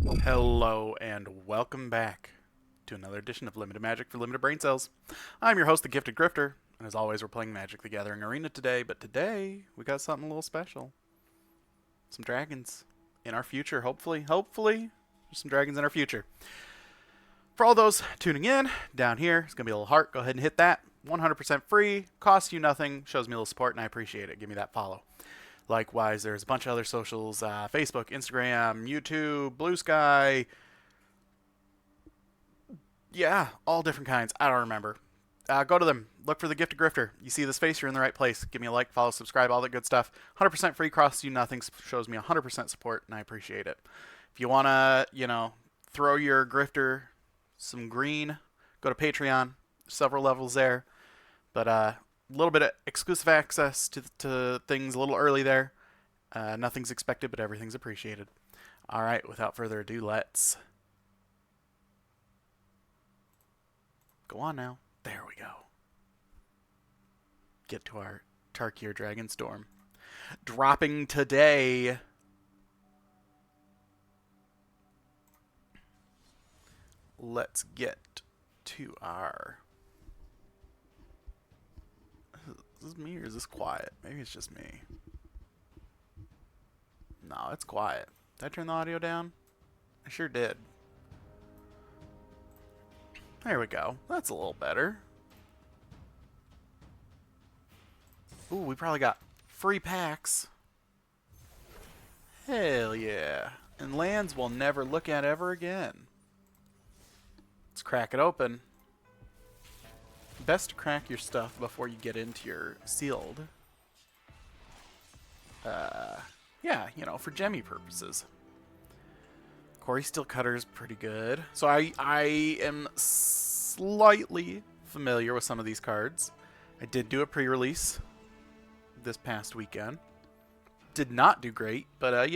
Hello and welcome back to another edition of Limited Magic for Limited Brain Cells. I'm your host, the Gifted Grifter, and as always, we're playing Magic the Gathering Arena today. But today we got something a little special: some dragons in our future. Hopefully, there's some dragons in our future. For all those tuning in, down here it's gonna be a little heart. Go ahead and hit that. 100% free, costs you nothing, shows me a little support, and I appreciate it. Give me that follow. Likewise, there's a bunch of other socials: Facebook, Instagram, YouTube, Blue Sky. Yeah, all different kinds. I don't remember. Go to them. Look for the Gifted Grifter. You see this face, you're in the right place. Give me a like, follow, subscribe, all that good stuff. 100% free, costs you nothing, shows me 100% support, and I appreciate it. If you want to, throw your grifter some green, go to Patreon. Several levels there. But a little bit of exclusive access to things a little early there. Nothing's expected, but everything's appreciated. All right, without further ado, let's go on now. There we go. Get to our Tarkir Dragonstorm. Dropping today. Let's get to our... Is this me or is this quiet? Maybe it's just me. No, it's quiet. Did I turn the audio down? I sure did. There we go. That's a little better. Ooh, we probably got free packs. Hell yeah. And lands we'll never look at ever again. Let's crack it open. Best to crack your stuff before you get into your sealed. Yeah, for gemmy purposes. Quarry Steel Cutter's pretty good. So I am slightly familiar with some of these cards. I did do a pre-release this past weekend. Did not do great, but I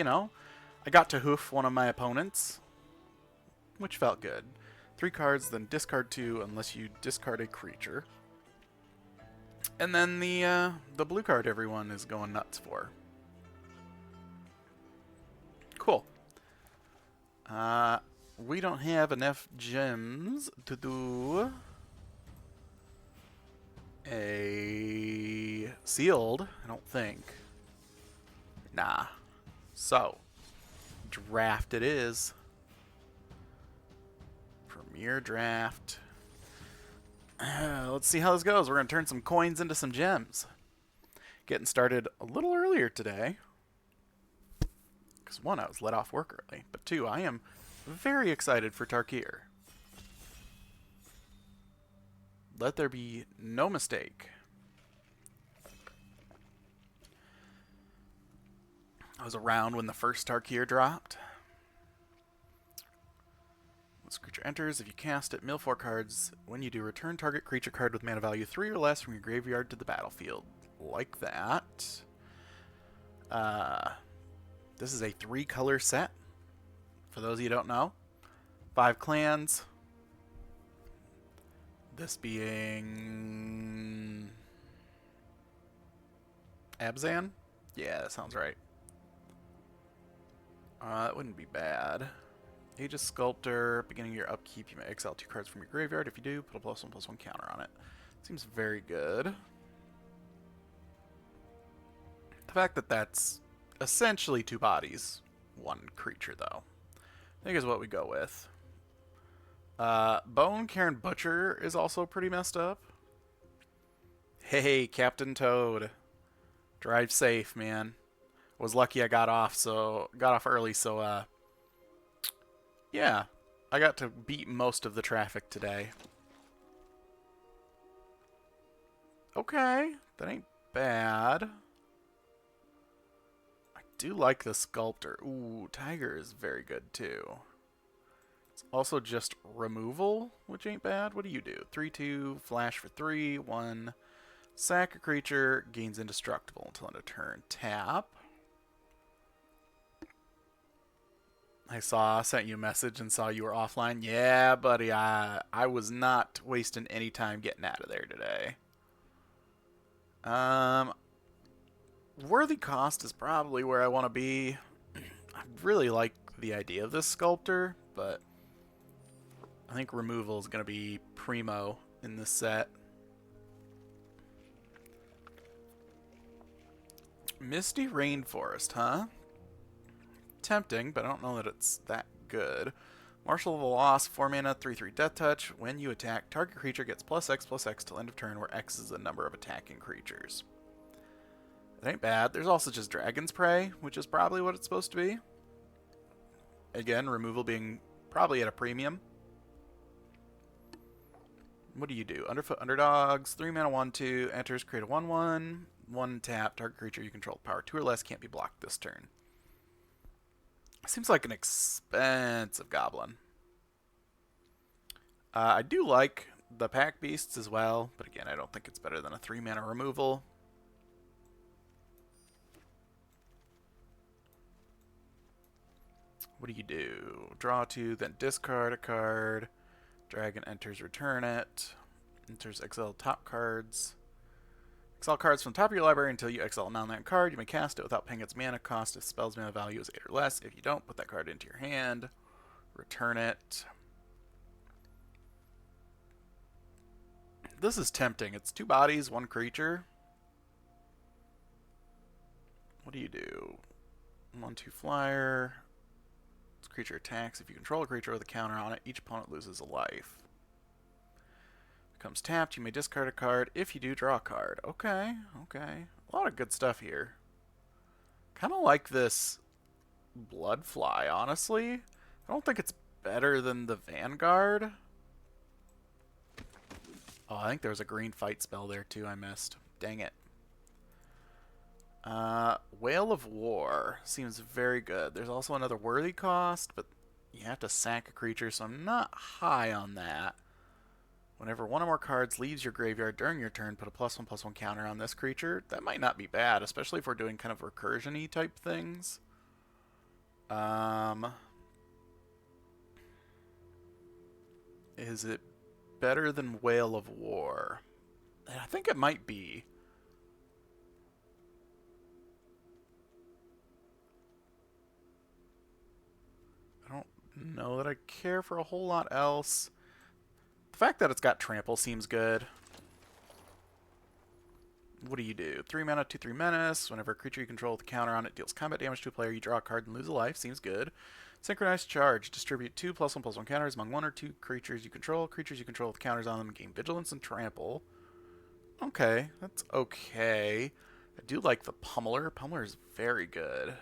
got to hoof one of my opponents, which felt good. 3 cards, then discard 2 unless you discard a creature. And then the blue card everyone is going nuts for. Cool. We don't have enough gems to do a sealed, I don't think. Nah. So, draft it is. Premier draft. Let's see how this goes. We're going to turn some coins into some gems. Getting started a little earlier today. Because 1, I was let off work early. But 2, I am very excited for Tarkir. Let there be no mistake. I was around when the first Tarkir dropped. Once a creature enters, if you cast it, mill 4 cards. When you do, return target creature card with mana value 3 or less from your graveyard to the battlefield. Like that. This is a 3-color set. For those of you who don't know. 5 clans. This being... Abzan? Yeah, that sounds right. That wouldn't be bad. Aegis Sculptor, beginning of your upkeep, you may exile 2 cards from your graveyard. If you do, put a +1/+1 counter on it. Seems very good. The fact that that's essentially 2 bodies, 1 creature, though, I think is what we go with. Bone Karen Butcher is also pretty messed up. Hey, Captain Toad. Drive safe, man. Was lucky I got off early, so yeah, I got to beat most of the traffic today. Okay, that ain't bad. I do like the Sculptor. Ooh, Tiger is very good too. It's also just removal, which ain't bad. What do you do? 3/2, flash for 3, 1, sack a creature, gains indestructible until end of turn. Tap. I sent you a message and saw you were offline. Yeah, buddy, I was not wasting any time getting out of there today. Worthy cost is probably where I want to be. I really like the idea of this sculptor, but I think removal is going to be primo in this set. Misty Rainforest, huh? Tempting, but I don't know that it's that good. Marshal of the Lost, 4 mana, 3/3 Death Touch. When you attack, target creature gets +X/+X till end of turn, where X is the number of attacking creatures. It ain't bad. There's also just Dragon's Prey, which is probably what it's supposed to be. Again, removal being probably at a premium. What do you do? Underfoot Underdogs, 3 mana, 1/2, enters, create a 1/1, 1 tap, target creature you control, power 2 or less, can't be blocked this turn. Seems like an expensive goblin. I do like the Pack Beasts as well, but again, I don't think it's better than a 3 mana removal. What do you do? Draw 2, then discard a card. Dragon enters, return it. Enters, exile top cards. Exile cards from the top of your library until you exile a non-land card. You may cast it without paying its mana cost if spell's mana value is 8 or less. If you don't, put that card into your hand. Return it. This is tempting. It's 2 bodies, 1 creature. What do you do? 1/2 flyer. This creature attacks. If you control a creature with a counter on it, each opponent loses a life. Becomes tapped. You may discard a card. If you do, draw a card. Okay, okay. A lot of good stuff here. Kind of like this Bloodfly, honestly. I don't think it's better than the Vanguard. Oh, I think there was a green fight spell there too I missed. Dang it. Whale of War seems very good. There's also another worthy cost, but you have to sack a creature, so I'm not high on that. Whenever one or more cards leaves your graveyard during your turn, put a +1/+1 counter on this creature. That might not be bad, especially if we're doing kind of recursion-y type things. Is it better than Whale of War? I think it might be. I don't know that I care for a whole lot else. The fact that it's got trample seems good. What do you do? 3 mana, 2/3 menace. Whenever a creature you control with a counter on it deals combat damage to a player, you draw a card and lose a life. Seems good. Synchronized Charge. Distribute 2 +1/+1 counters among 1 or 2 creatures you control. Creatures you control with counters on them gain vigilance and trample. Okay, that's okay. I do like the Pummeler. Pummeler is very good.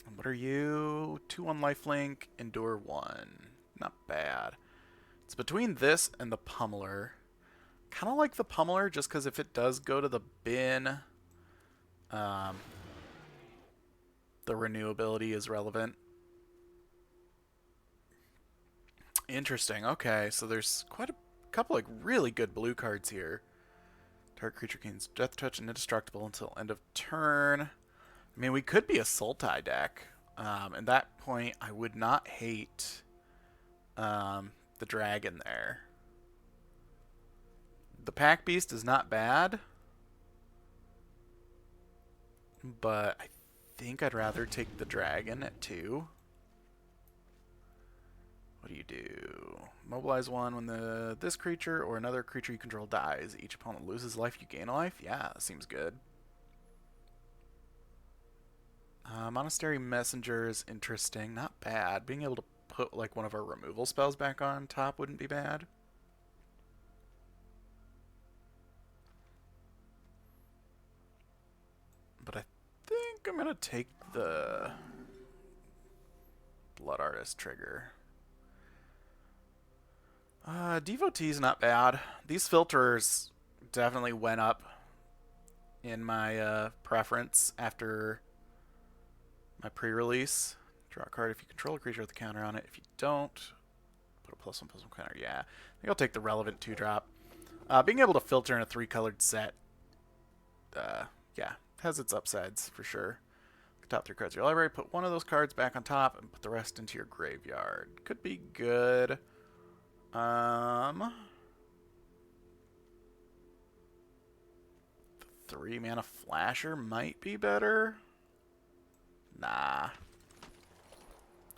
And what are you? 2/1 lifelink, endure 1. Not bad. It's between this and the Pummeler. Kind of like the Pummeler, just because if it does go to the bin, the renewability is relevant. Interesting. Okay, so there's quite a couple of really good blue cards here. Target creature gains Death Touch and indestructible until end of turn. I mean, we could be a Sultai deck. At that point, I would not hate the dragon there. The Pack Beast is not bad, but I think I'd rather take the dragon at 2. What do you do? Mobilize 1 when this creature or another creature you control dies. Each opponent loses life, you gain a life? Yeah, that seems good. Monastery Messenger is interesting. Not bad. Being able to put like one of our removal spells back on top wouldn't be bad. But I think I'm going to take the Blood Artist trigger. Devotee's not bad. These filters definitely went up in my preference after my pre-release. Draw a card if you control a creature with a counter on it. If you don't, put a +1/+1 counter. Yeah, I think I'll take the relevant 2-drop. Being able to filter in a 3-colored set, yeah, has its upsides for sure. Top 3 cards of your library, put one of those cards back on top and put the rest into your graveyard. Could be good. 3 mana Flasher might be better. Nah.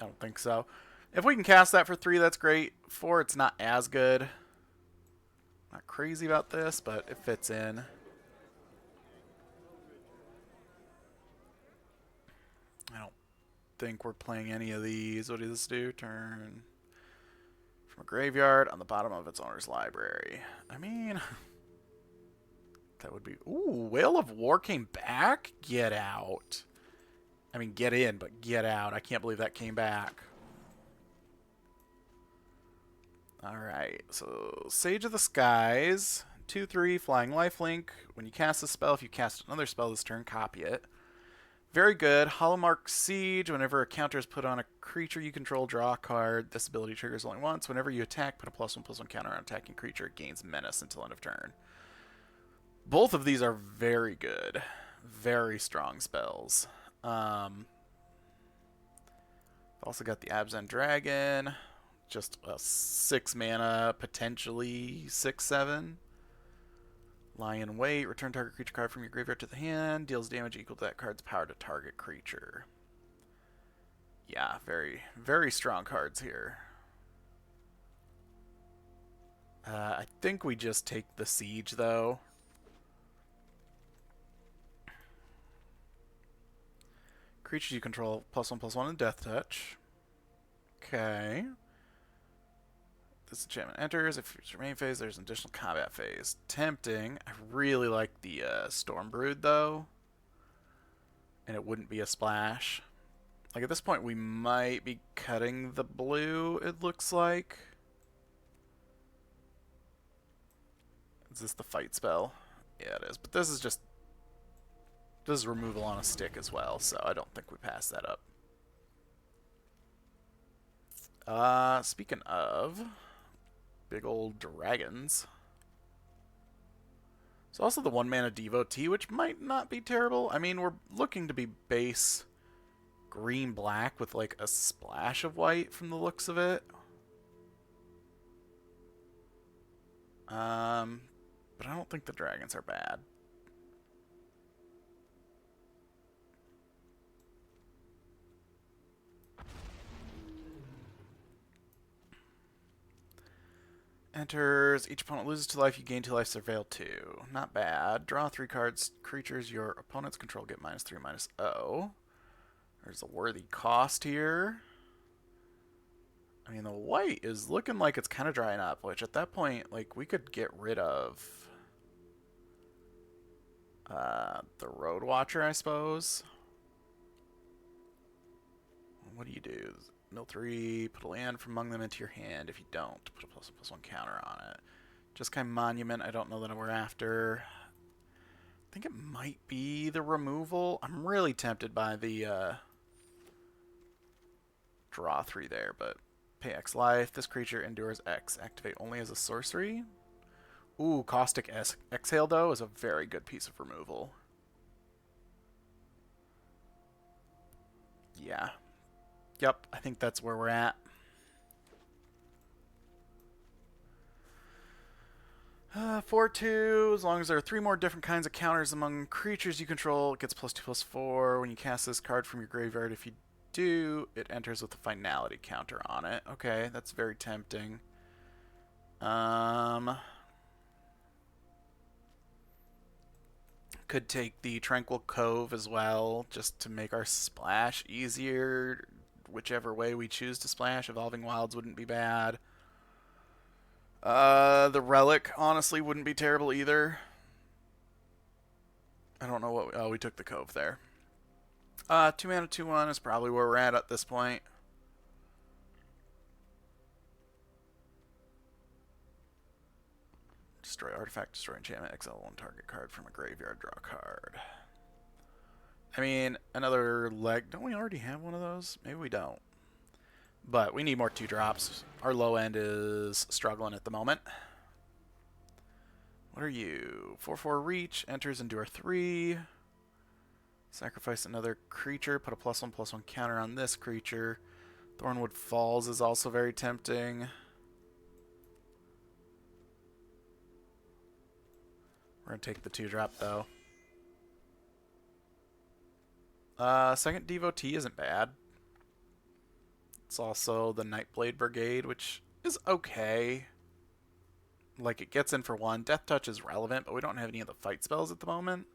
I don't think so. If we can cast that for 3, that's great. 4, it's not as good. Not crazy about this, but it fits in. I don't think we're playing any of these. What does this do? Turn from a graveyard on the bottom of its owner's library. I mean, that would be... Ooh, Whale of War came back? Get out. I mean, get in, but get out. I can't believe that came back. Alright, so Sage of the Skies, 2/3, Flying Lifelink. When you cast a spell, if you cast another spell this turn, copy it. Very good. Hollowmark Siege. Whenever a counter is put on a creature you control, draw a card. This ability triggers only once. Whenever you attack, put a +1/+1 counter on attacking creature. It gains menace until end of turn. Both of these are very good. Very strong spells. Also got the Abzan Dragon. Just a 6 mana, potentially 6/7. Lie in wait. Return target creature card from your graveyard to the hand. Deals damage equal to that card's power to target creature. Yeah, very, very strong cards here. I think we just take the Siege, though. Creatures you control, +1/+1 and Death Touch. Okay. This enchantment enters. If it's your main phase, there's an additional combat phase. Tempting. I really like the Stormbrood, though. And it wouldn't be a splash. Like, at this point, we might be cutting the blue, it looks like. Is this the fight spell? Yeah, it is. But this is just... This is removal on a stick as well, so I don't think we pass that up. Speaking of... Big old dragons. It's also the 1-mana Devotee, which might not be terrible. I mean, we're looking to be base green-black with like a splash of white from the looks of it. But I don't think the dragons are bad. Enters. Each opponent loses 2 life. You gain 2 life. Surveil 2. Not bad. Draw 3 cards. Creatures your opponents control get -3/-0. There's a worthy cost here. I mean, the white is looking like it's kind of drying up, which at that point, like, we could get rid of the Road Watcher, I suppose. What do you do? Mill 3, put a land from among them into your hand. If you don't, put a +1/+1 counter on it. Just kind of monument, I don't know that we're after. I think it might be the removal. I'm really tempted by the draw 3 there, but pay X life. This creature endures X. Activate only as a sorcery. Ooh, Caustic Exhale, though, is a very good piece of removal. Yeah. Yep, I think that's where we're at. 4/2. As long as there are 3 more different kinds of counters among creatures you control, it gets +2/+4 when you cast this card from your graveyard. If you do, it enters with a finality counter on it. Okay, that's very tempting. Could take the Tranquil Cove as well, just to make our splash easier. Whichever way we choose to splash, Evolving Wilds wouldn't be bad. The Relic, honestly, wouldn't be terrible either. I don't know what... Oh, we took the Cove there. 2 mana, 2/1 is probably where we're at this point. Destroy artifact, destroy enchantment, exile 1 target card from a graveyard, draw a card. I mean, another leg... Don't we already have one of those? Maybe we don't. But we need more 2-drops. Our low end is struggling at the moment. What are you? 4/4 reach, enters, endure 3. Sacrifice another creature, put a +1/+1 counter on this creature. Thornwood Falls is also very tempting. We're going to take the 2-drop, though. Second Devotee isn't bad. It's also the Nightblade Brigade, which is okay. Like, it gets in for one. Death Touch is relevant, but we don't have any of the fight spells at the moment.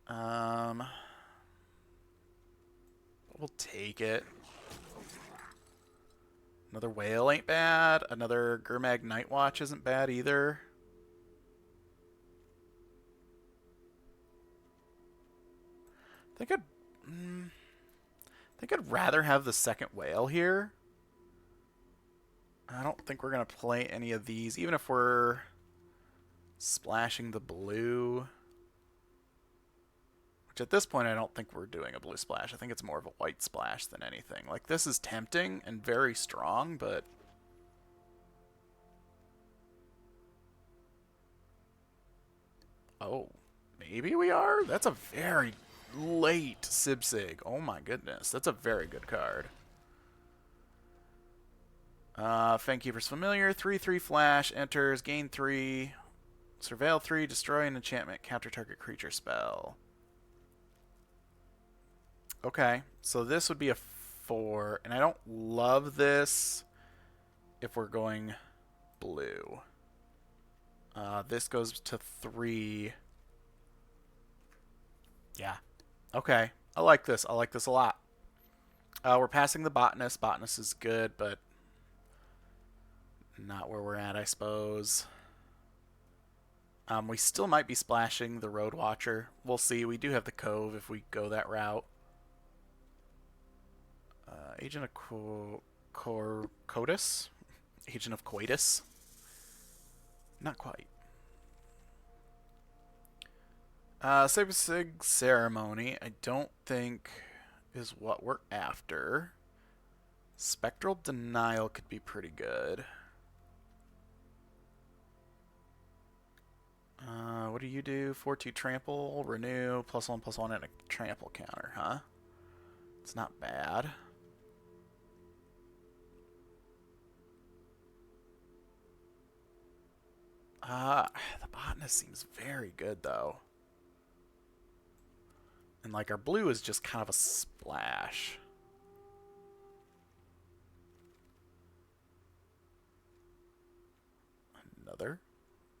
We'll take it. Another Whale ain't bad. Another Gurmag Nightwatch isn't bad either. I think I'd rather have the second Whale here. I don't think we're going to play any of these, even if we're splashing the blue. Which at this point, I don't think we're doing a blue splash. I think it's more of a white splash than anything. Like, this is tempting and very strong, but... Oh, maybe we are? That's a very late Sibsig. Oh my goodness. That's a very good card. Fangkeeper's Familiar. 3/3 flash. Enters. Gain 3. Surveil 3. Destroy an enchantment. Counter target creature spell. Okay. So this would be a 4. And I don't love this if we're going blue. This goes to 3. Yeah. Okay. I like this. I like this a lot. We're passing the Botanist. Botanist is good, but not where we're at, I suppose. We still might be splashing the Road Watcher. We'll see. We do have the Cove if we go that route. Agent of Coitus? Agent of Coitus? Not quite. Sibsig Ceremony, I don't think is what we're after. Spectral Denial could be pretty good. What do you do? 4/2 trample, renew, +1/+1, and a trample counter, huh? It's not bad. The Botanist seems very good, though. And, like, our blue is just kind of a splash. Another?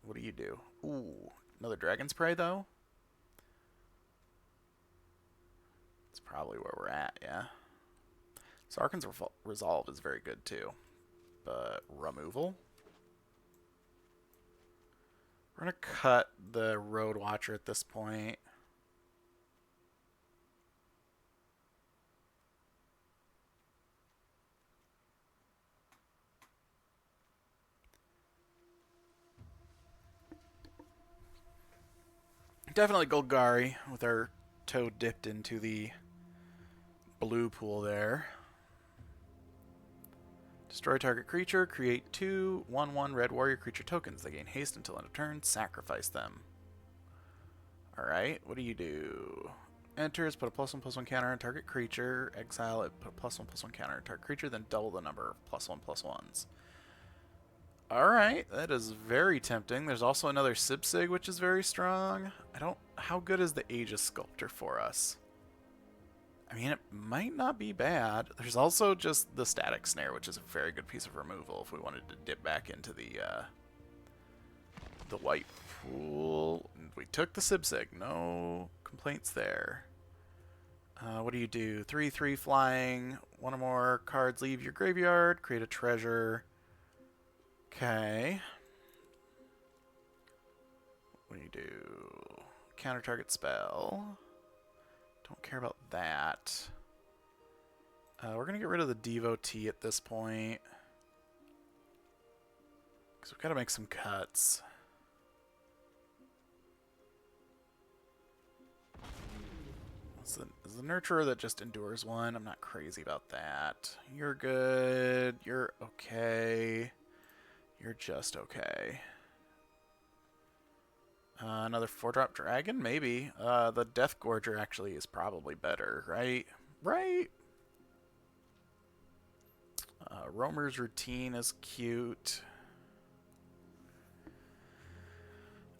What do you do? Ooh, another Dragon's Prey, though? That's probably where we're at, yeah. Sarkhan's Resolve is very good, too. But removal? We're going to cut the Road Watcher at this point. Definitely Golgari with our toe dipped into the blue pool there. Destroy target creature, create 2 1/1 red warrior creature tokens. They gain haste until end of turn, sacrifice them. Alright, what do you do? Enters, put a +1/+1 counter on target creature, exile it, put a +1/+1 counter on target creature, then double the number of +1/+1s. Alright, that is very tempting. There's also another Sibsig, which is very strong. How good is the Aegis Sculptor for us? I mean, it might not be bad. There's also just the Static Snare, which is a very good piece of removal if we wanted to dip back into the white pool. We took the Sibsig. No complaints there. What do you do? 3/3 flying. One or more cards leave your graveyard. Create a treasure. Okay. What do you do? Counter target spell. Don't care about that. We're going to get rid of the Devotee at this point. Because we've got to make some cuts. Is the Nurturer that just endures one? I'm not crazy about that. You're good. You're okay. You're just okay. Another 4-drop dragon? Maybe. The Death Gorger actually is probably better, right? Right? Roamer's Routine is cute.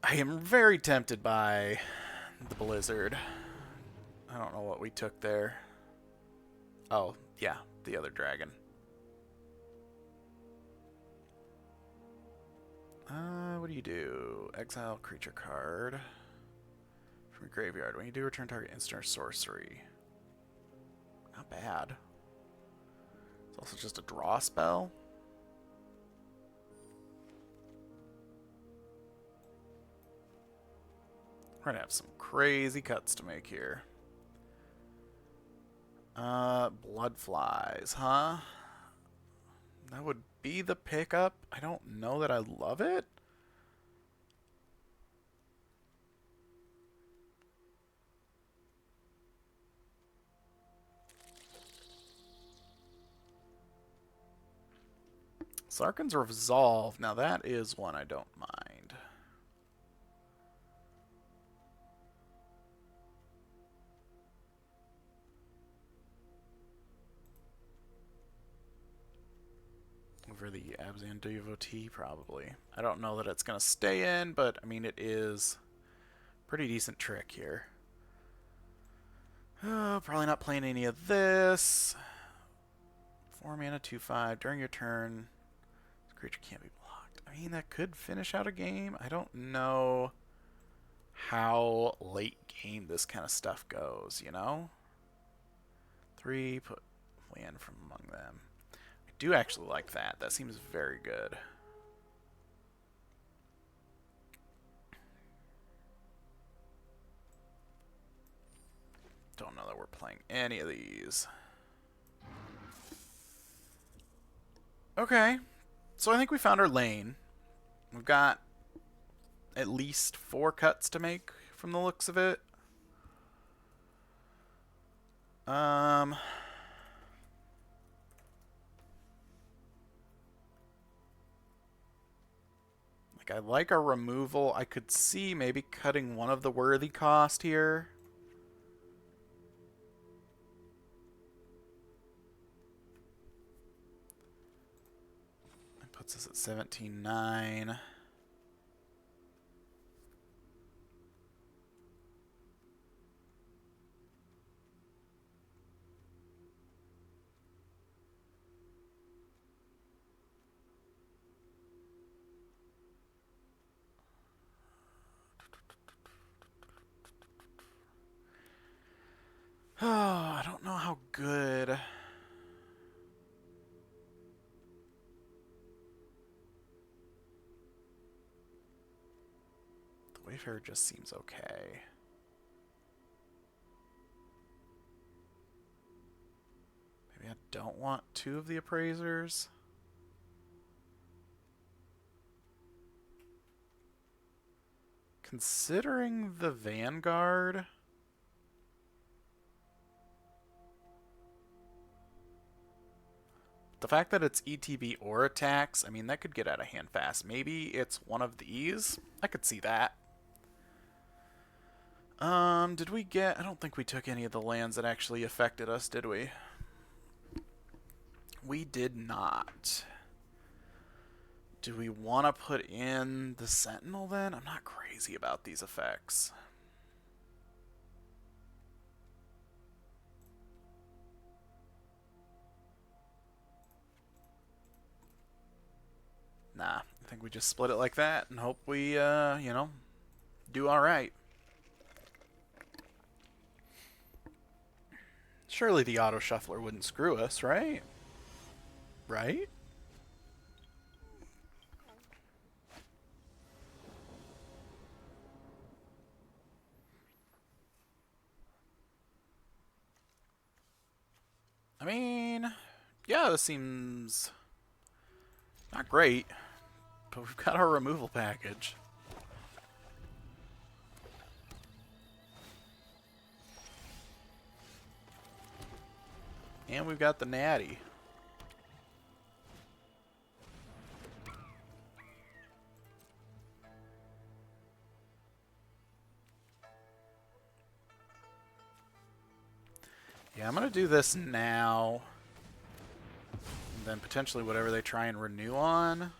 I am very tempted by the Blizzard. I don't know what we took there. Oh, yeah, the other dragon. What do you do? Exile creature card from your graveyard. When you do, return target instant or sorcery. Not bad. It's also just a draw spell. We're gonna have some crazy cuts to make here. Blood flies, huh? That would be the pickup. I don't know that I love it. Sarkhan's Resolve. Now that is one I don't mind. Over the Abzan Devotee, probably. I don't know that it's going to stay in, but I mean, it is a pretty decent trick here. Probably not playing any of this. 4 mana, 2/5. During your turn, this creature can't be blocked. I mean, that could finish out a game. I don't know how late game this kind of stuff goes, you know? 3, put land from among them. I do actually like that. That seems very good. Don't know that we're playing any of these. Okay. So I think we found our lane. We've got at least 4 cuts to make from the looks of it. Like, I like our removal. I could see maybe cutting one of the worthy cost here. That puts us at 17.9. Oh, I don't know how good. The Wayfarer just seems okay. Maybe I don't want 2 of the appraisers. Considering the Vanguard, the fact that it's ETB or attacks, I mean, that could get out of hand fast. Maybe it's one of these. I could see that. Did we get... I don't think we took any of the lands that actually affected us, did we? We did not. Do we want to put in the Sentinel then? I'm not crazy about these effects. Nah, I think we just split it like that and hope we, you know, do alright. Surely the auto shuffler wouldn't screw us, right? Right? I mean, yeah, this seems not great, but we've got our removal package. And we've got the natty. Yeah, I'm going to do this now. And then potentially whatever they try and renew on,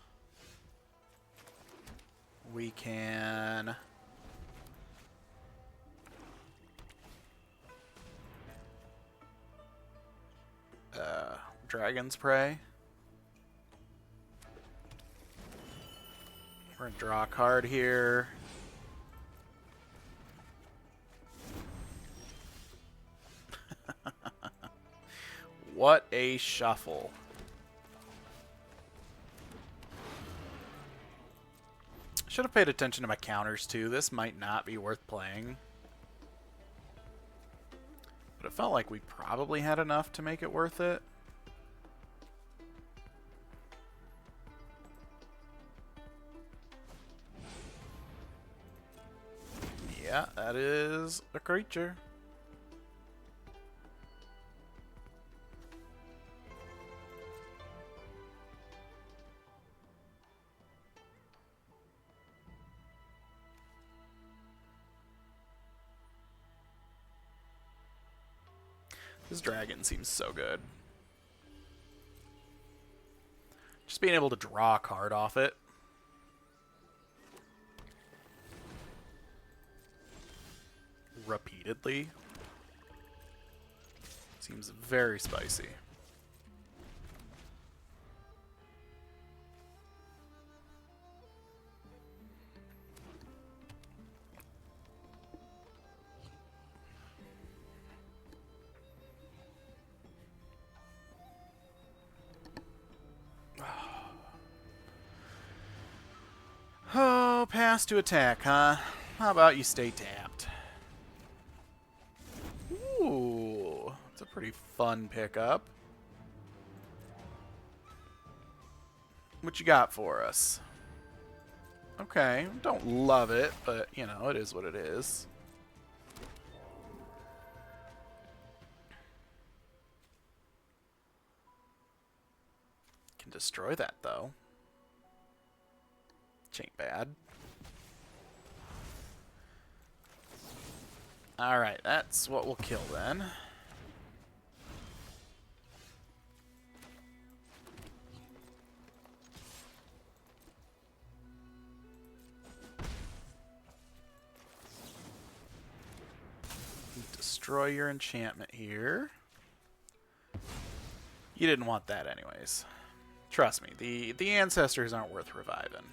we can... Dragon's Prey. We're gonna draw a card here. What a shuffle. Should have paid attention to my counters too. This might not be worth playing. But it felt like we probably had enough to make it worth it. Yeah, that is a creature. This dragon seems so good. Just being able to draw a card off it. Repeatedly. Seems very spicy. Oh, pass to attack, huh? How about you stay tapped? Ooh, it's a pretty fun pickup. What you got for us? Okay, don't love it, but, you know, it is what it is. Can destroy that, though. Which ain't bad. Alright, that's what we'll kill then. Destroy your enchantment here. You didn't want that anyways. Trust me, the ancestors aren't worth reviving.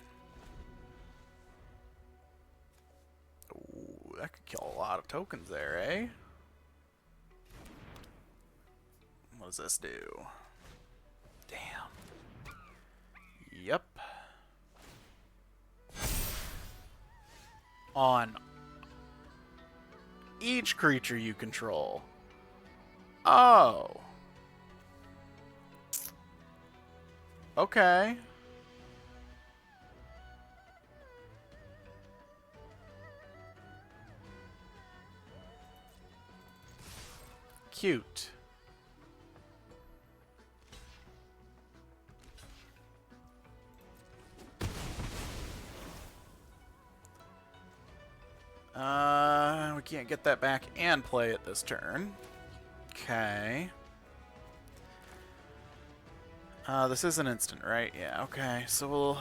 Ooh, that could kill a lot of tokens there, eh? What does this do? Damn. Yep. On each creature you control. Oh. Okay. Cute. We can't get that back and play it this turn. Okay. This is an instant, right? Yeah, okay. So we'll,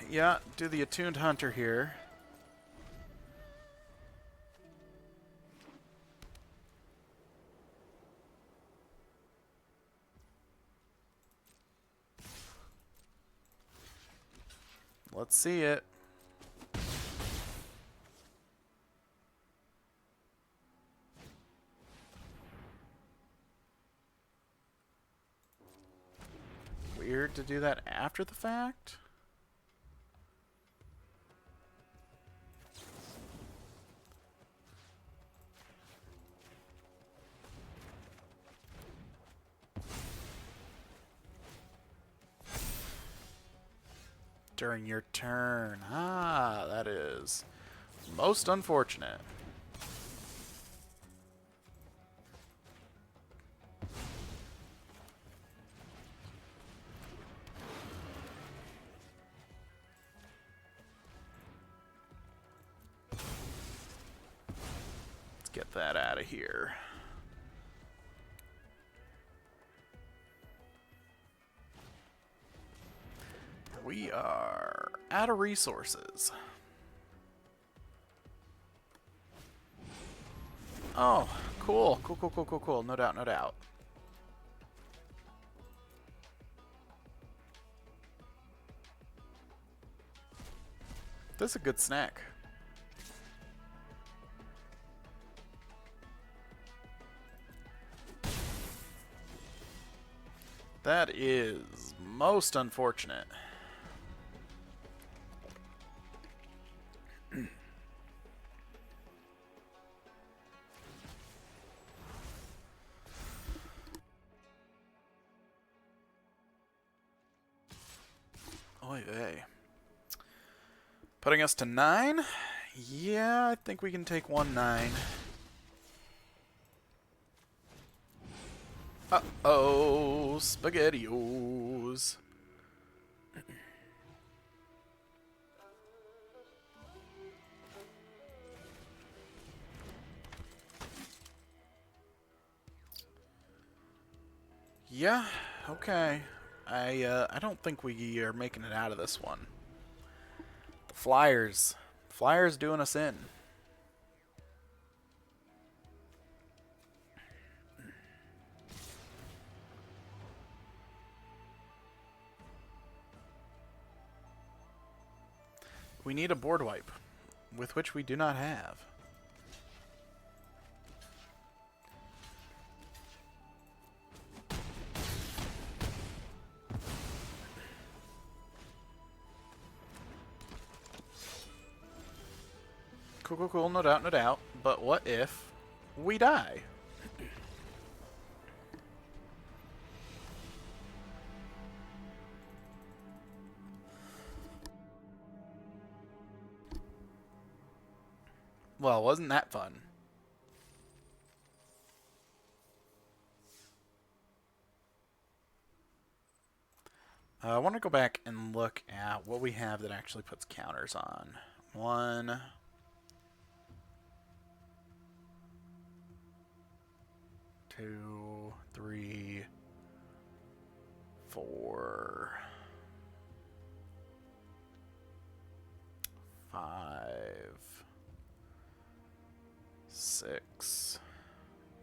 yeah, do the Attuned Hunter here. Let's see it. Weird to do that after the fact. During your turn. Ah, that is most unfortunate. Let's get that out of here. We are out of resources. Oh, cool. Cool, cool, cool, cool, cool. No doubt, no doubt. This is a good snack. That is most unfortunate. Oy vey. Putting us to 9? Yeah, I think we can take 1-9. Uh-oh, SpaghettiOs. Yeah, okay. I don't think we are making it out of this one. The Flyers. Flyers doing us in. We need a board wipe, with which we do not have. Cool, cool, cool, no doubt, no doubt. But what if we die? Well, wasn't that fun? I want to go back and look at what we have that actually puts counters on. 1, 2, 3, 4, 5, 6.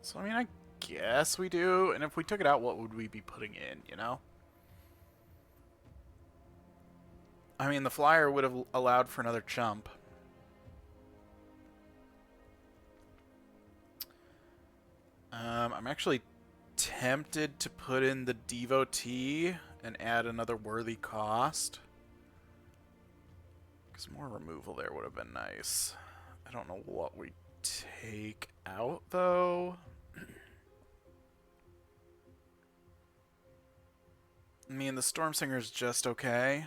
So, I mean, I guess we do. And if we took it out, what would we be putting in, you know? I mean, the Flyer would have allowed for another chump. I'm actually tempted to put in the Devotee and add another worthy cost. Because more removal there would have been nice. I don't know what we take out, though. I mean, the Stormsinger's just okay.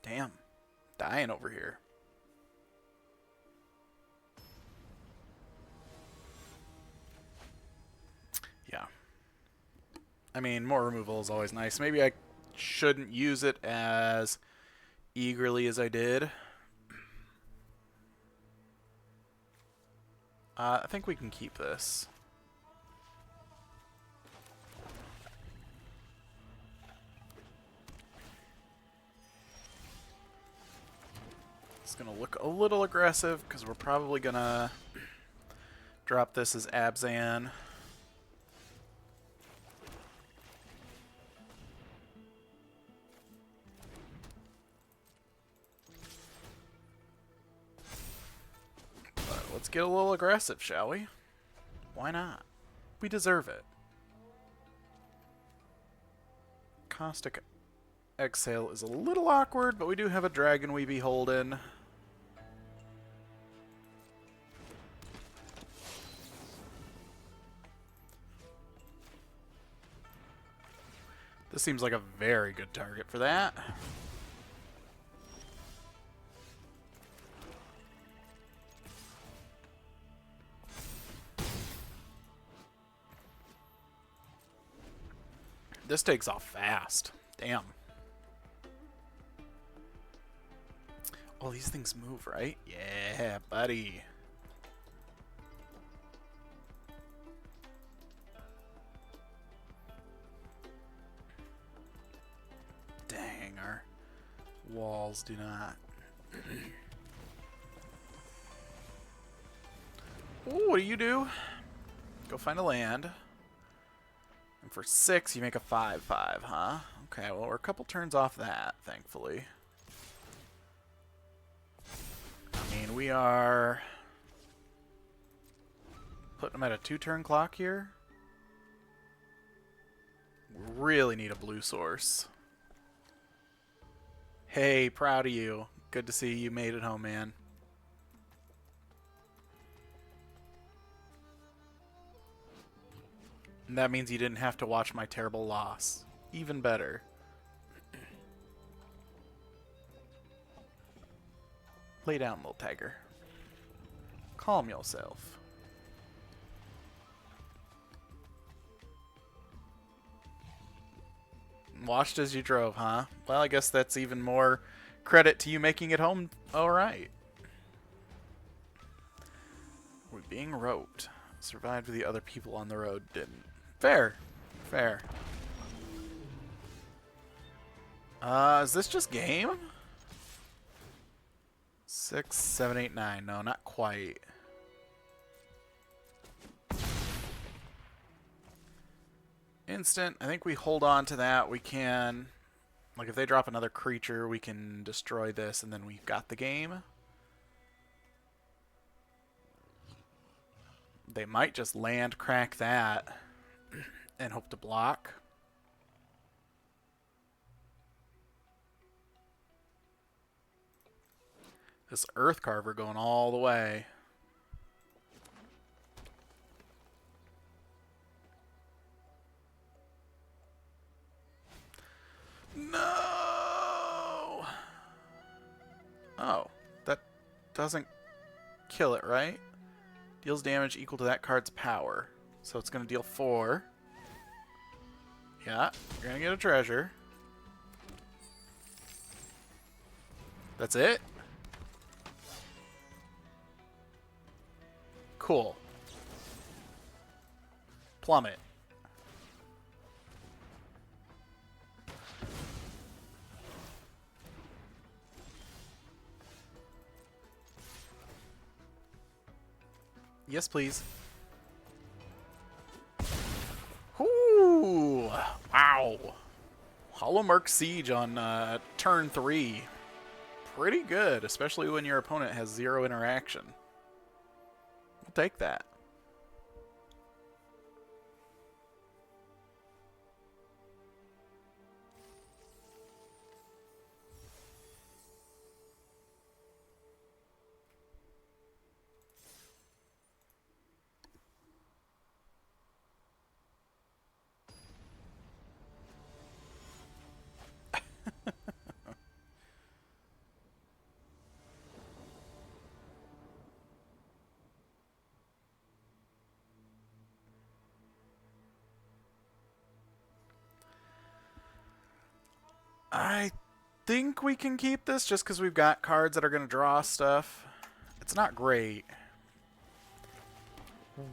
Damn. Dying over here. Yeah. I mean, more removal is always nice. Maybe I shouldn't use it as eagerly as I did. I think we can keep this. It's going to look a little aggressive because we're probably going to drop this as Abzan. But let's get a little aggressive, shall we? Why not? We deserve it. Caustic Exhale is a little awkward, but we do have a Dragon we behold in. This seems like a very good target for that. This takes off fast. Damn. Oh, these things move, right? Yeah, buddy. Dang, our walls do not. Ooh, what do? Go find a land. And for 6, you make a 5/5, huh? Okay, well, we're a couple turns off that, thankfully. I mean, we are putting them at a 2-turn clock here. We really need a blue source. Hey, proud of you. Good to see you made it home, man. And that means you didn't have to watch my terrible loss. Even better. Lay down, little tiger. Calm yourself. Watched as you drove, huh? Well, I guess that's even more credit to you making it home alright. We're being roped. Survived with the other people on the road didn't. Fair. Fair. Is this just game? 6, 7, 8, 9. No, not quite. Instant. I think we hold on to that. We can... Like, if they drop another creature, we can destroy this, and then we've got the game. They might just land crack that and hope to block. This Earth Carver going all the way. No! Oh, that doesn't kill it, right? Deals damage equal to that card's power. So it's going to deal 4. Yeah, you're going to get a treasure. That's it? Cool. Plummet. Yes, please. Ooh! Wow! Hollowmark Siege on turn 3. Pretty good, especially when your opponent has 0 interaction. We'll take that. I think we can keep this just because we've got cards that are going to draw stuff. It's not great.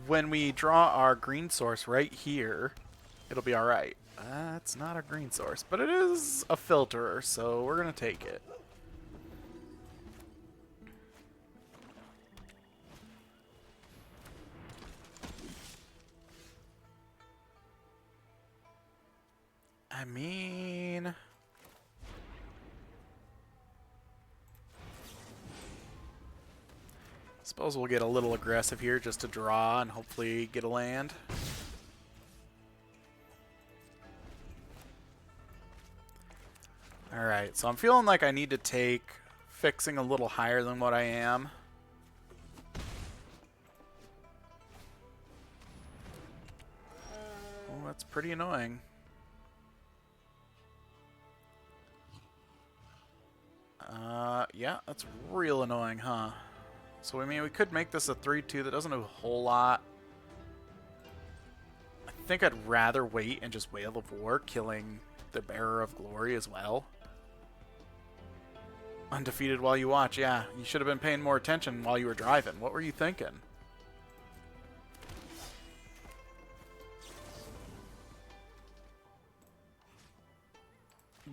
When we draw our green source right here, it'll be alright. It's not a green source, but it is a filterer, so we're going to take it. I mean... Suppose we'll get a little aggressive here just to draw and hopefully get a land. Alright, so I'm feeling like I need to take fixing a little higher than what I am. Oh, that's pretty annoying. Yeah, that's real annoying, huh? So, I mean, we could make this a 3-2. That doesn't do a whole lot. I think I'd rather wait and just Whale of War, killing the Bearer of Glory as well. Undefeated while you watch. Yeah, you should have been paying more attention while you were driving. What were you thinking?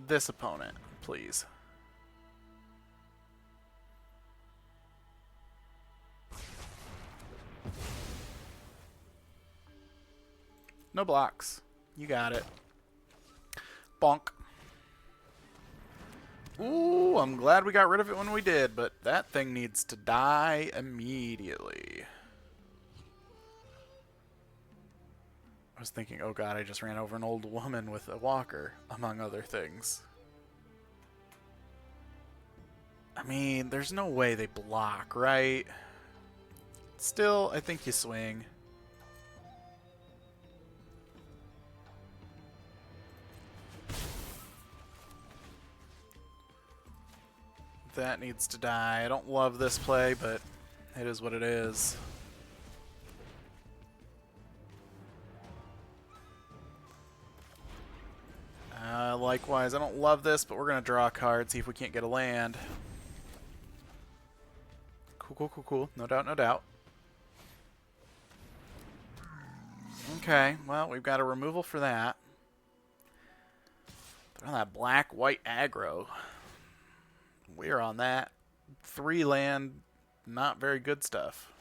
This opponent, please. No blocks. You got it. Bonk. Ooh, I'm glad we got rid of it when we did, but that thing needs to die immediately. I was thinking, oh god, I just ran over an old woman with a walker, among other things. I mean, there's no way they block, right? Still, I think you swing. That needs to die. I don't love this play, but it is what it is. Likewise, I don't love this, but we're going to draw a card, see if we can't get a land. Cool, cool, cool, cool. No doubt, no doubt. Okay, well, we've got a removal for that. They're on that black-white aggro. We're on that 3-land, not very good stuff.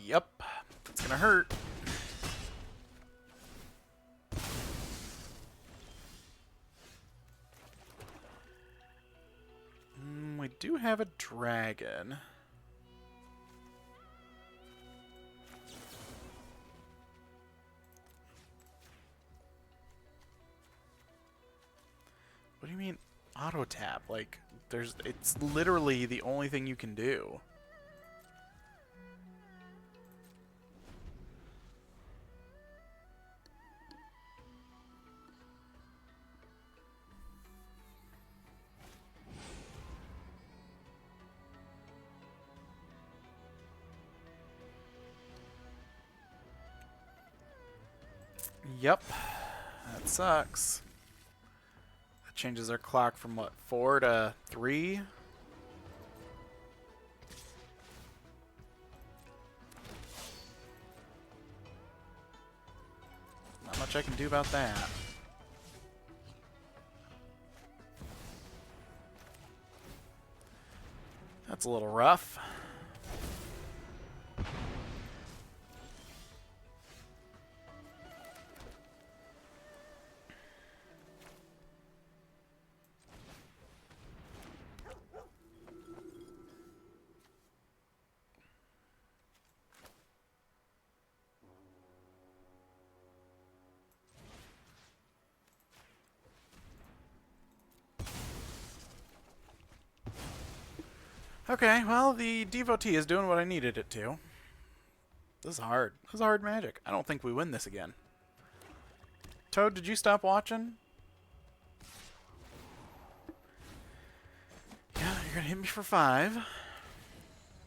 Yep, it's gonna hurt. We do have a dragon. What do you mean auto tap? Like, it's literally the only thing you can do. Yep, that sucks. That changes our clock from what, 4 to 3? Not much I can do about that. That's a little rough. Okay, well, the devotee is doing what I needed it to. This is hard. This is hard magic. I don't think we win this again. Toad, did you stop watching? Yeah, you're gonna hit me for 5.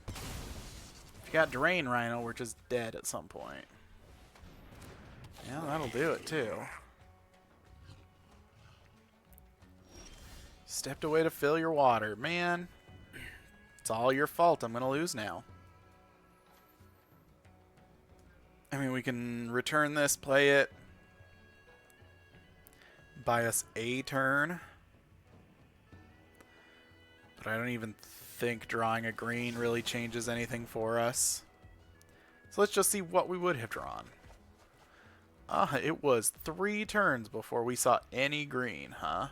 If you got Drain Rhino, we're just dead at some point. Yeah, that'll do it too. Stepped away to fill your water. Man, it's all your fault. I'm gonna lose now. I mean, we can return this, play it, buy us a turn. But I don't even think drawing a green really changes anything for us. So let's just see what we would have drawn. It was 3 turns before we saw any green, huh?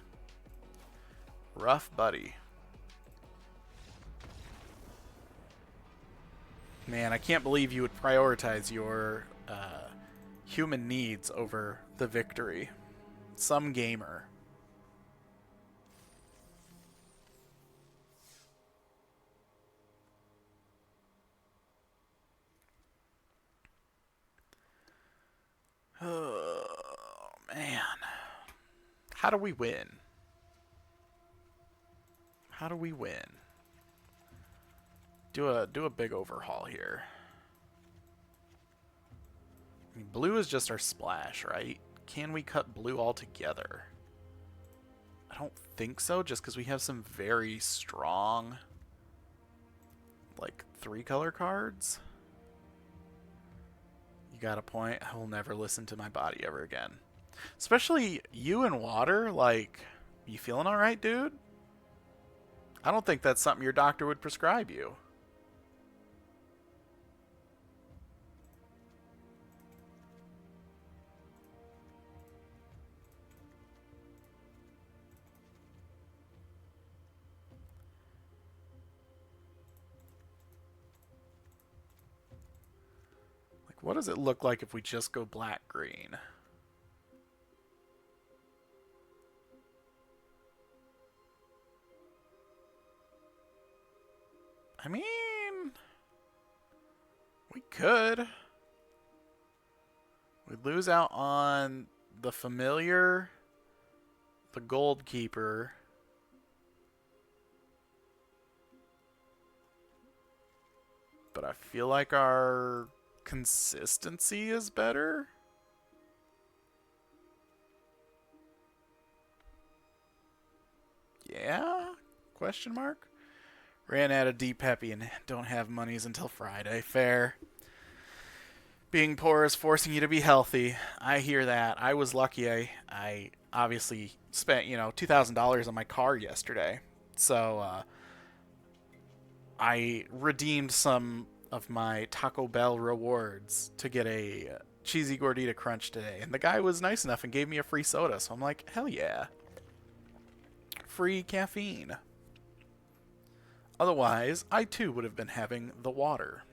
Rough buddy. Man, I can't believe you would prioritize your human needs over the victory. Some gamer. Oh, man. How do we win? How do we win? Do a big overhaul here. I mean, blue is just our splash, right? Can we cut blue altogether? I don't think so, just because we have some very strong, like, 3-color cards. You got a point. I will never listen to my body ever again. Especially you in water, like, you feeling alright, dude? I don't think that's something your doctor would prescribe you. what does it look like if we just go black-green? I mean, we could. We'd lose out on the familiar, the gold keeper. But I feel like our consistency is better. Yeah? Question mark? Ran out of deep peppy and don't have monies until Friday. Fair. Being poor is forcing you to be healthy. I hear that. I was lucky. I obviously spent, $2,000 on my car yesterday. So, I redeemed some of my Taco Bell rewards to get a cheesy gordita crunch today. And the guy was nice enough and gave me a free soda. So I'm like, hell yeah. Free caffeine. Otherwise, I too would have been having the water.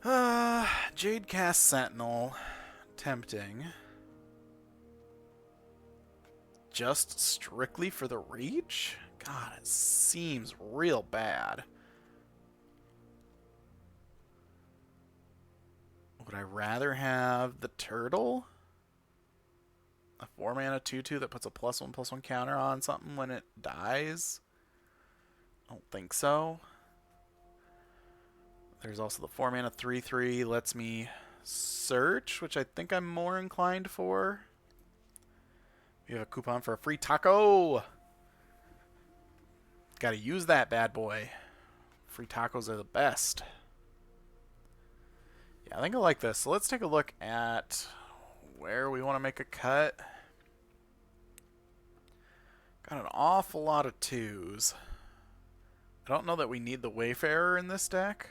Jadecast Sentinel. Tempting. Just strictly for the reach? God, it seems real bad. Would I rather have the turtle? A 4-mana 2/2 that puts a +1/+1 counter on something when it dies? I don't think so. There's also the 4-mana 3/3 lets me search, which I think I'm more inclined for. We have a coupon for a free taco. Gotta use that bad boy. Free tacos are the best. Yeah, I think I like this. So let's take a look at where we want to make a cut. Got an awful lot of 2s. I don't know that we need the Wayfarer in this deck.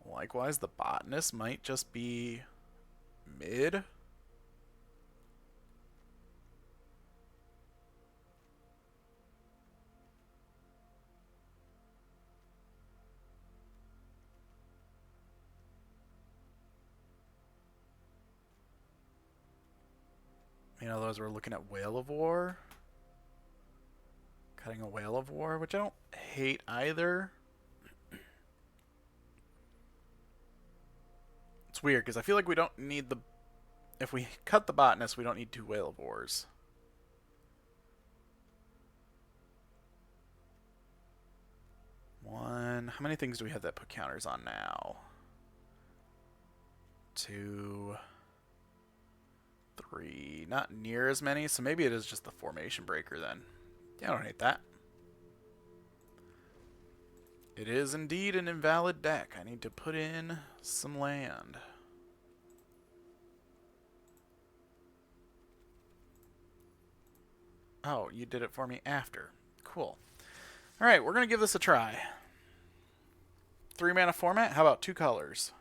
Likewise, the Botanist might just be mid. Those we're looking at Whale of War. Cutting a Whale of War, which I don't hate either. It's weird, because I feel like we don't need the... If we cut the Botanist, we don't need 2 Whale of Wars. One. How many things do we have that put counters on now? 2... 3. Not near as many, so maybe it is just the Formation Breaker then. Yeah, I don't hate that. It is indeed an invalid deck. I need to put in some land. Oh, you did it for me after. Cool. Alright, we're going to give this a try. 3-mana format? How about 2 colors?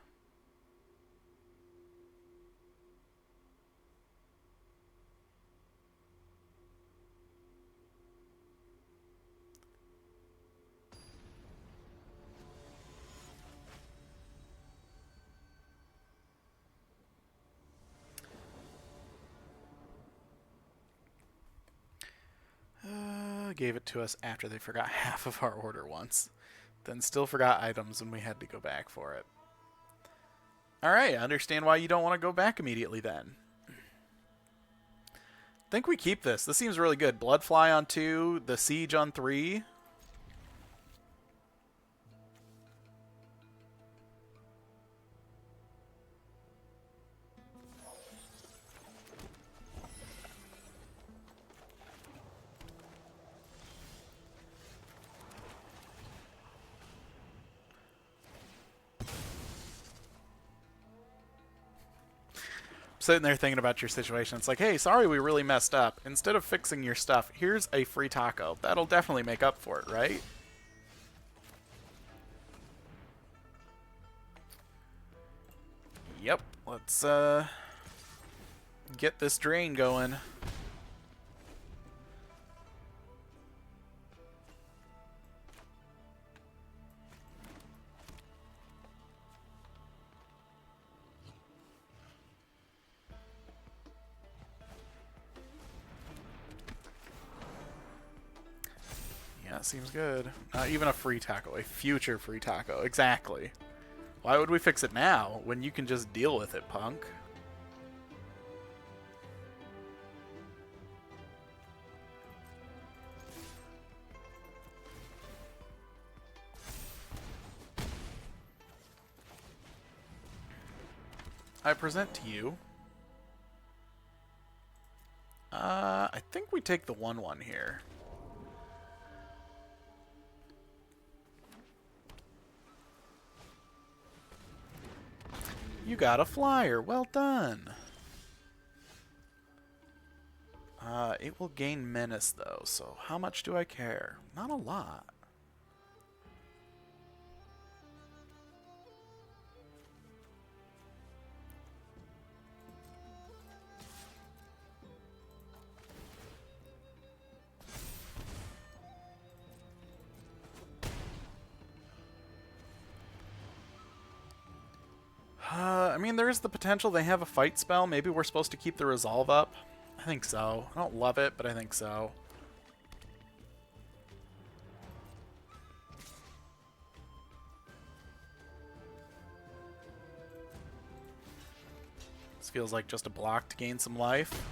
Gave it to us after they forgot half of our order once. Then still forgot items and we had to go back for it. Alright, I understand why you don't want to go back immediately then. I think we keep this. This seems really good. Bloodfly on 2, the Siege on 3. Sitting there thinking about your situation. It's like, hey, sorry we really messed up. Instead of fixing your stuff, here's a free taco. That'll definitely make up for it, right? Yep. Let's get this drain going. That seems good. Not even a free taco, a future free taco. Exactly. Why would we fix it now when you can just deal with it, punk? I present to you. I think we take the 1/1 here. You got a flyer. Well done. It will gain menace, though, so how much do I care? Not a lot. I mean, there is the potential they have a fight spell. Maybe we're supposed to keep the resolve up. I think so. I don't love it, but I think so. This feels like just a block to gain some life.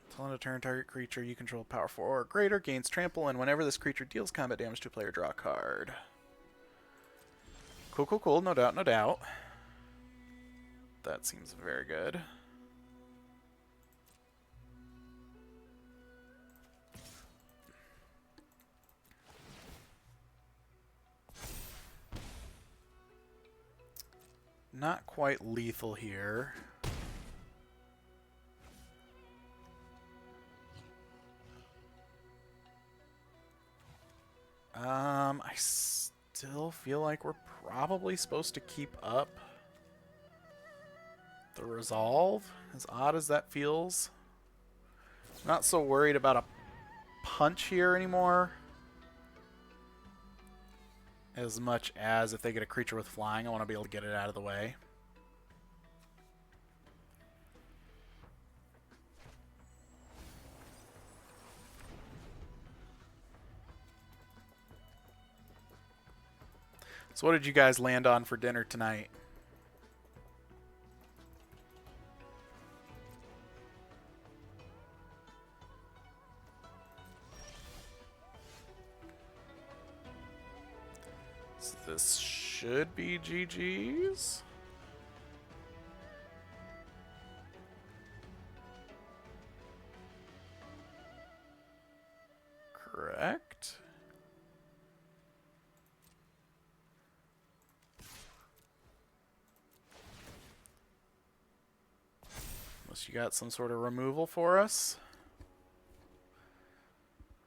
Until end of turn, target creature you control power 4 or greater gains trample, and whenever this creature deals combat damage to a player, draw a card. Cool, cool, cool. No doubt, no doubt. That seems very good. Not quite lethal here. I still feel like we're probably supposed to keep up the resolve, as odd as that feels. Not so worried about a punch here anymore, as much as if they get a creature with flying, I want to be able to get it out of the way. So what did you guys land on for dinner tonight? So this should be GG's. Correct. Unless you got some sort of removal for us.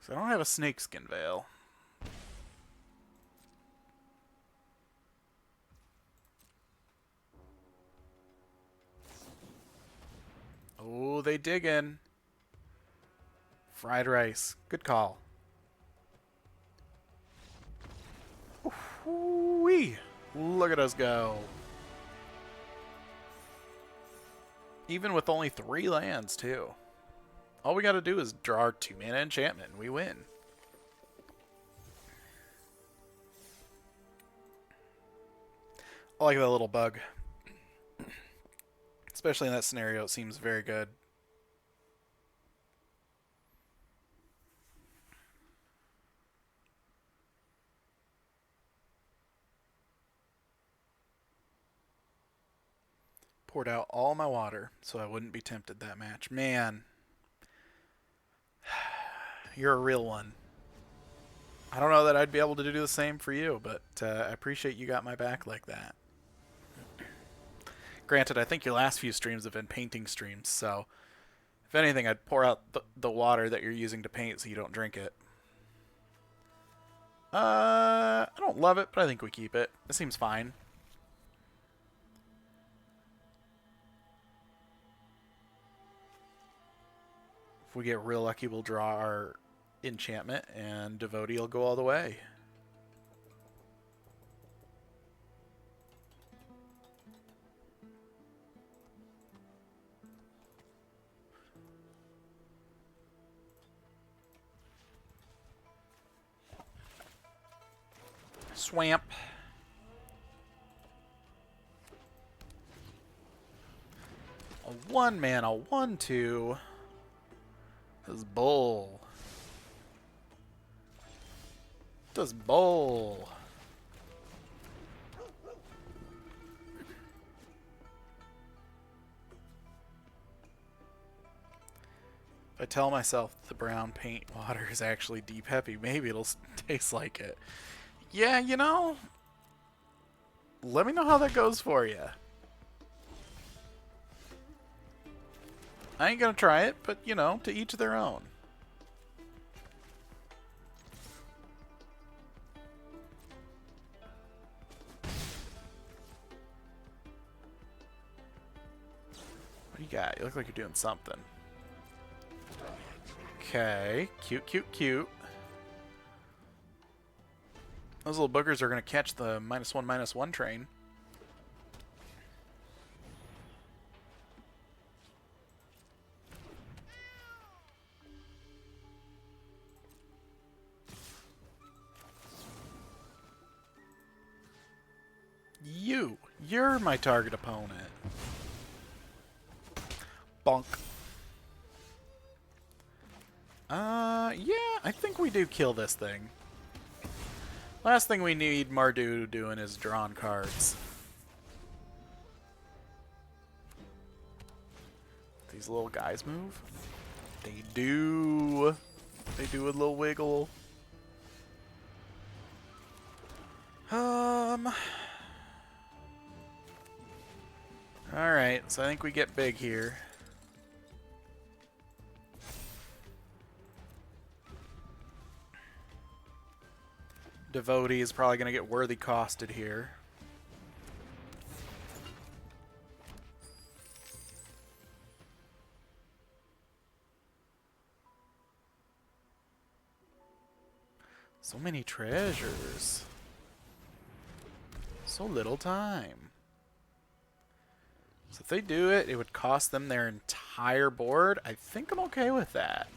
So I don't have a snakeskin veil. Oh, they dig in. Fried rice. Good call. Wee! Look at us go. Even with only 3 lands, too. All we gotta do is draw our 2-mana enchantment and we win. I like that little bug. Especially in that scenario, it seems very good. Poured out all my water so I wouldn't be tempted that match. Man, you're a real one. I don't know that I'd be able to do the same for you, but I appreciate you got my back like that. Granted, I think your last few streams have been painting streams, so if anything, I'd pour out the water that you're using to paint so you don't drink it. I don't love it, but I think we keep it. It seems fine. If we get real lucky, we'll draw our enchantment, and Devotee will go all the way. Swamp. A 1-mana 1/2. Does bull. Does bull. If I tell myself the brown paint water is actually deep heavy, maybe it'll taste like it. Yeah, you know, let me know how that goes for you. I ain't gonna try it, but you know, to each their own. What do you got? You look like you're doing something. Okay, cute, cute, cute. Those little boogers are going to catch the -1/-1 train. You're my target opponent. Bonk. Yeah, I think we do kill this thing. Last thing we need Mardu doing is drawing cards. These little guys move? They do. They do a little wiggle. Alright, so I think we get big here. Devotee is probably going to get worthy costed here. So many treasures. So little time. So if they do it, it would cost them their entire board. I think I'm okay with that.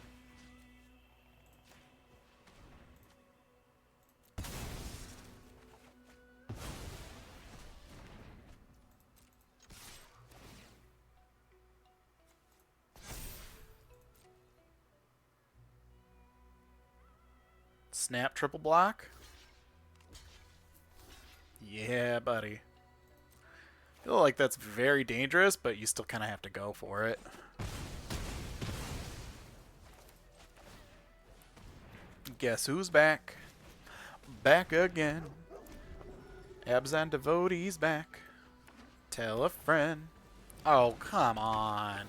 Snap triple block? Yeah, buddy. I feel like that's very dangerous, but you still kind of have to go for it. Guess who's back? Back again. Abzan Devotee's back. Tell a friend. Oh, come on.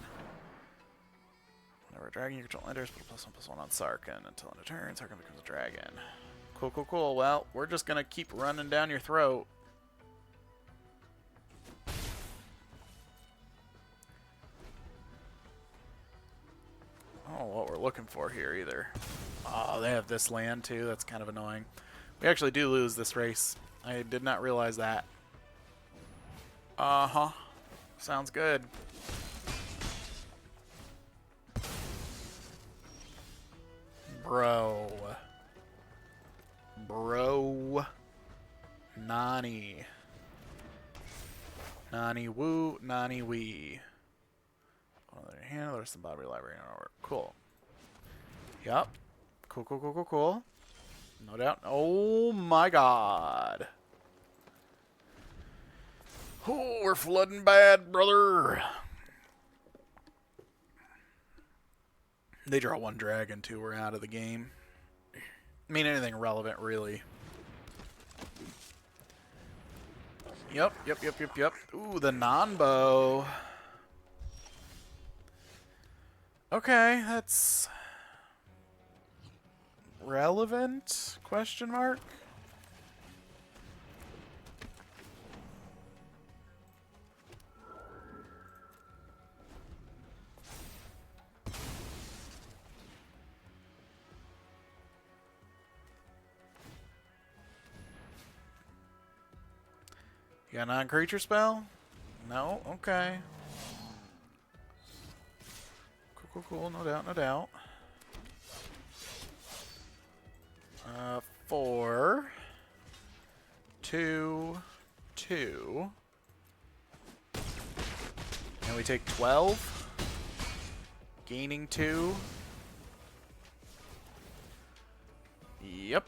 Whenever a dragon you control enters, put a +1/+1 on Sarkhan. Until end of turn, Sarkhan becomes a dragon. Cool, cool, cool. Well, we're just going to keep running down your throat. Oh, what we're looking for here either. Oh, they have this land too. That's kind of annoying. We actually do lose this race. I did not realize that. Uh-huh. Sounds good. Bro. Bro. Nani. Nani woo, nani wee. On the other hand, there's some Bobby Library in our work. Cool. Yup. Cool, cool, cool, cool, cool. No doubt. Oh my god. Oh, we're flooding bad, brother. They draw one dragon, too. We're out of the game. I mean, anything relevant, really. Yep, yep, yep, yep, yep. Ooh, the non-bow. Okay, that's relevant? Question mark? You got a non-creature spell? No? Okay. Cool, cool, cool. No doubt, no doubt. 4. 2, 2. And we take 12. Gaining 2. Yep.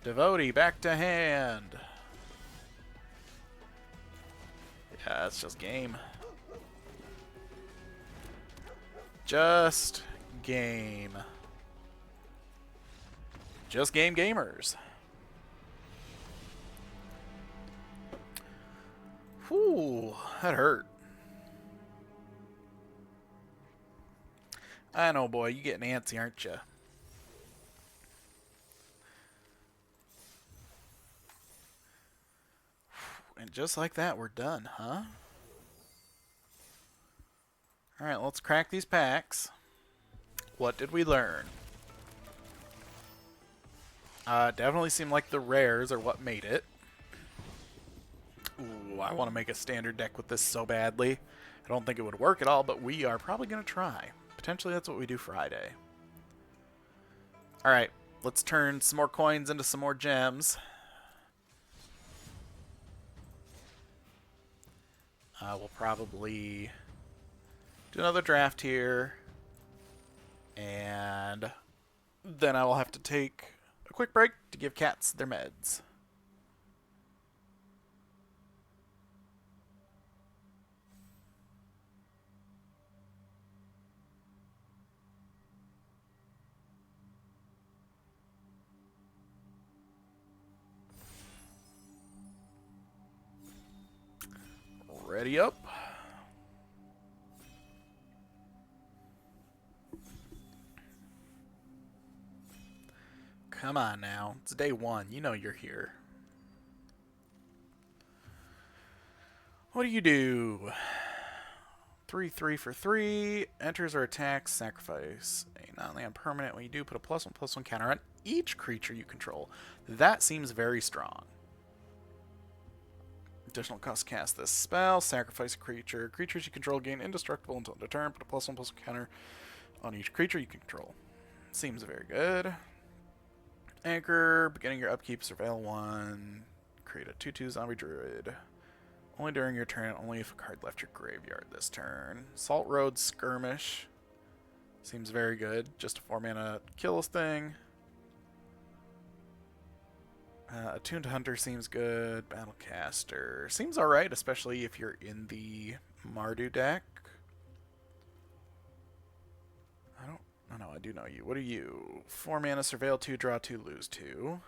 Devotee back to hand. Yeah, it's just game. Just game. Just game gamers. Whew, that hurt. I know, boy, you getting antsy, aren't you? And just like that, we're done, huh? Alright, let's crack these packs. What did we learn? Definitely seemed like the rares are what made it. Ooh, I want to make a standard deck with this so badly. I don't think it would work at all, but we are probably going to try. Potentially that's what we do Friday. Alright, let's turn some more coins into some more gems. We'll probably do another draft here. And then I will have to take a quick break to give cats their meds. Ready up. Come on now. It's day 1. You know you're here. What do you do? 3/3 for 3. Enters or attacks. Sacrifice a non-land permanent. When you do, put a +1/+1 counter on each creature you control. That seems very strong. Additional cost to cast this spell. Sacrifice a creature. Creatures you control gain indestructible until end of turn. Put a +1/+1 counter on each creature you control. Seems very good. Anchor. Beginning your upkeep. Surveil 1. Create a 2/2 zombie druid. Only during your turn. Only if a card left your graveyard this turn. Salt Road Skirmish. Seems very good. Just a 4-mana kill thing. Attuned Hunter seems good. Battlecaster seems alright, especially if you're in the Mardu deck. Oh no, I do know you. What are you? 4 mana, Surveil 2, draw 2, lose 2.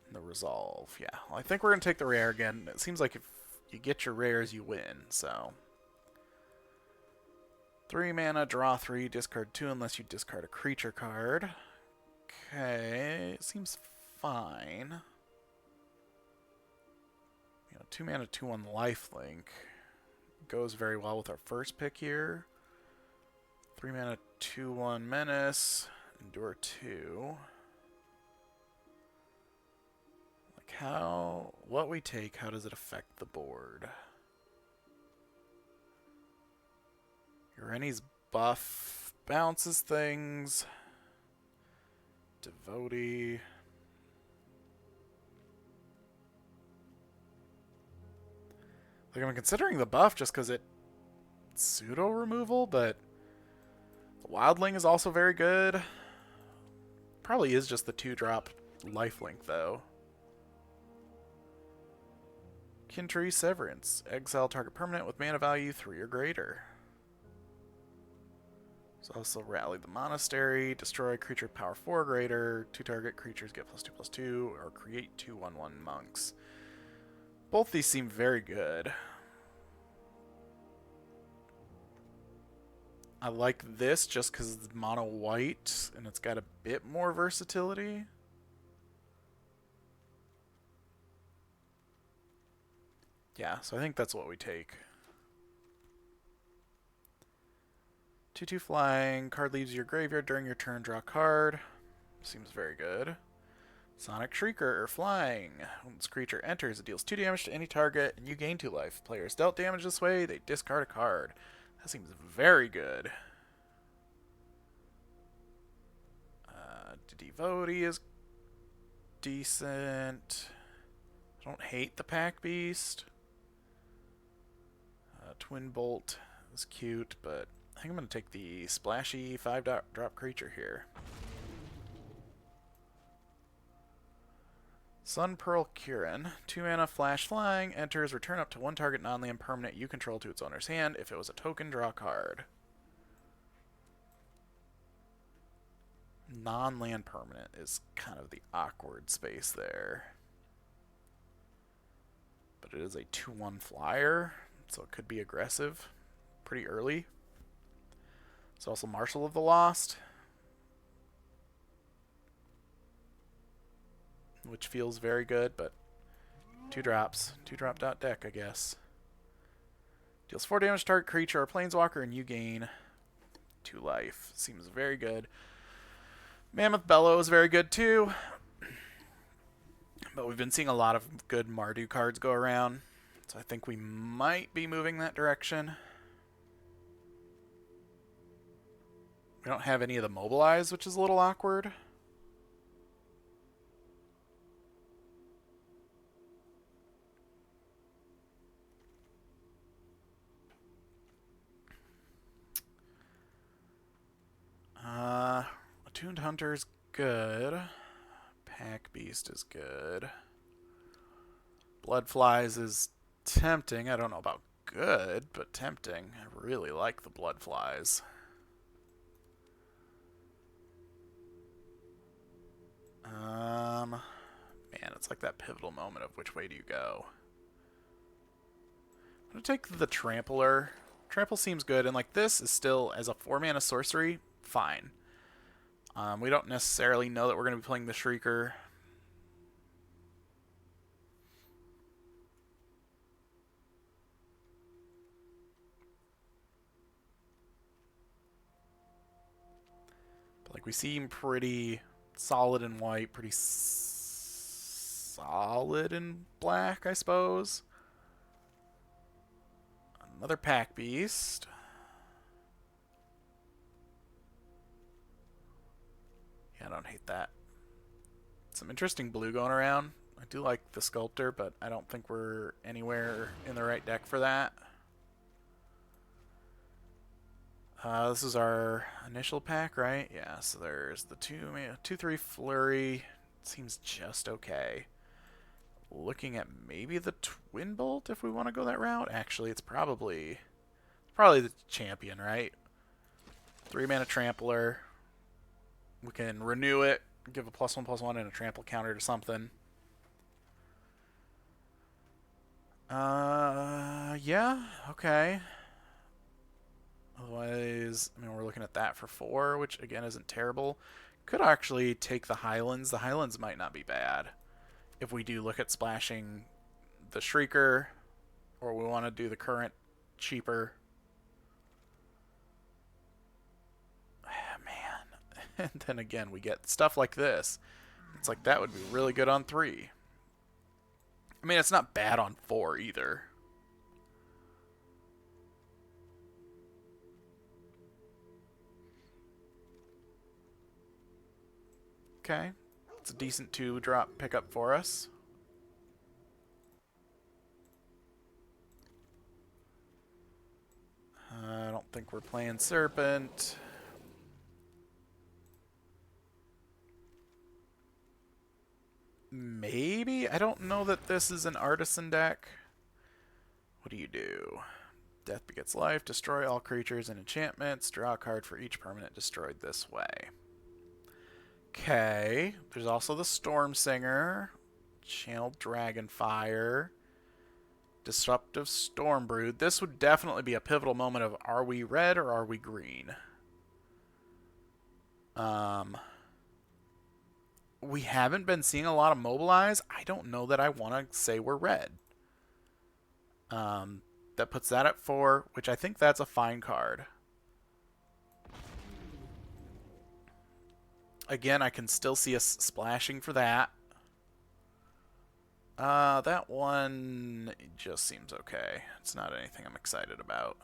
And the Resolve. Yeah, well, I think we're going to take the rare again. It seems like if you get your rares, you win, so. 3 mana, draw 3, discard 2 unless you discard a creature card. Okay, it seems fine. 2 mana, 2/1 lifelink. Goes very well with our first pick here. 3 mana, 2/1 menace. Endure 2. Like what we take, how does it affect the board? Ureny's buff bounces things. Devotee. Like, I'm considering the buff just because it's pseudo removal, but the Wildling is also very good. Probably is just the 2-drop lifelink, though. Kintree Severance. Exile target permanent with mana value 3 or greater. So also Rally the Monastery. Destroy creature power 4 or greater. 2 target creatures get +2/+2. Or create 2/1/1 monks. Both these seem very good. I like this just because it's mono white and it's got a bit more versatility. Yeah, so I think that's what we take. 2/2 flying. Card leaves your graveyard during your turn. Draw a card. Seems very good. Sonic Shrieker, flying. When this creature enters, it deals 2 damage to any target, and you gain 2 life. Players dealt damage this way, they discard a card. That seems very good. VOD is decent. I don't hate the Pack Beast. Twin Bolt is cute, but I think I'm going to take the splashy 5-drop creature here. Sun Pearl Kirin. 2 mana, flash flying, enters, return up to 1 target non-land permanent you control to its owner's hand. If it was a token, draw a card. Non-land permanent is kind of the awkward space there. But it is a 2/1 flyer, so it could be aggressive pretty early. It's also Marshal of the Lost, which feels very good, but 2 drops. 2-drop dot deck, I guess. Deals 4 damage to target creature or planeswalker, and you gain 2 life. Seems very good. Mammoth Bellow is very good too. But we've been seeing a lot of good Mardu cards go around, so I think we might be moving that direction. We don't have any of the Mobilize, which is a little awkward. Attuned Hunter's good. Pack Beast is good. Blood Flies is tempting. I don't know about good, but tempting. I really like the Blood Flies. Man, it's like that pivotal moment of which way do you go. I'm going to take the Trampler. Trample seems good, and like this is still, as a 4-mana sorcery, fine. We don't necessarily know that we're going to be playing the Shrieker. But like we seem pretty solid in white, pretty solid in black, I suppose. Another Pack Beast. Yeah, I don't hate that. Some interesting blue going around. I do like the Sculptor, but I don't think we're anywhere in the right deck for that. This is our initial pack, right? Yeah, so there's the 2/3 Flurry. Seems just okay. Looking at maybe the Twin Bolt if we want to go that route. Actually, it's probably the champion, right? 3-mana Trampler. We can renew it, give a +1/+1 and a trample counter to something. Yeah, okay. Otherwise, I mean, we're looking at that for 4, which again isn't terrible. Could actually take the Highlands. The Highlands might not be bad if we do look at splashing the Shrieker, or we want to do the current cheaper. Man. And then again, we get stuff like this. It's like that would be really good on 3. I mean, it's not bad on 4 either. Okay. It's a decent 2-drop pickup for us. I don't think we're playing Serpent. Maybe? I don't know that this is an Artisan deck. What do you do? Death begets life. Destroy all creatures and enchantments. Draw a card for each permanent destroyed this way. Okay. There's also the Storm Singer. Channeled Dragonfire. Disruptive Stormbrood. This would definitely be a pivotal moment of, are we red or are we green? We haven't been seeing a lot of Mobilize. I don't know that I want to say we're red. That puts that at 4, which I think that's a fine card. Again, I can still see us splashing for that. That one just seems okay. It's not anything I'm excited about.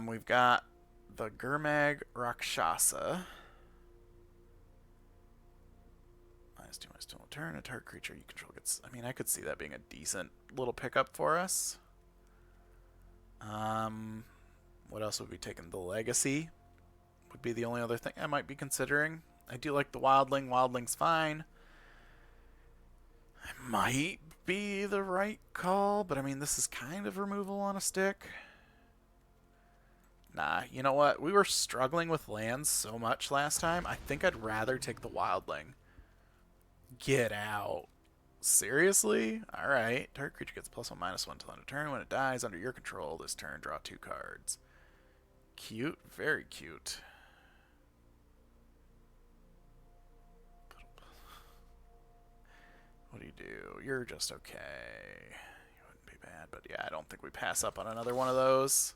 We've got the Gurmag Rakshasa. -2/-2 on turn. A target creature you control gets... I mean, I could see that being a decent little pickup for us. What else would be taken? The Legacy would be the only other thing I might be considering. I do like the Wildling. Wildling's fine. It might be the right call, but I mean, this is kind of removal on a stick. Nah, you know what? We were struggling with lands so much last time. I think I'd rather take the Wildling. Get out. Seriously? Alright. Target creature gets +1/-1 till end of turn. When it dies under your control this turn, draw 2 cards. Cute. Very cute. What do you do? You're just okay. You wouldn't be bad, but yeah, I don't think we pass up on another one of those.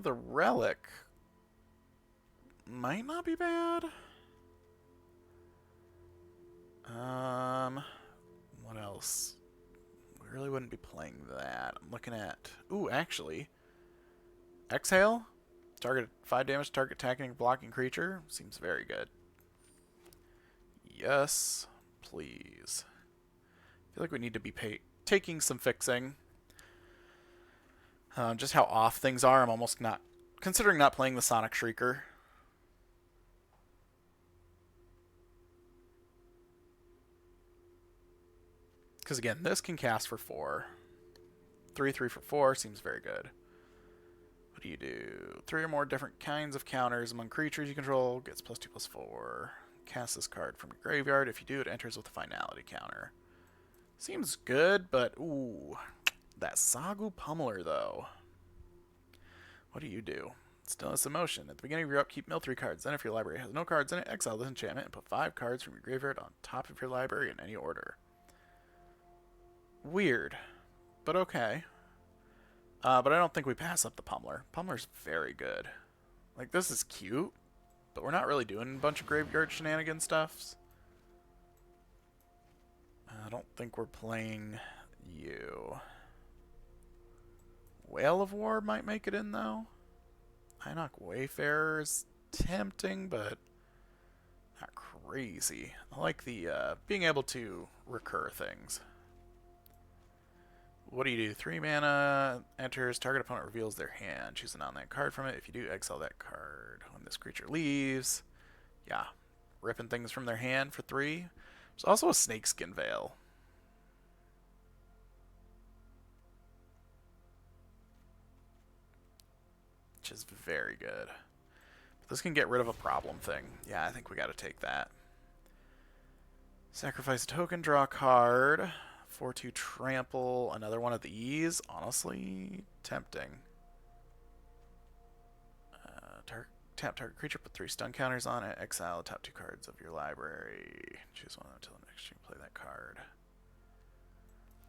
The Relic might not be bad. What else? We really wouldn't be playing that. I'm looking at... Ooh, actually. Exhale? Target 5 damage, target attacking blocking creature. Seems very good. Yes, please. I feel like we need to be taking some fixing. Just how off things are, I'm almost not considering not playing the Sonic Shrieker. Because again, this can cast for 4. 3/3 for 4 seems very good. What do you do? 3 or more different kinds of counters among creatures you control. Gets +2/+4. Cast this card from your graveyard. If you do, it enters with a finality counter. Seems good, but ooh. That Sagu Pummeler, though. What do you do? Stillness of Motion. At the beginning of your upkeep, mill 3 cards. Then if your library has no cards in it, exile this enchantment and put 5 cards from your graveyard on top of your library in any order. Weird. But okay. But I don't think we pass up the Pummeler. Pummeler's very good. Like, this is cute, but we're not really doing a bunch of graveyard shenanigan stuffs. I don't think we're playing you. Whale of War might make it in, though. Hinock Wayfarer is tempting, but not crazy. I like the being able to recur things. What do you do? 3 mana, enters, target opponent reveals their hand. Choose an on-land card from it. If you do, exile that card. When this creature leaves, yeah, ripping things from their hand for 3. There's also a Snakeskin Veil. Which is very good. But this can get rid of a problem thing. Yeah, I think we got to take that. Sacrifice a token, draw a card. 4/2 trample, another one of these. Honestly, tempting. Tap target creature, put 3 stun counters on it. Exile the top 2 cards of your library. Choose one until the next turn. Play that card.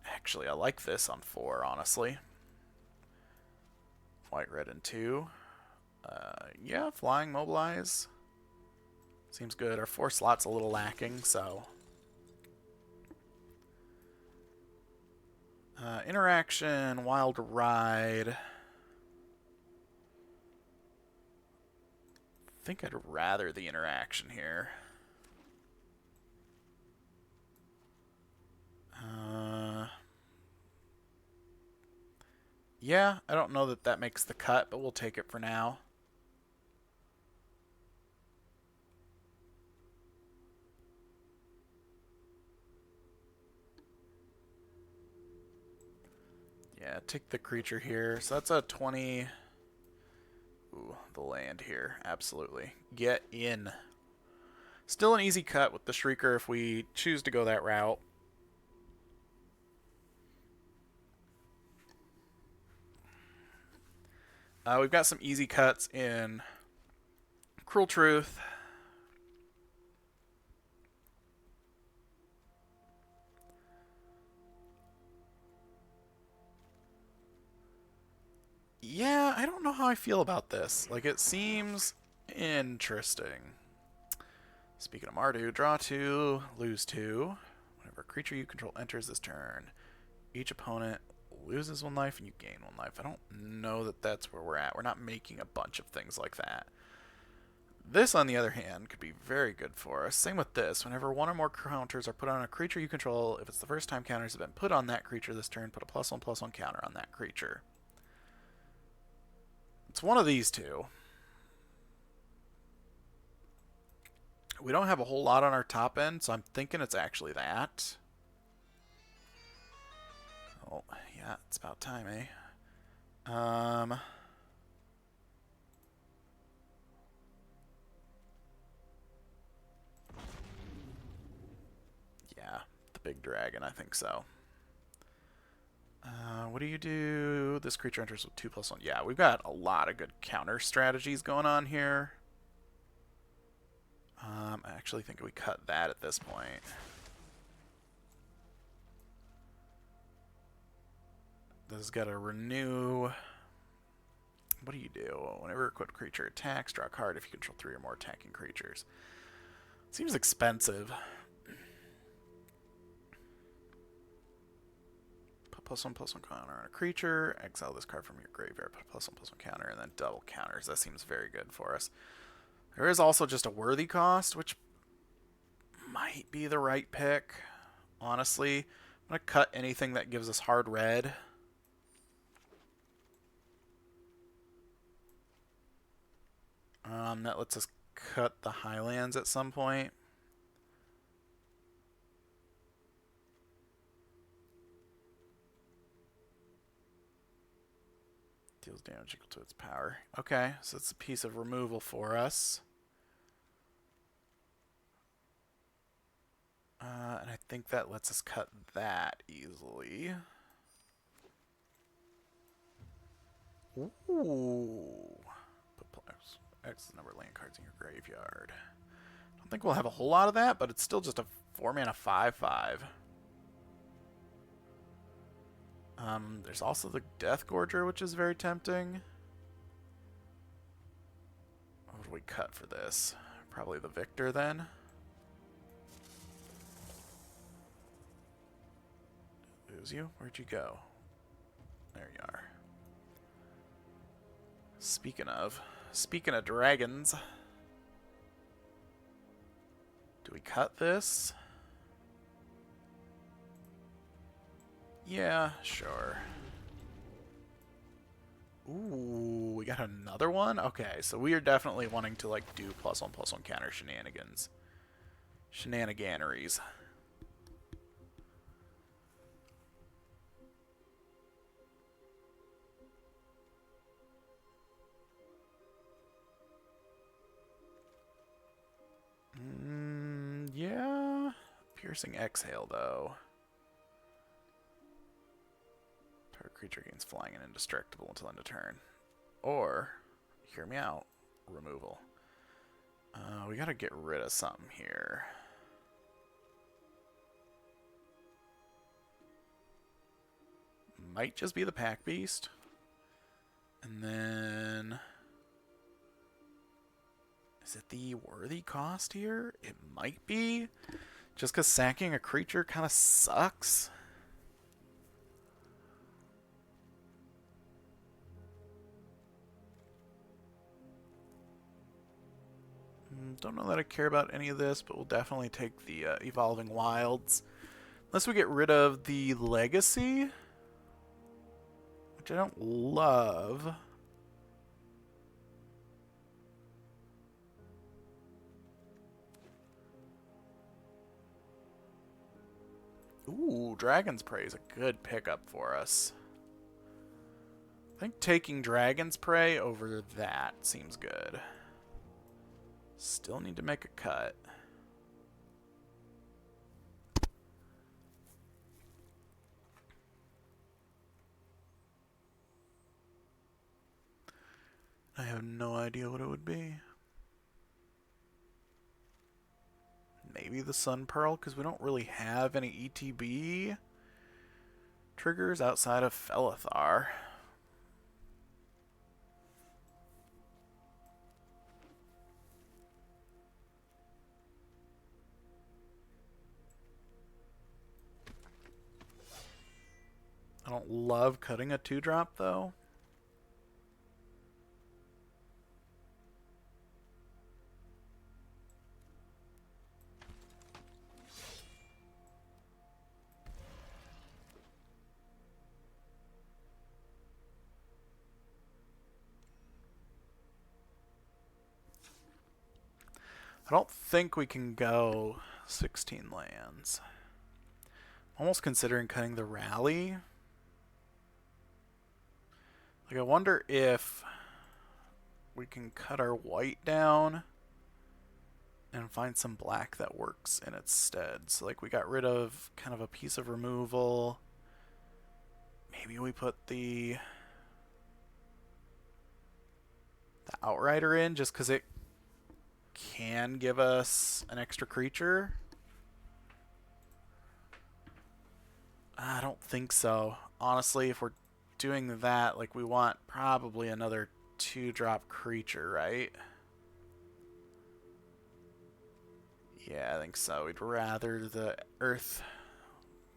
Actually, I like this on 4, honestly. White, red, and 2. Yeah, flying, mobilize. Seems good. Our 4 slot's a little lacking, so... interaction, wild ride. I think I'd rather the interaction here. Yeah, I don't know that that makes the cut, but we'll take it for now. Yeah, take the creature here. So that's a 20. Ooh, the land here. Absolutely. Get in. Still an easy cut with the Shrieker if we choose to go that route. We've got some easy cuts in Cruel Truth. Yeah, I don't know how I feel about this. Like, it seems interesting. Speaking of Mardu, draw 2, lose 2. Whenever a creature you control enters this turn, each opponent loses 1 life and you gain 1 life. I don't know that that's where we're at. We're not making a bunch of things like that. This, on the other hand, could be very good for us. Same with this. Whenever 1 or more counters are put on a creature you control, if it's the first time counters have been put on that creature this turn, put a +1/+1 counter on that creature. It's one of these two. We don't have a whole lot on our top end, so I'm thinking it's actually that. Oh, yeah, it's about time, eh? Yeah, the big dragon, I think so. What do you do? This creature enters with 2/1. Yeah, we've got a lot of good counter strategies going on here. I actually think we cut that at this point. This has got to renew. What do you do? Whenever equipped creature attacks, draw a card if you control 3 or more attacking creatures. Seems expensive. Put +1/+1 counter on a creature. Exile this card from your graveyard. Put a +1/+1 counter, and then double counters. That seems very good for us. There is also just a worthy cost, which might be the right pick. Honestly, I'm going to cut anything that gives us hard red. That lets us cut the Highlands at some point. Deals damage equal to its power. Okay, so it's a piece of removal for us. And I think that lets us cut that easily. Ooh. X is the number of land cards in your graveyard. I don't think we'll have a whole lot of that, but it's still just a 4-mana 5/5. There's also the Death Gorger, which is very tempting. What do we cut for this? Probably the Victor, then. Lose you? Where'd you go? There you are. Speaking of dragons, do we cut this? Yeah, sure. Ooh, we got another one? Okay, so we are definitely wanting to, like, do +1/+1 counter shenanigans. Shenaniganeries. Yeah. Piercing Exhale, though. Target creature gains flying and indestructible until end of turn. Or, hear me out, removal. We gotta get rid of something here. Might just be the Pack Beast. And then... is it the worthy cost here? It might be. Just because sacking a creature kind of sucks. Don't know that I care about any of this, but we'll definitely take the Evolving Wilds. Unless we get rid of the Legacy, which I don't love. Ooh, Dragon's Prey is a good pickup for us. I think taking Dragon's Prey over that seems good. Still need to make a cut. I have no idea what it would be. Maybe the Sun Pearl, because we don't really have any ETB triggers outside of Felithar. I don't love cutting a 2-drop though. I don't think we can go 16 lands. Almost considering cutting the rally. Like, I wonder if we can cut our white down and find some black that works in its stead. So, like, we got rid of kind of a piece of removal. Maybe we put the Outrider in just because it can give us an extra creature. I don't think so. Honestly, if we're doing that, like, we want probably another 2-drop creature, right? Yeah, I think so. We'd rather the Earth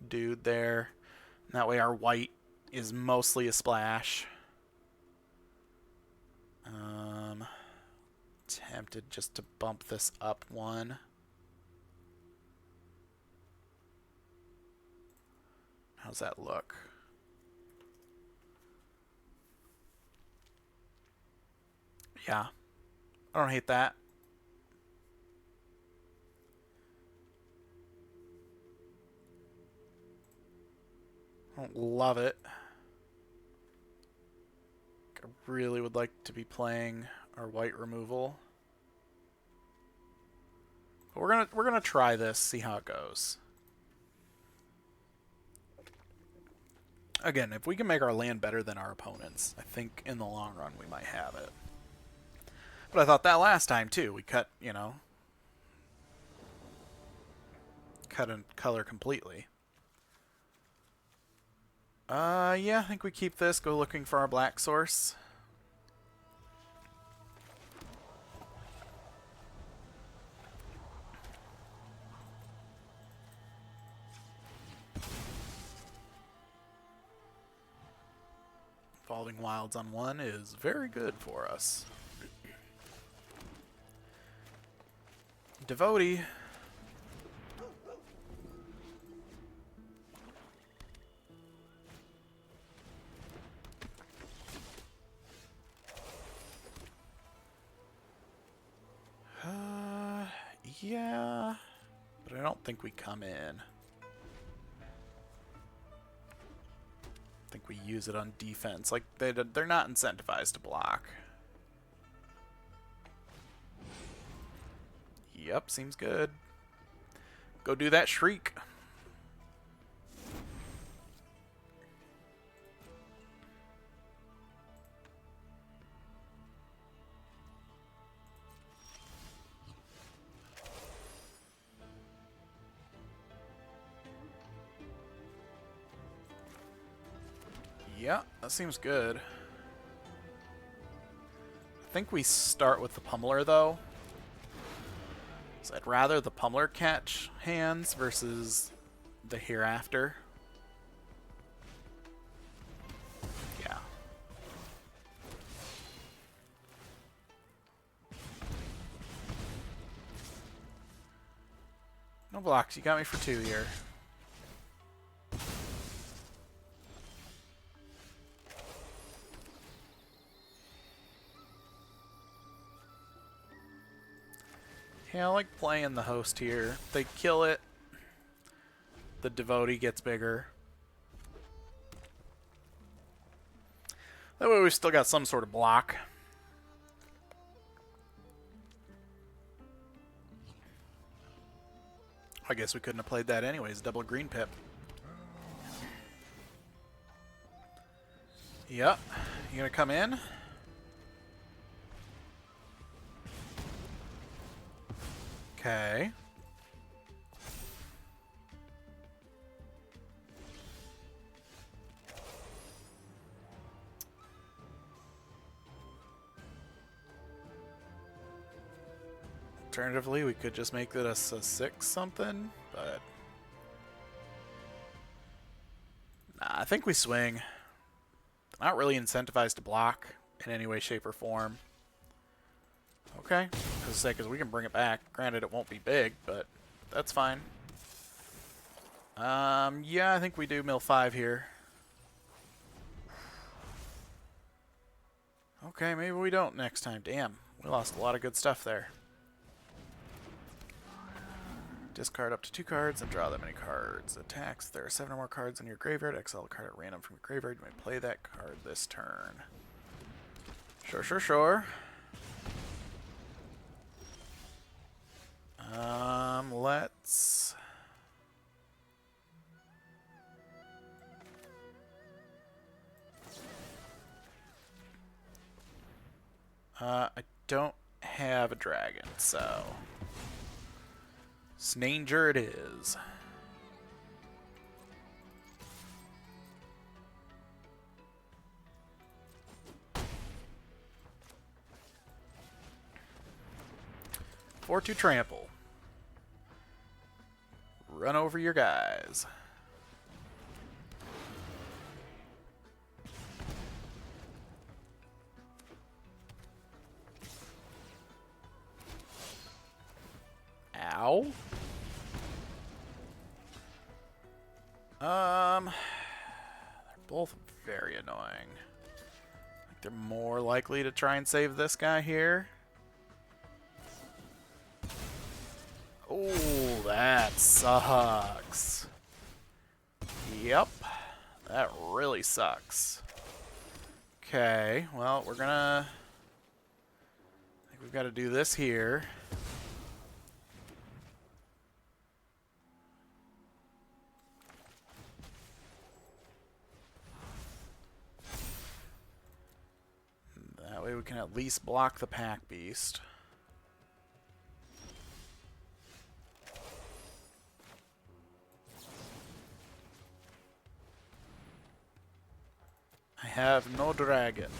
dude there. And that way our white is mostly a splash. Tempted just to bump this up one. How's that look? Yeah. I don't hate that. I don't love it. I really would like to be playing our white removal. But we're gonna try this, see how it goes. Again, if we can make our land better than our opponents, I think in the long run we might have it. But I thought that last time too. We cut, you know, cut a color completely. Yeah, I think we keep this, go looking for our black source. Evolving Wilds on 1 is very good for us. Devotee. Yeah, but I don't think we come in. I think we use it on defense. Like, they're not incentivized to block. Yep, seems good. Go do that Shriek. Yeah, that seems good. I think we start with the Pummeler, though. So I'd rather the Pummeler catch hands versus the Hereafter. Yeah. No blocks. You got me for 2 here. Yeah, I like playing the host here. They kill it. The Devotee gets bigger. That way we've still got some sort of block. I guess we couldn't have played that anyways. Double green pip. Yep. You gonna come in? Okay. Alternatively, we could just make this a 6 something, but I think we swing. Not really incentivized to block in any way, shape, or form. Okay, because we can bring it back. Granted, it won't be big, but that's fine. Yeah, I think we do mill 5 here. Okay, maybe we don't next time. Damn, we lost a lot of good stuff there. Discard up to 2 cards and draw that many cards. Attacks. There are 7 or more cards in your graveyard. Exile a card at random from your graveyard. You may play that card this turn. Sure, sure, sure. Let's... I don't have a dragon, so... Snanger it is. For to trample. Run over your guys. Ow. They're both very annoying. I think they're more likely to try and save this guy here. Oh, that sucks. Yep. That really sucks. Okay, well, we're gonna... I think we've got to do this here. That way we can at least block the Pack Beast. I have no dragon.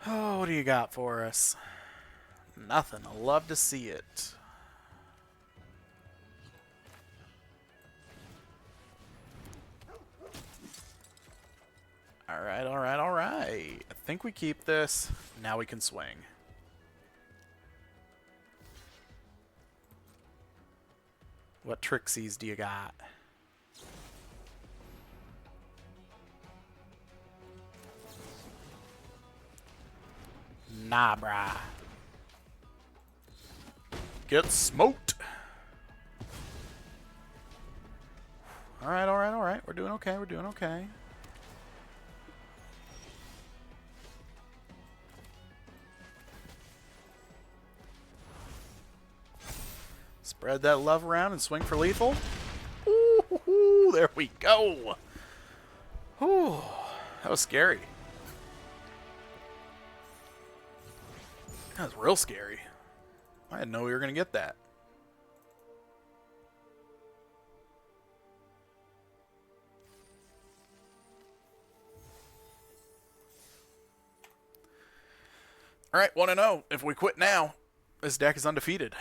Oh, what do you got for us? Nothing. I love to see it. Alright, alright, alright. I think we keep this. Now we can swing. What tricksies do you got? Nah, brah. Get smoked. Alright, alright, alright. We're doing okay, we're doing okay. Spread that love around and swing for lethal. Ooh, there we go. Ooh, that was scary. That was real scary. I didn't know we were going to get that. Alright, 1-0. If we quit now, this deck is undefeated.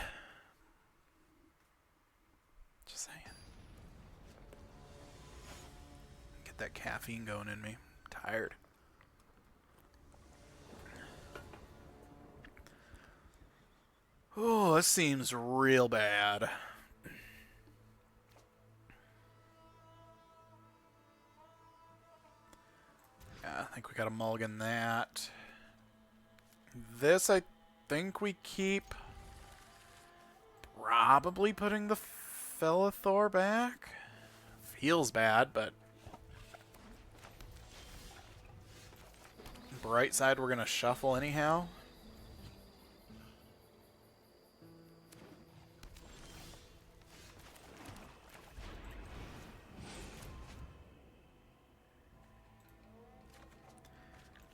Just saying. Get that caffeine going in me. I'm tired. Oh, this seems real bad. Yeah, I think we gotta mulligan that. This, I think we keep probably putting the Felithor back. Feels bad, but bright side, we're gonna shuffle anyhow.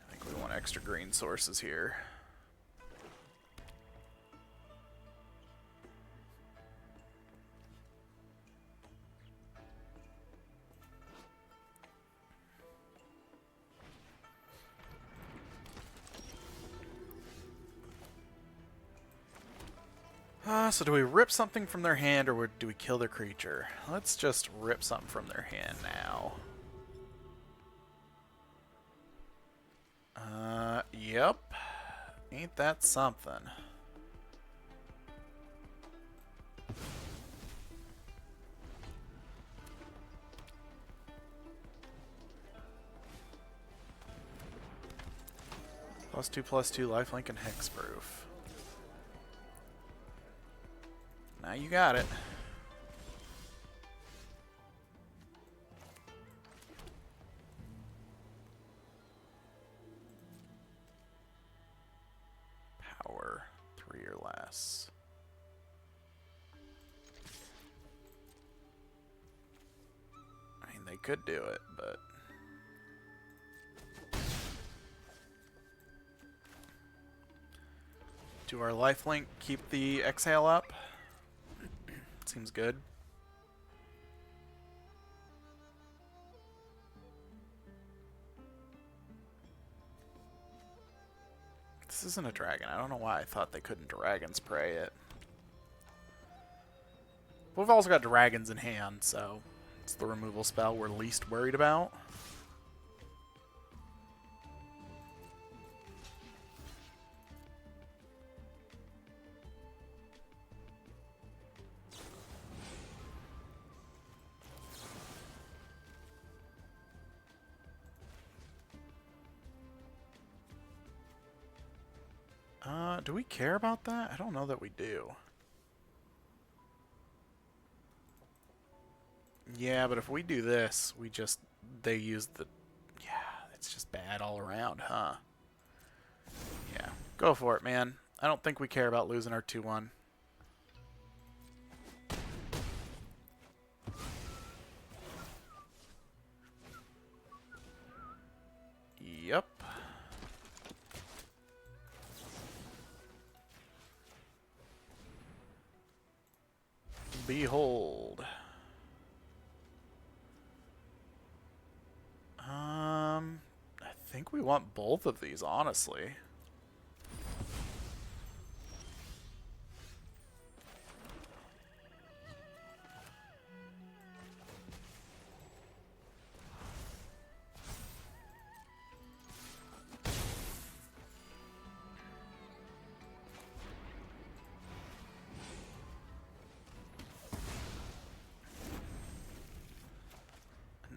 I think we want extra green sources here. So do we rip something from their hand or do we kill their creature? Let's just rip something from their hand now. Yep. Ain't that something? +2/+2 lifelink and hexproof. Now you got it. Power 3 or less. I mean, they could do it, but do our lifelink keep the exhale up? Seems good. This isn't a dragon. I don't know why I thought they couldn't dragon spray it. We've also got dragons in hand, so it's the removal spell we're least worried about. Do we care about that? I don't know that we do. Yeah, but if we do this, they use the... Yeah, it's just bad all around, huh? Yeah, go for it, man. I don't think we care about losing our 2/1. Yep. Behold. I think we want both of these, honestly.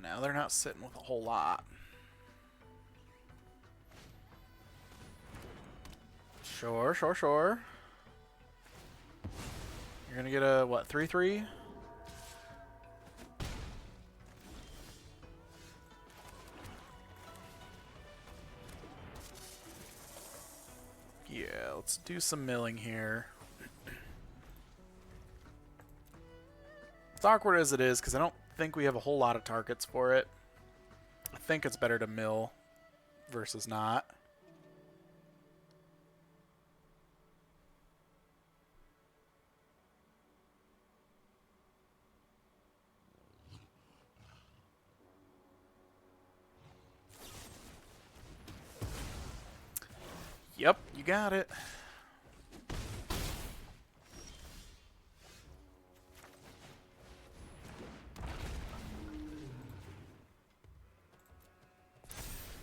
Now they're not sitting with a whole lot. Sure, sure, sure. You're gonna get a, what, 3/3? Yeah, let's do some milling here. It's awkward as it is, because I don't think we have a whole lot of targets for it. I think it's better to mill versus not. Yep, you got it.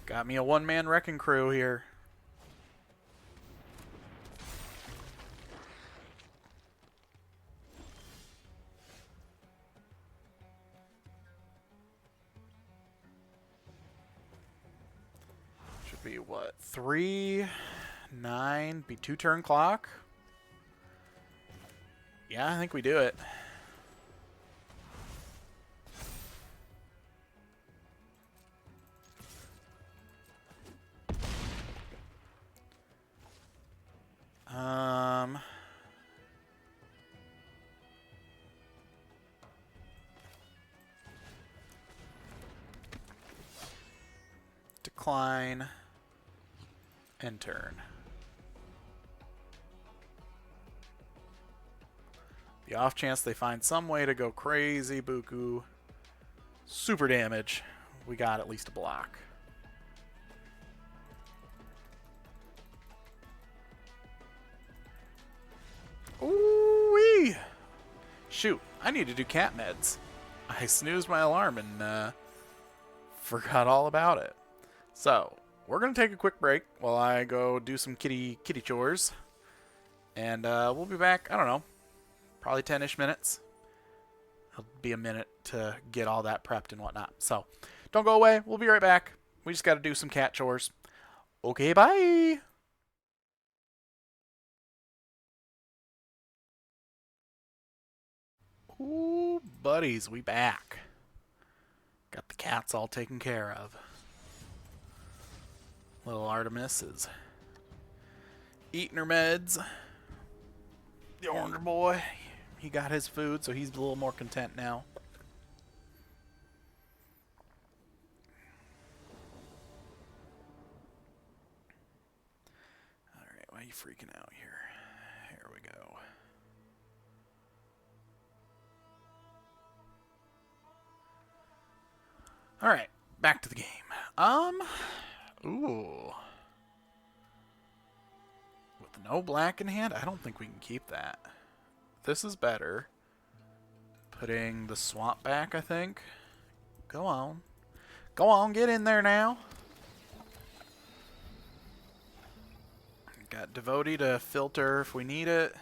Got me a one-man wrecking crew here. Should be what? 3, 9, be 2-turn clock. Yeah, I think we do it. Decline and turn. The off chance they find some way to go crazy buku, super damage, we got at least a block. Ooh. boy! Shoot, I need to do cat meds. I snoozed my alarm and forgot all about it. So, we're going to take a quick break while I go do some kitty chores. And we'll be back, I don't know, probably 10-ish minutes. It'll be a minute to get all that prepped and whatnot. So, don't go away. We'll be right back. We just got to do some cat chores. Okay, bye! Ooh, buddies, we back. Got the cats all taken care of. Little Artemis is eating her meds. The orange boy, he got his food, so he's a little more content now. Alright, why are you freaking out here? Here we go. Alright, back to the game. Ooh. With no black in hand, I don't think we can keep that. This is better. Putting the swamp back, I think. Go on. Go on, get in there now. Got Devotee to filter if we need it.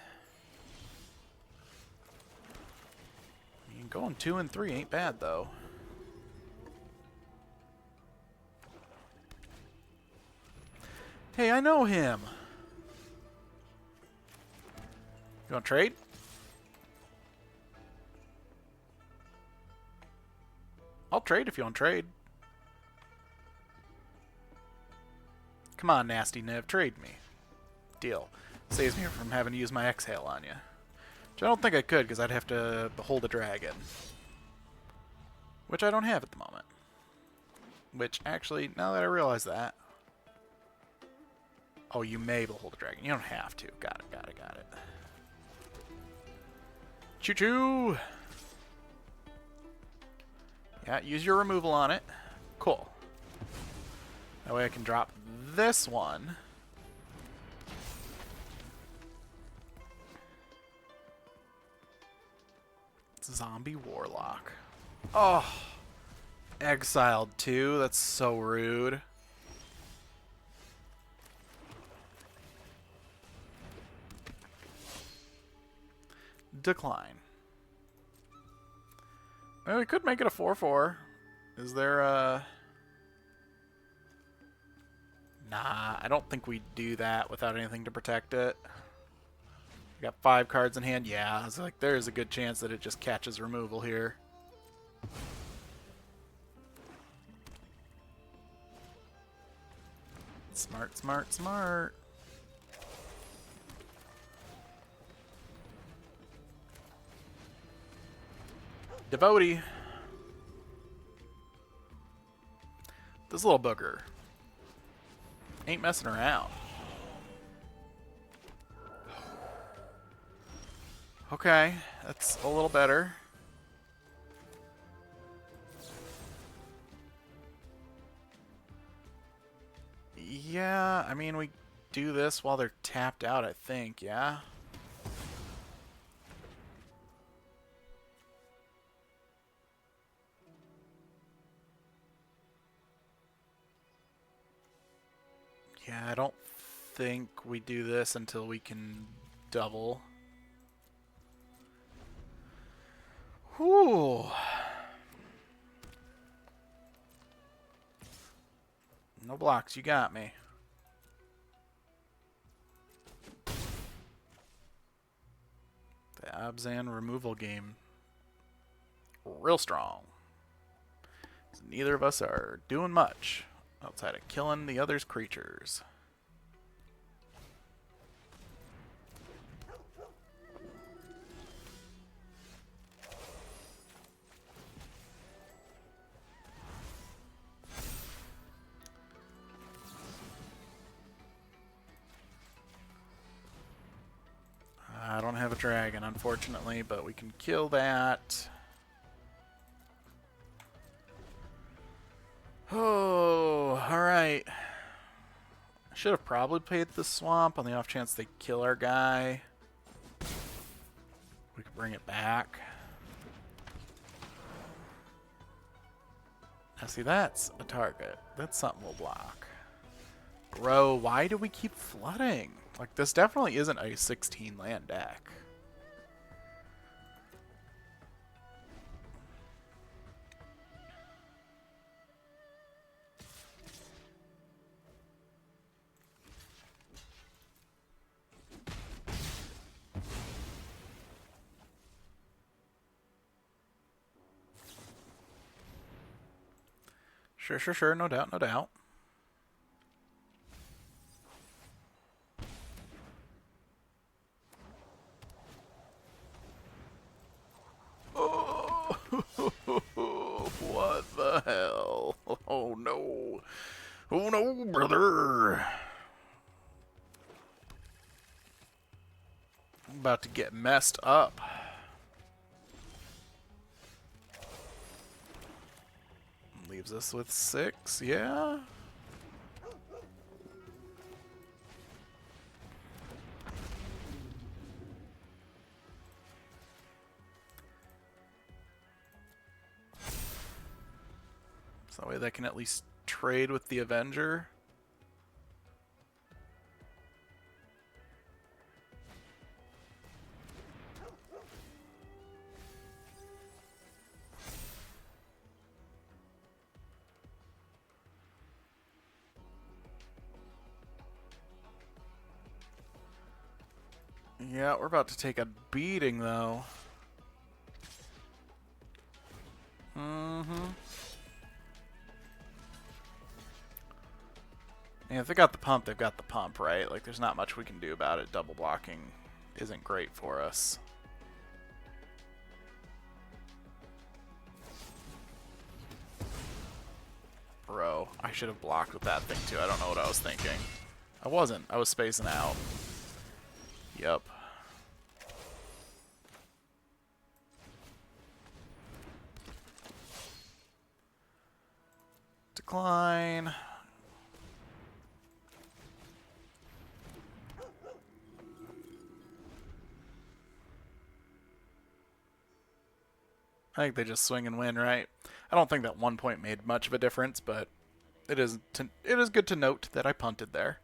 I mean, going 2 and 3 ain't bad, though. Hey, I know him. You want to trade? I'll trade if you want to trade. Come on, nasty Niv, trade me. Deal. Saves me from having to use my exhale on you. Which I don't think I could, because I'd have to behold a dragon. Which I don't have at the moment. Which, actually, now that I realize that... Oh, you may behold a dragon. You don't have to. Got it, got it, got it. Choo-choo! Yeah, use your removal on it. Cool. That way I can drop this one. Zombie Warlock. Oh! Exiled too? That's so rude. Decline. Well, we could make it a 4/4. Is there a... Nah, I don't think we do that without anything to protect it. We got 5 cards in hand. Yeah, it's like there's a good chance that it just catches removal here. Smart, smart, smart. Devotee. This little booger ain't messing around. Okay, that's a little better. Yeah, I mean, we do this while they're tapped out, I think, yeah? Yeah, I don't think we do this until we can double. Whew. No blocks, you got me. The Abzan removal game. Real strong. So neither of us are doing much outside of killing the other's creatures. I don't have a dragon, unfortunately, but we can kill that. Oh, alright. I should have probably played the swamp on the off chance they kill our guy. bring it back. Now see, that's a target. That's something we'll block. Bro, why do we keep flooding? Like, this definitely isn't a 16 land deck. Sure. No doubt, no doubt. Oh, what the hell? Oh, no. Oh, no, brother. I'm about to get messed up. Leaves us with 6, yeah? So that way they can at least trade with the Avenger. Yeah, we're about to take a beating, though. Yeah, if they got the pump, they've got the pump, right? Like, there's not much we can do about it. Double blocking isn't great for us. Bro, I should have blocked with that thing, too. I don't know what I was thinking. I wasn't. I was spacing out. Yep. Decline. I think they just swing and win, right? I don't think that 1 point made much of a difference, but it is good to note that I punted there.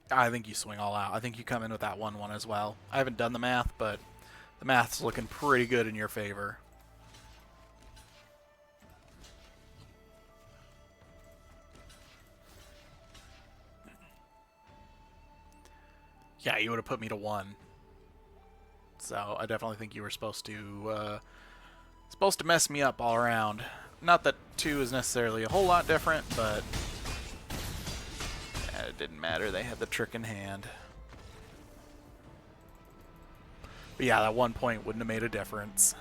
I think you swing all out. I think you come in with that 1-1 as well. I haven't done the math, but the math's looking pretty good in your favor. Yeah, you would have put me to 1. So I definitely think you were supposed to mess me up all around. Not that 2 is necessarily a whole lot different, but it didn't matter. They had the trick in hand. But yeah, that 1 point wouldn't have made a difference.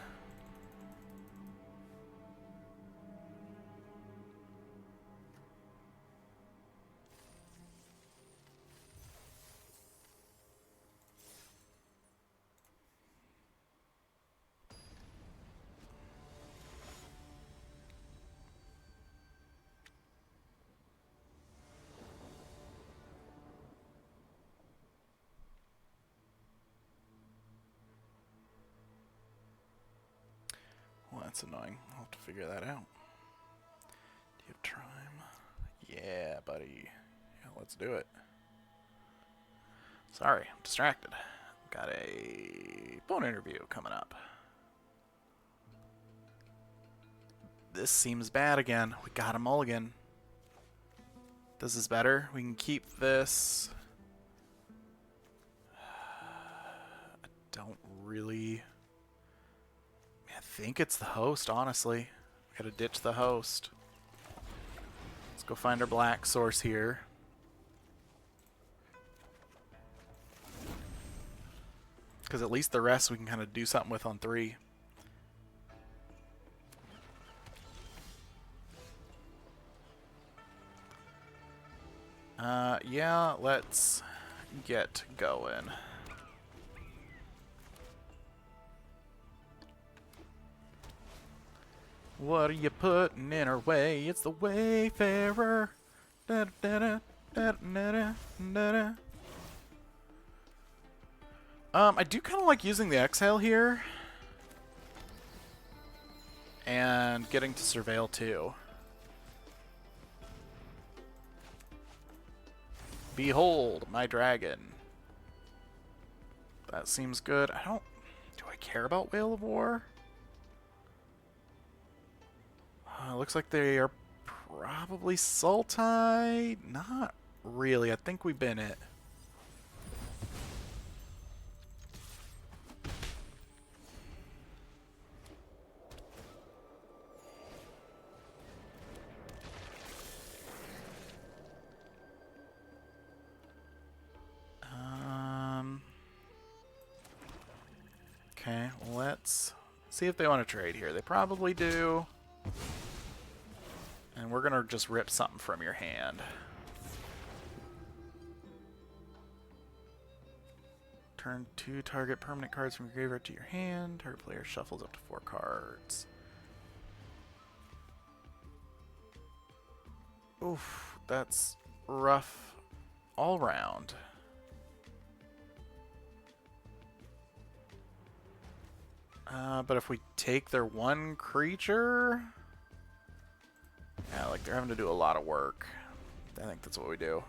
Well, that's annoying. I'll have to figure that out. Do you have time? Yeah, buddy. Yeah, let's do it. Sorry, I'm distracted. Got a phone interview coming up. This seems bad again. We got a mulligan. This is better. We can keep this. I don't really... I think it's the host, honestly. We gotta ditch the host. Let's go find our black source here. Because at least the rest we can kind of do something with on 3. Yeah, let's get going. What are you putting in our way? It's the Wayfarer. Da, da, da, da, da, da, da, da. I do kind of like using the exhale here. And getting to surveil too. Behold, my dragon. That seems good. Do I care about Whale of War? Looks like they are probably Sultai. Not really. I think we bin it. Okay, let's see if they want to trade here. They probably do. And we're going to just rip something from your hand. Turn 2 target permanent cards from your graveyard to your hand. Target player shuffles up to 4 cards. Oof, that's rough all round. But if we take their one creature... Yeah, like they're having to do a lot of work. I think that's what we do.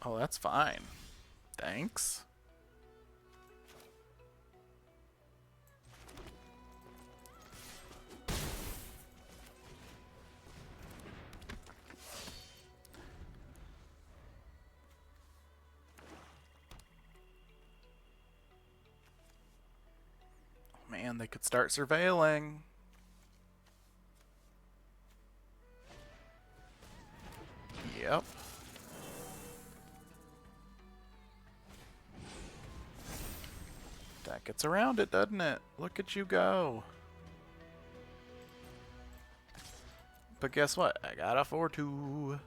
Oh, that's fine. Thanks. Oh man, they could start surveilling. Yep. That gets around it, doesn't it? Look at you go. But guess what? I got a 4-2.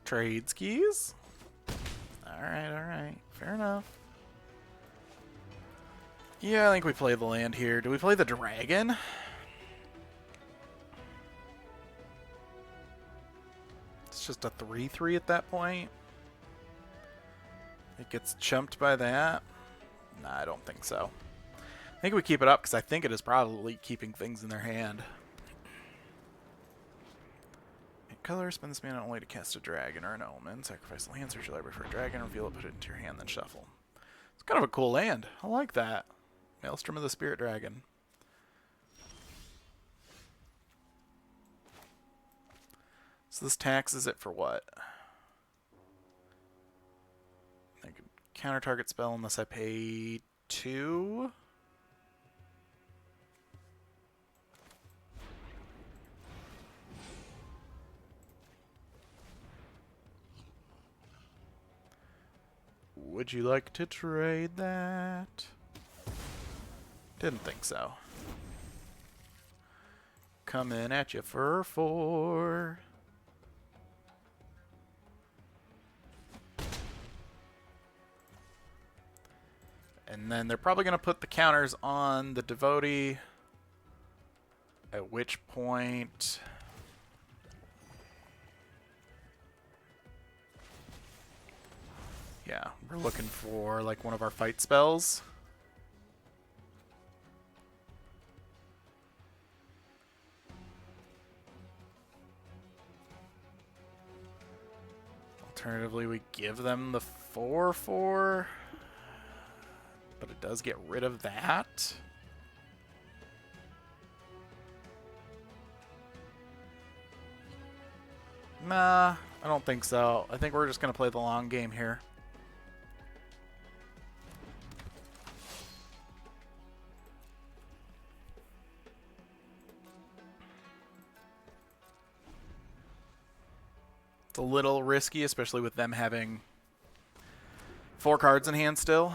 Trade skis? Alright, alright. Fair enough. Yeah, I think we play the land here. Do we play the dragon? It's just a 3-3 at that point. It gets chumped by that. Nah, I don't think so. I think we keep it up because I think it is probably keeping things in their hand. Color, spend this mana only to cast a dragon or an omen. Sacrifice the land, search your library for a dragon, reveal it, put it into your hand, then shuffle. It's kind of a cool land. I like that. Maelstrom of the Spirit Dragon. So this taxes it for what? I can counter target spell unless I pay 2. Would you like to trade that? Didn't think so. Coming at you for 4. And then they're probably going to put the counters on the devotee. At which point... Yeah, we're looking for like one of our fight spells. Alternatively, we give them the 4/4, but it does get rid of that. Nah, I don't think so. I think we're just going to play the long game here. It's a little risky, especially with them having 4 cards in hand still.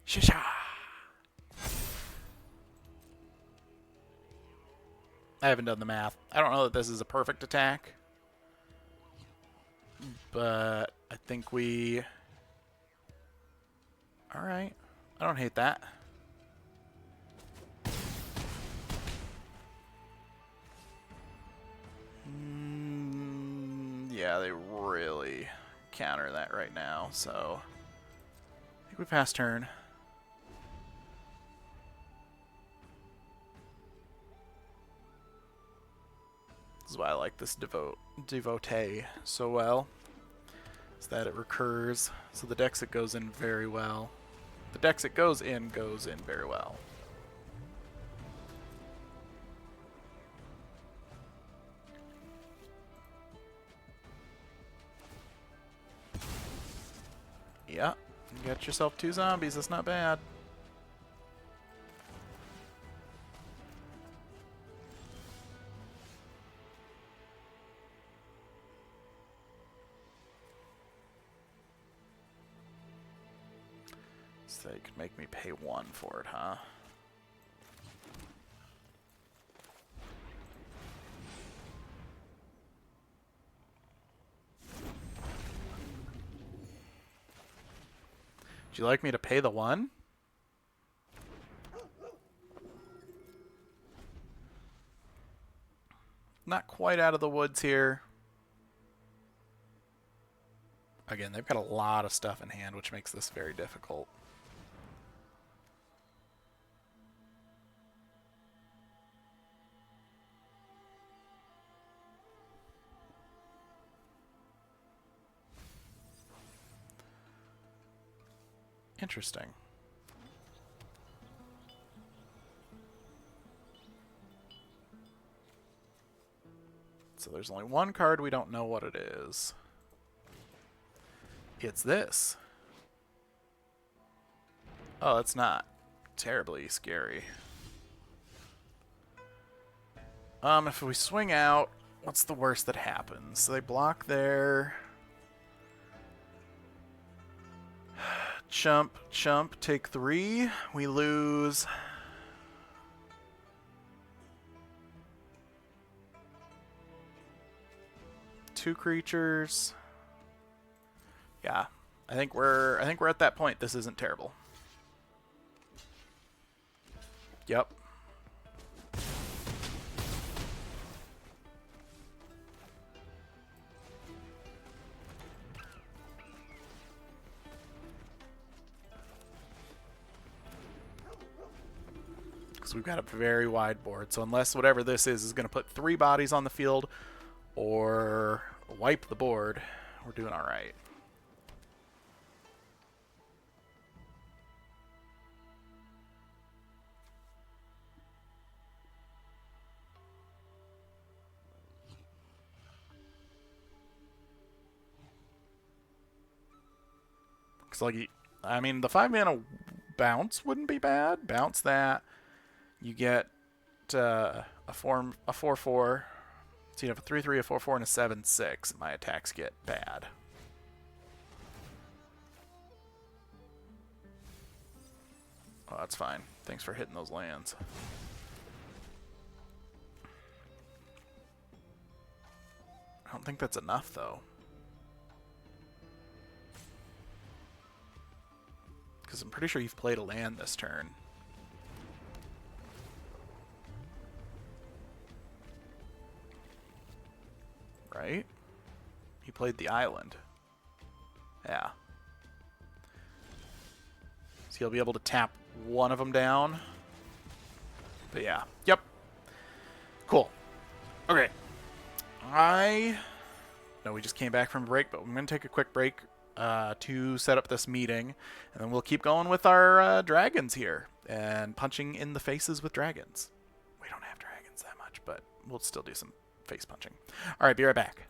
Shisha! I haven't done the math. I don't know that this is a perfect attack, but I think we... Alright. I don't hate that. Yeah, they really counter that right now, so I think we pass turn. This is why I like this devotee so well, is that it recurs, so the decks it goes in very well. The decks it goes in very well. Yeah, you got yourself 2 zombies, that's not bad. So they could make me pay 1 for it, huh? Would you like me to pay the 1? Not quite out of the woods here. Again, they've got a lot of stuff in hand, which makes this very difficult. Interesting. So there's only 1 card we don't know what it is. It's this. Oh, it's not terribly scary. If we swing out, what's the worst that happens? So they block there. Chump, chump, take 3. We lose. Two creatures. Yeah, I think we're at that point. This isn't terrible. Yep. Because we've got a very wide board. So unless whatever this is going to put 3 bodies on the field or wipe the board, we're doing all right. Like, I mean, the 5-mana bounce wouldn't be bad. Bounce that, you get a 4/4. So you have a 3/3, a 4/4, and a 7/6. My attacks get bad. Oh, that's fine. Thanks for hitting those lands. I don't think that's enough, though. Because I'm pretty sure you've played a land this turn. Right? He played the island. Yeah. So he'll be able to tap one of them down. But yeah. Yep. Cool. Okay. No, we just came back from a break, but I'm going to take a quick break to set up this meeting, and then we'll keep going with our dragons here. and punching in the faces with dragons. We don't have dragons that much, but we'll still do some face punching. All right, be right back.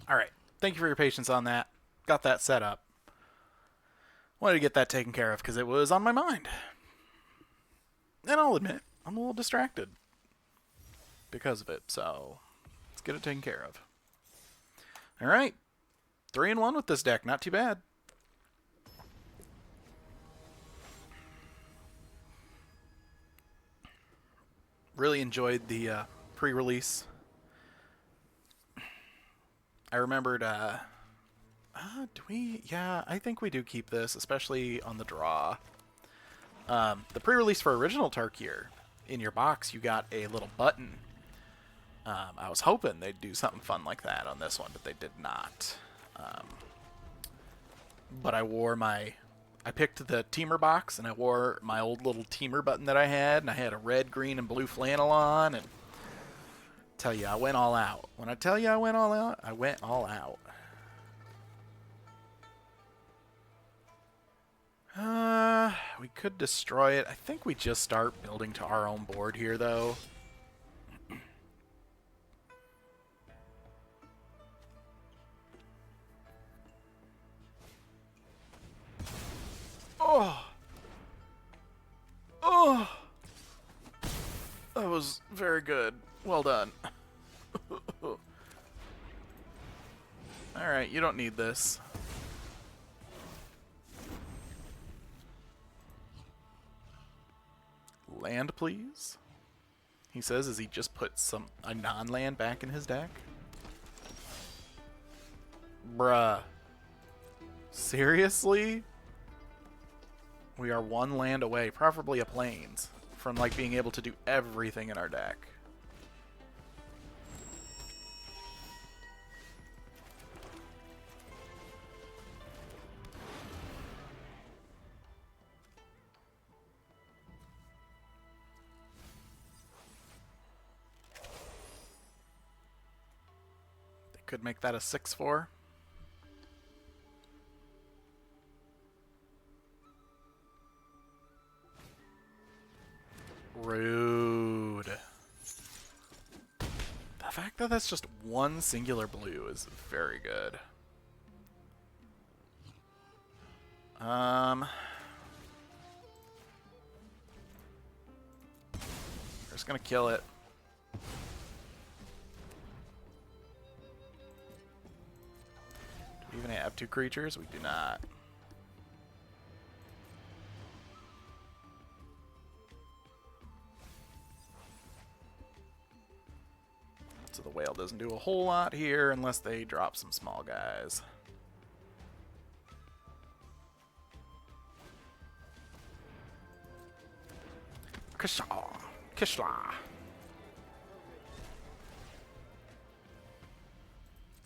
All right. Thank you for your patience on that. Got that set up. Wanted to get that taken care of because it was on my mind. And I'll admit, I'm a little distracted because of it, so let's get it taken care of. All right. 3-1 with this deck. Not too bad. Really enjoyed the pre-release. I remembered, do we? Yeah, I think we do keep this, especially on the draw. The pre-release for original Tarkir, in your box, you got a little button I was hoping they'd do something fun like that on this one, but they did not. But I picked the teamer box, and I wore my old little teamer button that I had, and I had a red, green, and blue flannel on, and tell you, I went all out. When I tell you I went all out, I went all out. We could destroy it. I think we just start building to our own board here, though. Oh! Oh! That was very good. Well done. Alright, you don't need this. Land, please. He says as he just put a non-land back in his deck. Bruh. Seriously? We are one land away, preferably a plains, from like being able to do everything in our deck. They could make that a 6/4. Rude. The fact that that's just one singular blue is very good. We're just gonna kill it. Do we even have 2 creatures? We do not. So the whale doesn't do a whole lot here unless they drop some small guys. Kishaw. Kishla.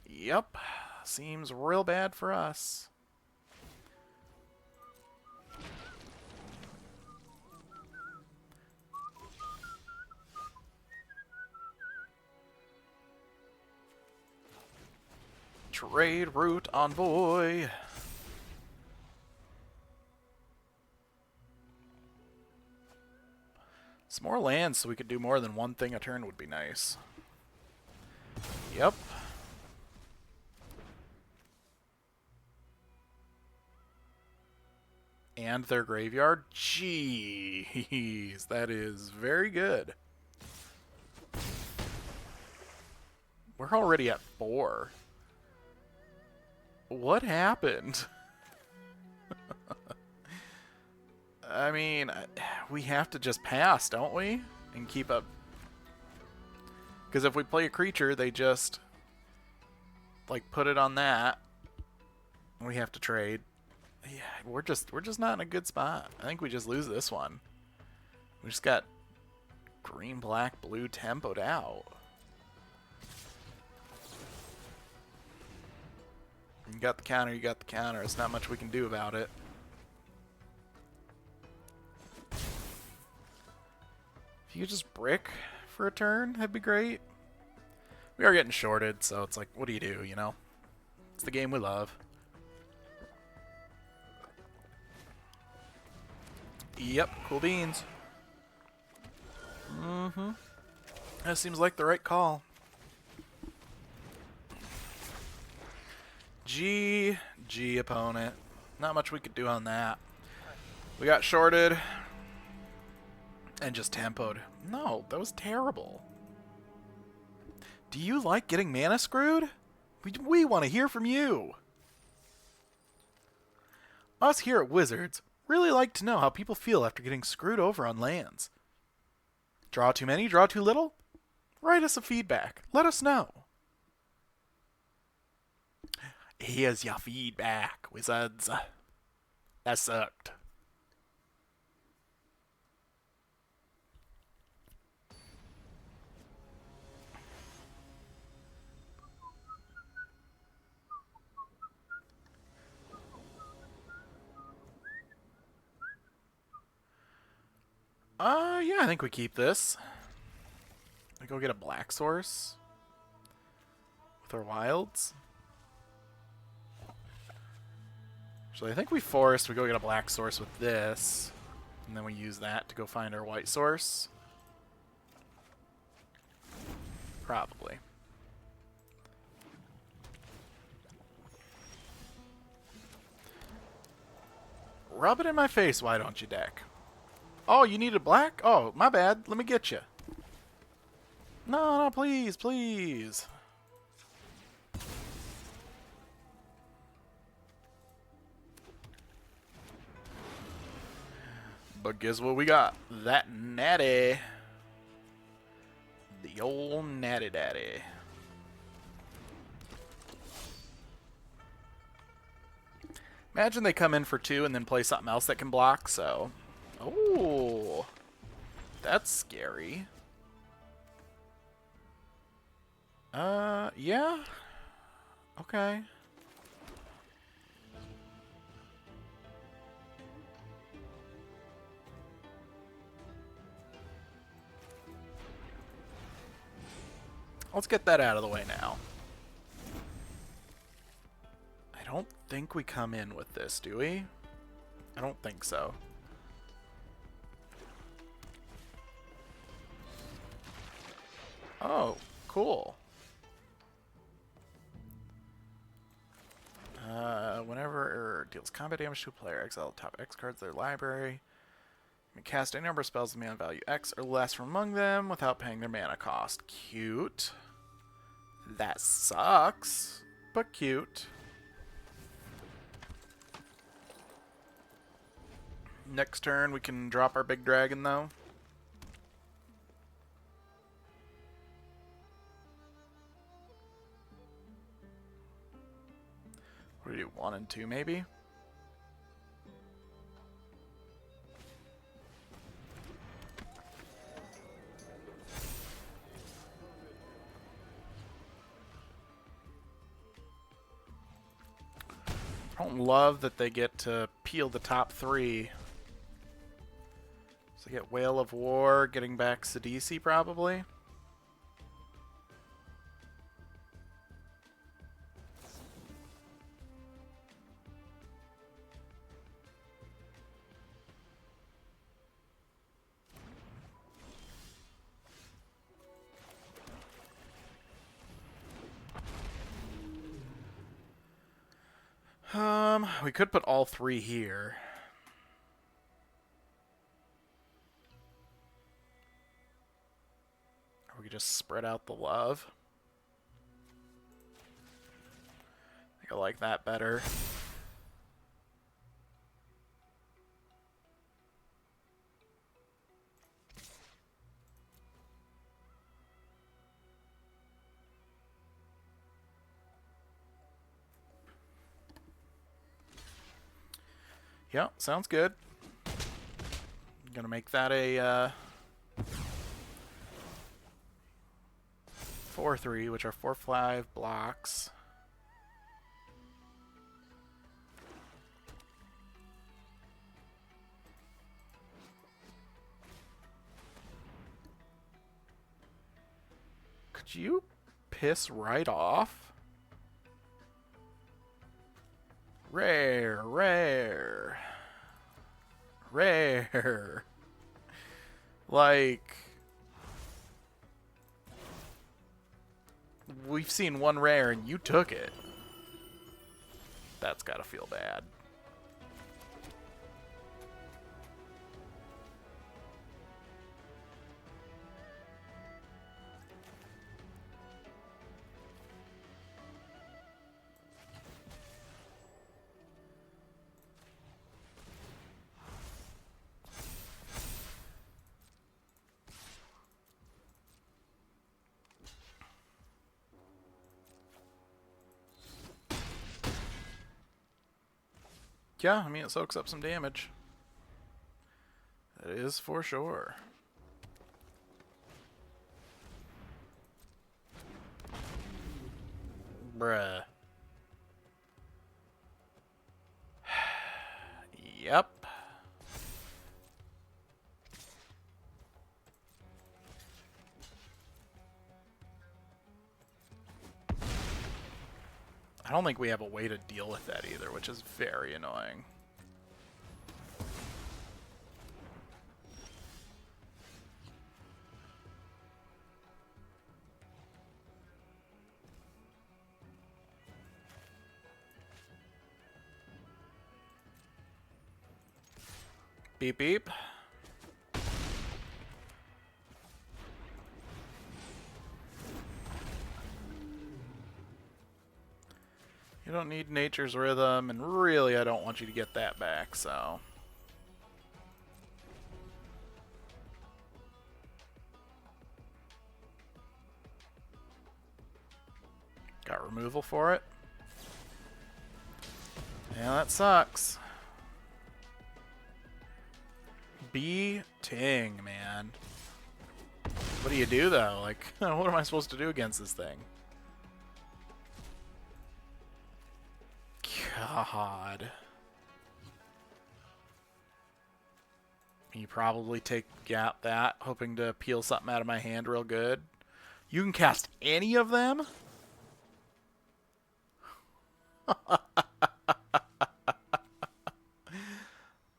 Yep. Seems real bad for us. Trade route envoy. Some more lands so we could do more than one thing a turn would be nice. Yep. And their graveyard? Jeez, that is very good. We're already at 4. What happened? I mean, we have to just pass, don't we? And keep up. Because if we play a creature, they just like put it on that. We have to trade. Yeah, we're just not in a good spot. I think we just lose this one. We just got green, black, blue tempoed out. You got the counter, you got the counter. There's not much we can do about it. If you could just brick for a turn, that'd be great. We are getting shorted, so it's like, what do, you know? It's the game we love. Yep, cool beans. Mm-hmm. That seems like the right call. GG, opponent. Not much we could do on that. We got shorted. And just tempoed. No, that was terrible. Do you like getting mana screwed? We want to hear from you. Us here at Wizards really like to know how people feel after getting screwed over on lands. Draw too many? Draw too little? Write us a feedback. Let us know. Here's your feedback, Wizards. That sucked. Yeah, I think we keep this. We go get a black source with our wilds. So I think we forest, we go get a black source with this, and then we use that to go find our white source. Probably. Rub it in my face, why don't you, deck? Oh, you needed black? Oh, my bad. Let me get you. No, no, please, please. But guess what we got? That natty. The old natty daddy. Imagine they come in for 2 and then play something else that can block, so... Oh, that's scary. Yeah. Okay. Let's get that out of the way now. I don't think we come in with this, do we? I don't think so. Oh, cool. Whenever deals combat damage to a player, exile the top X cards of their library. You can cast any number of spells with mana value X or less from among them without paying their mana cost. Cute. That sucks, but cute. Next turn, we can drop our big dragon, though. What do we do? 1 and 2, maybe? I don't love that they get to peel the top 3. So they get Whale of War, getting back Sidisi probably. We could put all 3 here. Or we could just spread out the love. I think I like that better. Yeah, sounds good. I'm gonna make that a 4/3, which are 4/5 blocks. Could you piss right off? Rare, rare, rare. Like, we've seen 1 rare and you took it. That's gotta feel bad. Yeah, I mean, it soaks up some damage. That is for sure. Bruh. Yep. I don't think we have a way to deal with that either, which is very annoying. Beep beep. You don't need nature's rhythm, and really I don't want you to get that back, so... Got removal for it. Yeah, that sucks. Ting, man. What do you do, though? Like, what am I supposed to do against this thing? God. You probably take that, hoping to peel something out of my hand real good. You can cast any of them?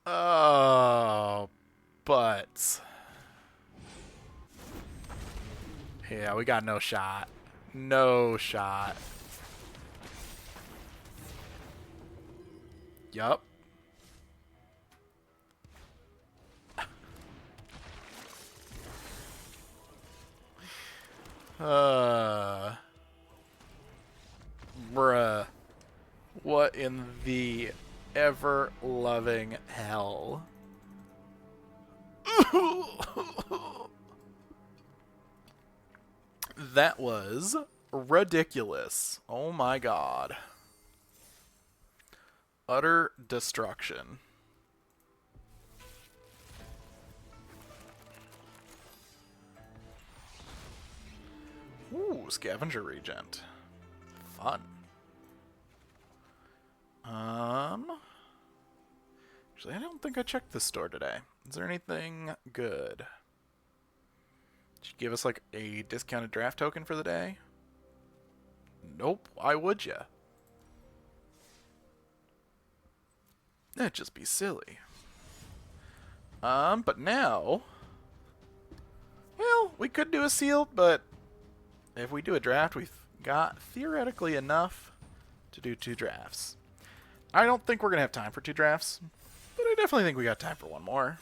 Oh, but... Yeah, we got no shot. No shot. Yup. Bruh. What in the ever-loving hell? That was ridiculous. Oh my god. Utter destruction. Ooh, scavenger regent. Fun. Actually, I don't think I checked this store today. Is there anything good? Did you give us like a discounted draft token for the day? Nope. Why would ya? That'd just be silly. But now... Well, we could do a sealed, but if we do a draft, we've got theoretically enough to do 2 drafts. I don't think we're going to have time for 2 drafts, but I definitely think we got time for 1 more.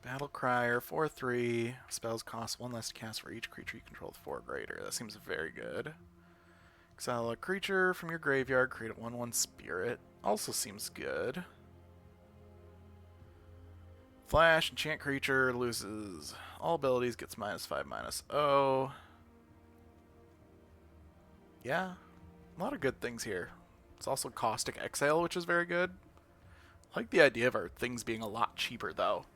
Battle Crier, 4/3. Spells cost 1 less to cast for each creature you control with 4 or greater. That seems very good. Exile a creature from your graveyard, create a 1/1 spirit. Also seems good. Flash, enchant creature, loses all abilities, gets -5, -0. Yeah, a lot of good things here. It's also Caustic Exile, which is very good. I like the idea of our things being a lot cheaper, though.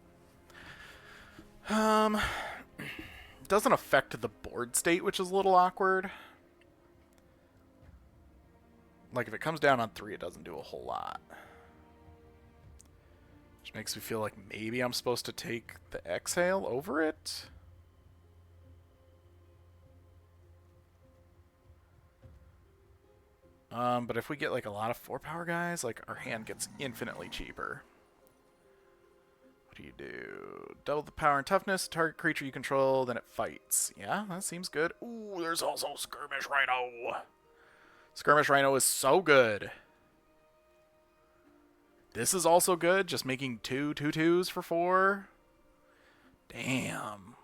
Doesn't affect the board state, which is a little awkward. Like, if it comes down on 3, it doesn't do a whole lot. Which makes me feel like maybe I'm supposed to take the Exhale over it. But if we get, like, a lot of 4-power guys, like, our hand gets infinitely cheaper. What do you do? Double the power and toughness. Target creature you control, then it fights. Yeah, that seems good. Ooh, there's also Skirmish Rhino. Skirmish Rhino is so good. This is also good, just making 2 2/2s for 4. Damn.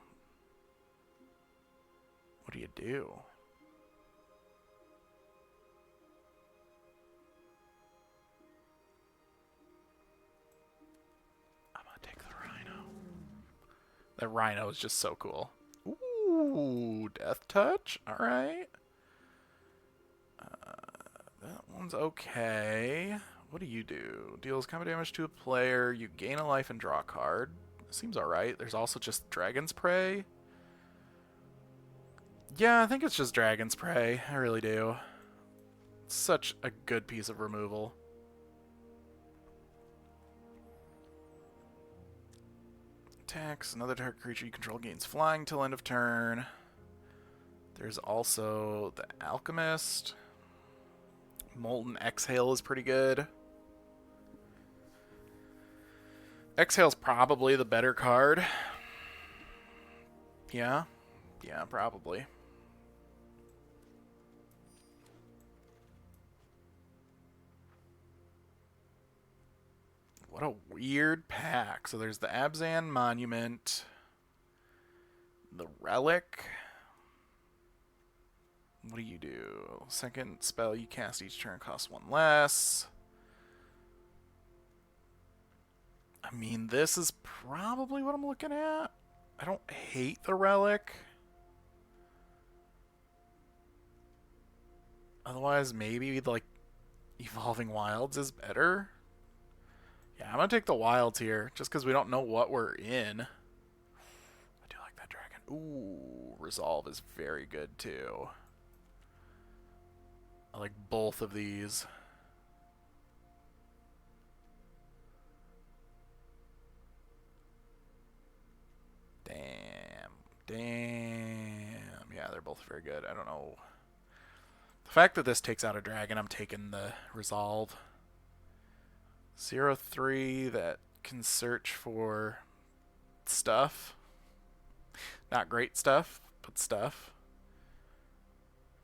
What do you do? I'm gonna take the Rhino. That Rhino is just so cool. Ooh, Death Touch. Alright. That one's okay. What do you do? Deals combat damage to a player. You gain a life and draw a card. Seems alright. There's also just Dragon's Prey. Yeah, I think it's just Dragon's Prey. I really do. It's such a good piece of removal. attacks. Another target creature you control gains flying till end of turn. There's also the Alchemist. Molten Exhale is pretty good. Exhale's probably the better card. Yeah, probably. What a weird pack. So there's the Abzan Monument, the Relic. What do? Second spell you cast each turn costs 1 less. I mean, this is probably what I'm looking at. I don't hate the Relic. Otherwise, maybe, like, Evolving Wilds is better. Yeah, I'm going to take the Wilds here, just because we don't know what we're in. I do like that dragon. Ooh, Resolve is very good, too. I like both of these. Damn. Yeah, they're both very good. I don't know. The fact that this takes out a dragon, I'm taking the Resolve. 0/3 that can search for stuff. Not great stuff, but stuff.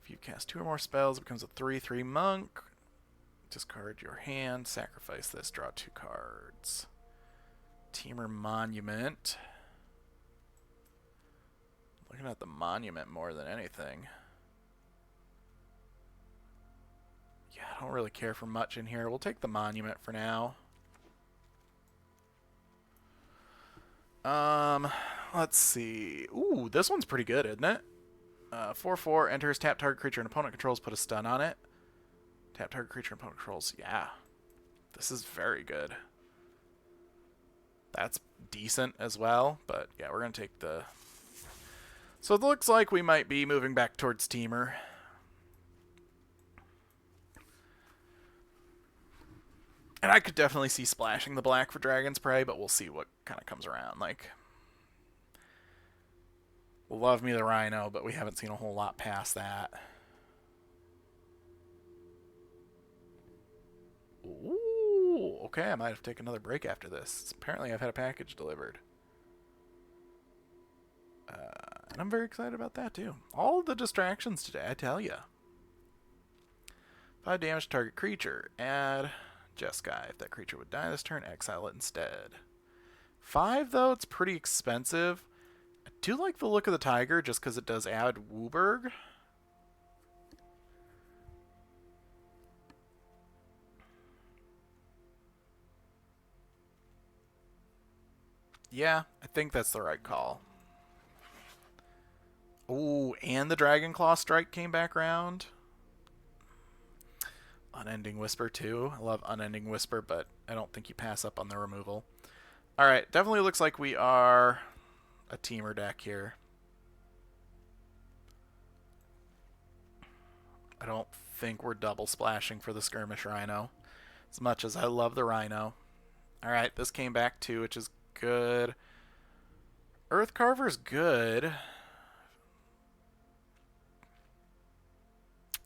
If you cast 2 or more spells, it becomes a 3/3 monk. Discard your hand, sacrifice this, draw 2 cards. Teamer Monument. Looking at the Monument more than anything. Yeah, I don't really care for much in here. We'll take the Monument for now. Let's see. Ooh, this one's pretty good, isn't it? 4/4 enters, tap target creature and opponent controls, put a stun on it. Tap target creature and opponent controls. Yeah. This is very good. That's decent as well, but yeah, we're going to take the... So it looks like we might be moving back towards Teamer. And I could definitely see splashing the black for Dragon's Prey, but we'll see what kind of comes around. Like, love me the Rhino, but we haven't seen a whole lot past that. Ooh, okay, I might have to take another break after this. Apparently I've had a package delivered. And I'm very excited about that, too. All the distractions today, I tell ya. 5 damage to target creature. Add Jeskai. If that creature would die this turn, exile it instead. 5, though, it's pretty expensive. I do like the look of the tiger, just because it does add Wooburg. Yeah, I think that's the right call. Ooh, and the Dragon Claw Strike came back around. Unending Whisper, too. I love Unending Whisper, but I don't think you pass up on the removal. Alright, definitely looks like we are a Teamer deck here. I don't think we're double splashing for the Skirmish Rhino, as much as I love the Rhino. Alright, this came back too, which is good. Earthcarver's good.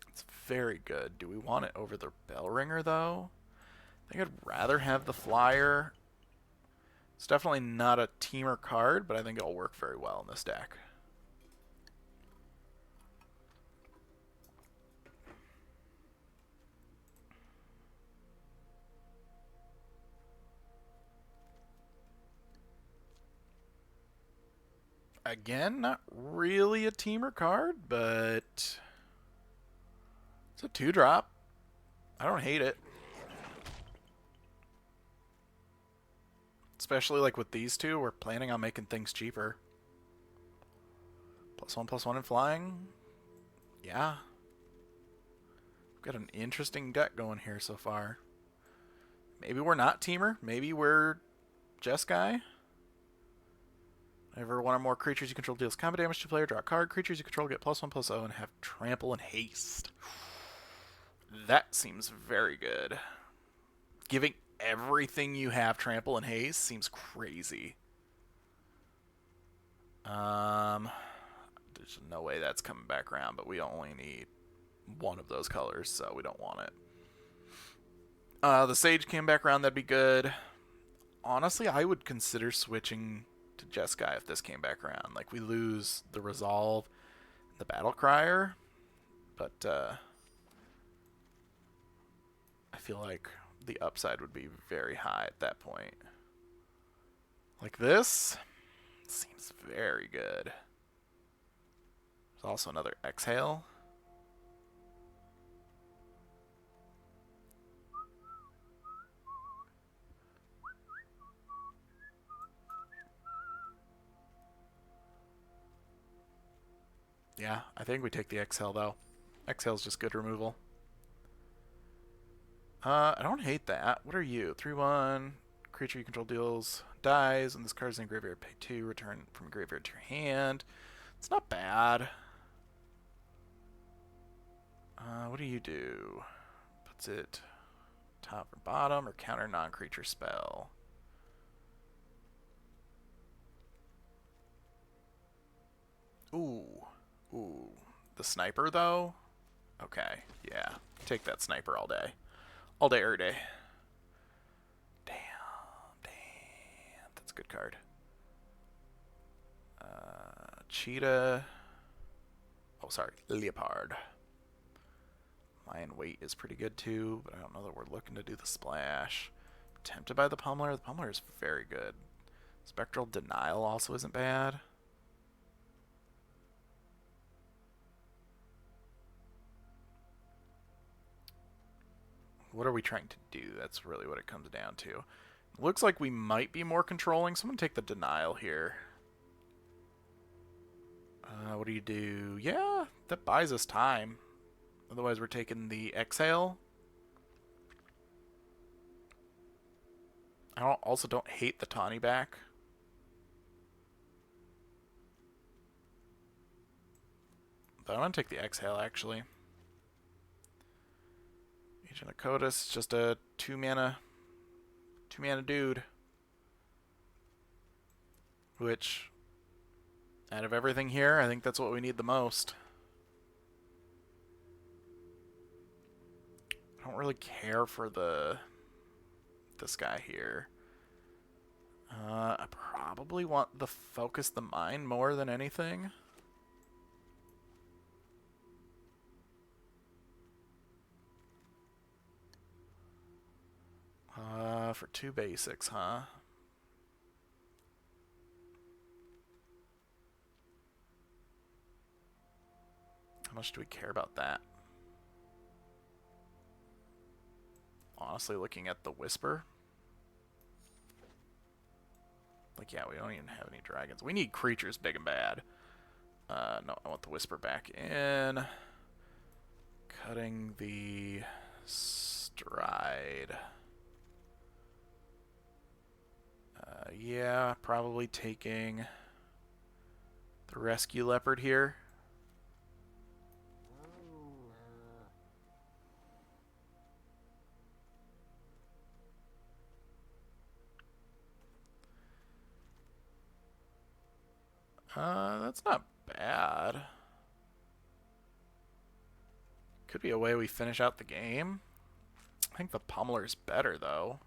It's very good. Do we want it over the Bellringer, though? I think I'd rather have the Flyer. It's definitely not a Teamer card, but I think it'll work very well in this deck. Again, not really a Teamer card, but it's a 2-drop. I don't hate it. Especially like with these two, we're planning on making things cheaper. +1/+1 in flying. Yeah. We've got an interesting deck going here so far. Maybe we're not Teamer. Maybe we're Jeskai. Whenever one or more creatures you control deals combat damage to player, draw a card. Creatures you control get +1/+0 and have trample and haste. That seems very good. Giving everything you have trample and haste seems crazy. There's no way that's coming back around, but we only need one of those colors, so we don't want it. The Sage came back around, that'd be good. Honestly, I would consider switching to Jeskai if this came back around. Like, we lose the Resolve, the Battle Crier, but I feel like the upside would be very high at that point. Like this seems very good. There's also another Exhale. Yeah, I think we take the Exhale though. Exhale's just good removal. I don't hate that. What are you? 3/1. Creature you control deals dies, and this card's in the graveyard. Pay 2. Return from graveyard to your hand. It's not bad. What do you do? Puts it top or bottom, or counter non-creature spell. Ooh. Ooh. The sniper, though? Okay. Yeah. Take that sniper all day. All day, every day. Damn. Damn. That's a good card. Cheetah. Oh, sorry. Leopard. Lion Weight is pretty good too, but I don't know that we're looking to do the splash. Tempted by the Pummeler. The Pummeler is very good. Spectral Denial also isn't bad. What are we trying to do? That's really what it comes down to. Looks like we might be more controlling, so I'm going to take the Denial here. What do you do? Yeah, that buys us time. Otherwise, we're taking the Exhale. I also don't hate the Tawny back. But I'm going to take the Exhale, actually. Agent of Codas, just a 2-mana dude. Which, out of everything here, I think that's what we need the most. I don't really care for this guy here. I probably want the Focus the Mind more than anything. For 2 basics, huh? How much do we care about that? Honestly, looking at the Whisper. Like, yeah, we don't even have any dragons. We need creatures big and bad. No, I want the Whisper back in. Cutting the Stride. Yeah, probably taking the Rescue Leopard here. That's not bad. Could be a way we finish out the game. I think the Pummeler's better, though.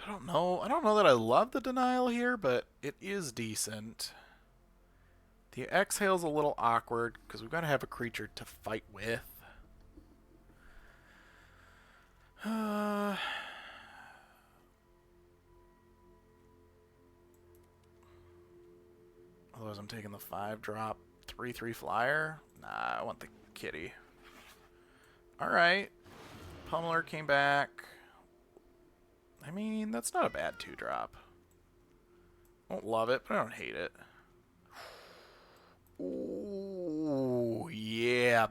I don't know. I don't know that I love the Denial here, but it is decent. The Exhale's a little awkward because we've got to have a creature to fight with. Otherwise, I'm taking the 5-drop 3/3 flyer. Nah, I want the kitty. Alright. Pummeler came back. I mean, that's not a bad 2-drop. Don't love it, but I don't hate it. Ooh, yeah,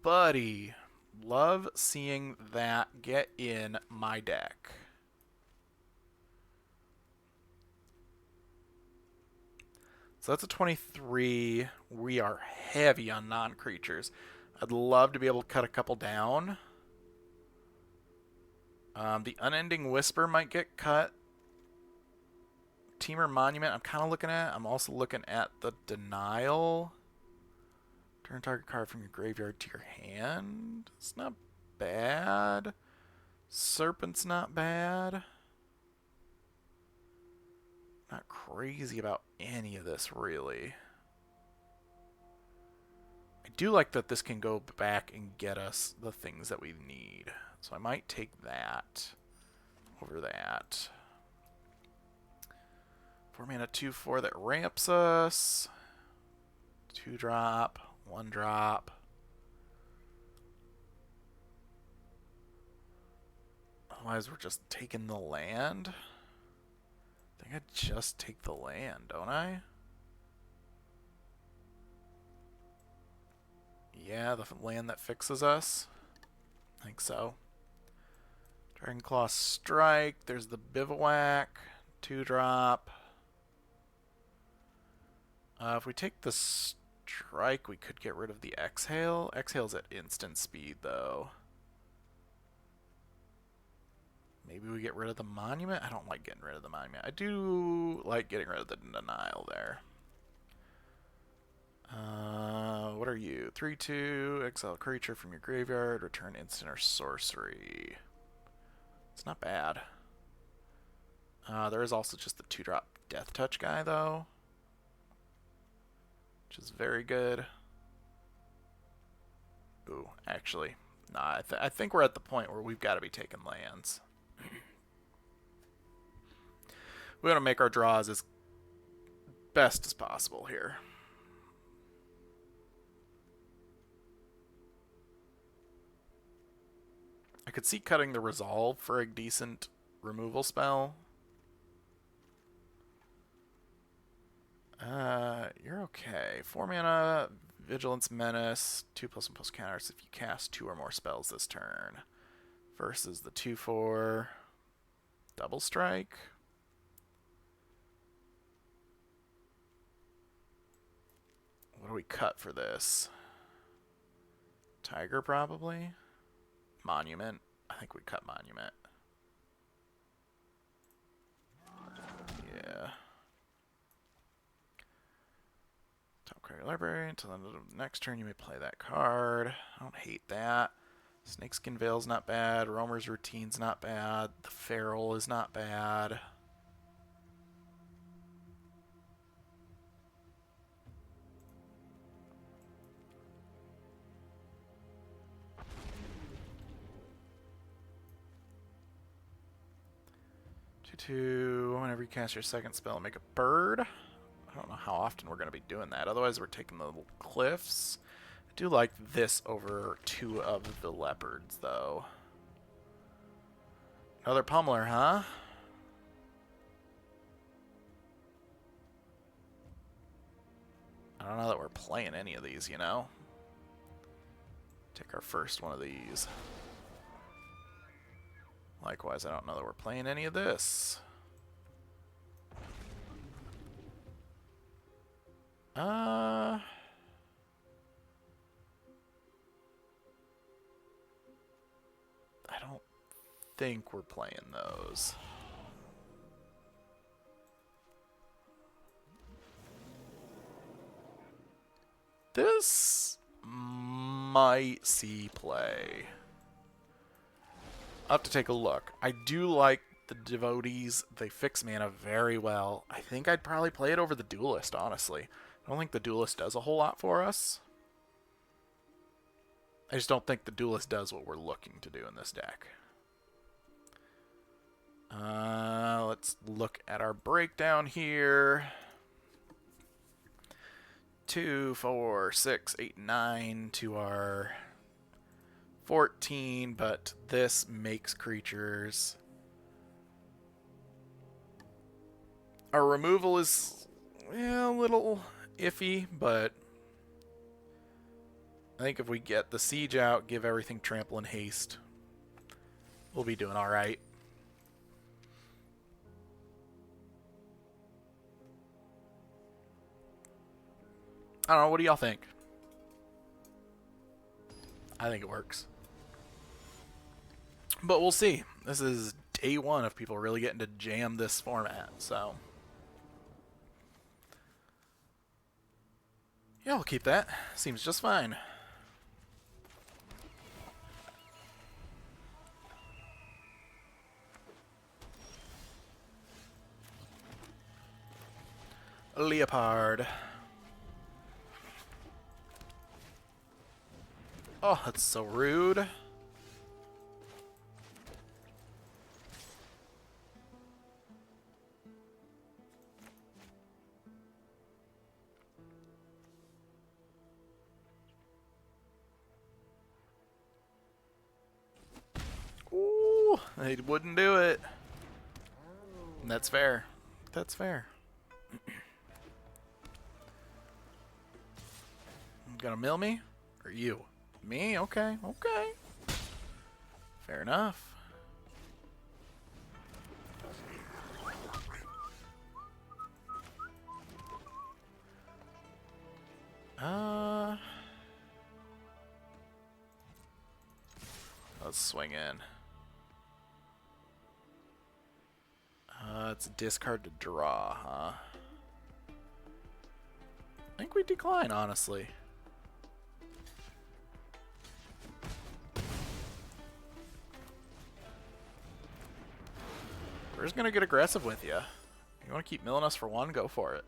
buddy. Love seeing that get in my deck. So that's a 23. We are heavy on non-creatures. I'd love to be able to cut a couple down. The Unending Whisper might get cut. Teamer Monument I'm kind of looking at. I'm also looking at the Denial. Turn target card from your graveyard to your hand. It's not bad. Serpent's not bad. Not crazy about any of this, really. I do like that this can go back and get us the things that we need. So I might take that over that. 4 mana 2/4 that ramps us. 2 drop, 1 drop. Otherwise, we're just taking the land. I think I just take the land, don't I? Yeah, the land that fixes us. I think so. Dragonclaw Strike. There's the Bivouac. 2 drop. If we take the Strike, we could get rid of the Exhale. Exhale's at instant speed, though. Maybe we get rid of the Monument? I don't like getting rid of the Monument. I do like getting rid of the Denial there. What are you? 3/2, exile creature from your graveyard, return instant or sorcery. It's not bad. There is also just the 2-drop Death Touch guy, though, which is very good. Ooh, actually, nah, I think we're at the point where we've got to be taking lands. We want to make our draws as best as possible here. I could see cutting the Resolve for a decent removal spell. You're okay. 4 mana, Vigilance Menace, 2+1/+1 counters if you cast 2 or more spells this turn. Versus the 2/4 Double Strike. What do we cut for this? Tiger, probably. Monument. I think we cut Monument. Yeah. Top card of your library. Until the end of the next turn, you may play that card. I don't hate that. Snakeskin Veil's not bad. Roamer's Routine's not bad. The Feral is not bad. Whenever you cast your second spell, make a bird. I don't know how often we're going to be doing that. Otherwise, we're taking the little cliffs. I do like this over 2 of the leopards, though. Another pummeler, huh? I don't know that we're playing any of these, you know? Take our first one of these. Likewise, I don't know that we're playing any of this. I don't think we're playing those. This might see play. I'll have to take a look. I do like the Devotees. They fix mana very well. I think I'd probably play it over the Duelist, honestly. I don't think the Duelist does a whole lot for us. I just don't think the Duelist does what we're looking to do in this deck. Let's look at our breakdown here. 2, 4, 6, 8, 9 to our 14, but this makes creatures. Our removal is a little iffy, but I think if we get the siege out, give everything trample and haste, we'll be doing alright. I don't know. What do y'all think? I think it works. But we'll see. This is day one of people really getting to jam this format, so. Yeah, we'll keep that. Seems just fine. Leopard. Oh, that's so rude. Ooh, they wouldn't do it. That's fair. That's fair. Gonna mill me? Or you? Me? Okay, okay. Fair enough. Let's swing in. It's a discard to draw, huh? I think we decline, honestly. We're just gonna get aggressive with you. You wanna keep milling us for one? Go for it.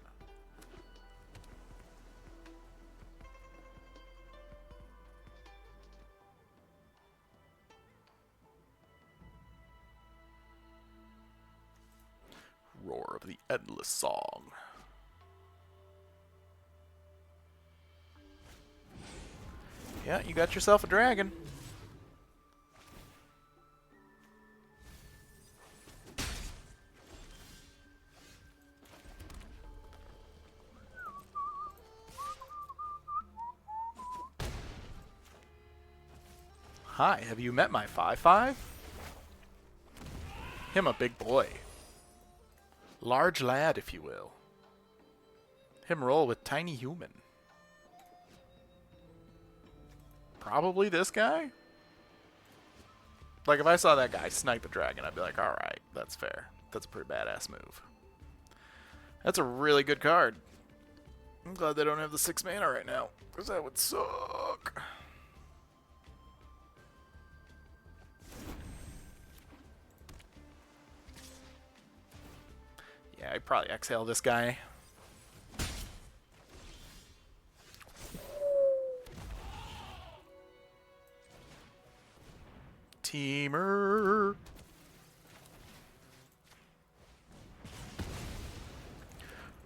Roar of the Endless Song. Yeah, you got yourself a dragon. Hi, have you met my 5/5? Him a big boy. Large lad, if you will. Him roll with tiny human. Probably this guy? Like, if I saw that guy snipe a dragon, I'd be like, alright, that's fair. That's a pretty badass move. That's a really good card. I'm glad they don't have the 6 mana right now, because that would suck. Yeah, I'd probably exhale this guy. Teamer.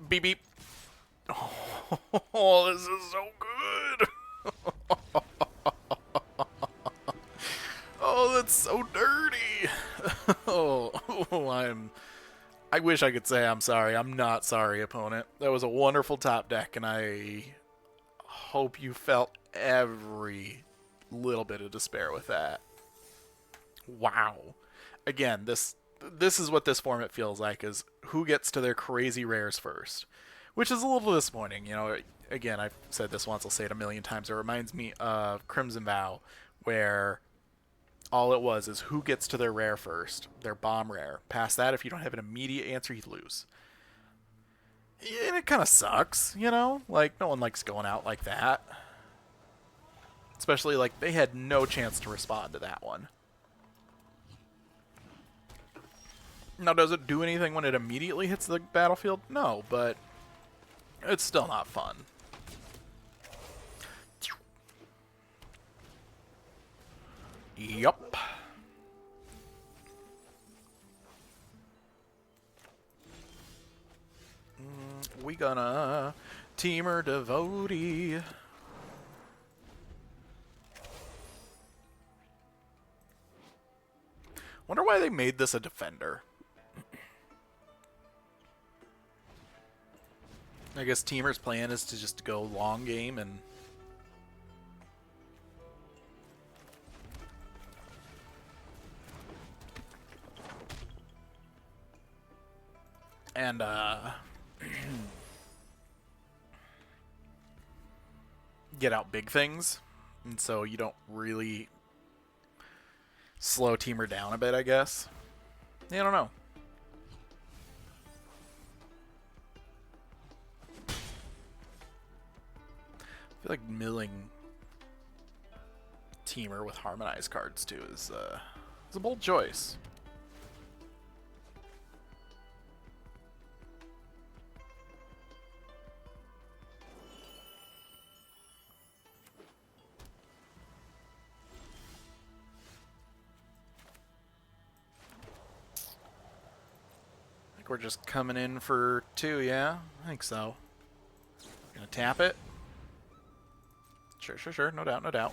Beep beep. Oh, this is so good. Oh, that's so dirty. I wish I could say I'm sorry. I'm not sorry, opponent. That was a wonderful top deck, and I hope you felt every little bit of despair with that. Wow. Again, this is what this format feels like, is who gets to their crazy rares first. Which is a little disappointing, you know. Again, I've said this once, I'll say it a million times. It reminds me of Crimson Vow, where all it was is who gets to their rare first, their bomb rare. Past that, if you don't have an immediate answer, you lose. And it kind of sucks, you know? Like, no one likes going out like that. Especially, like, they had no chance to respond to that one. Now, does it do anything when it immediately hits the battlefield? No, but it's still not fun. Yup. We gonna teamer devotee. Wonder why they made this a defender. I guess Teamer's plan is to just go long game and... get out big things, and so you don't really slow teamer down a bit, I guess. Yeah, I don't know. I feel like milling teamer with harmonized cards too is a bold choice. I think we're just coming in for 2, yeah? I think so. Gonna tap it. Sure, sure, sure. No doubt, no doubt.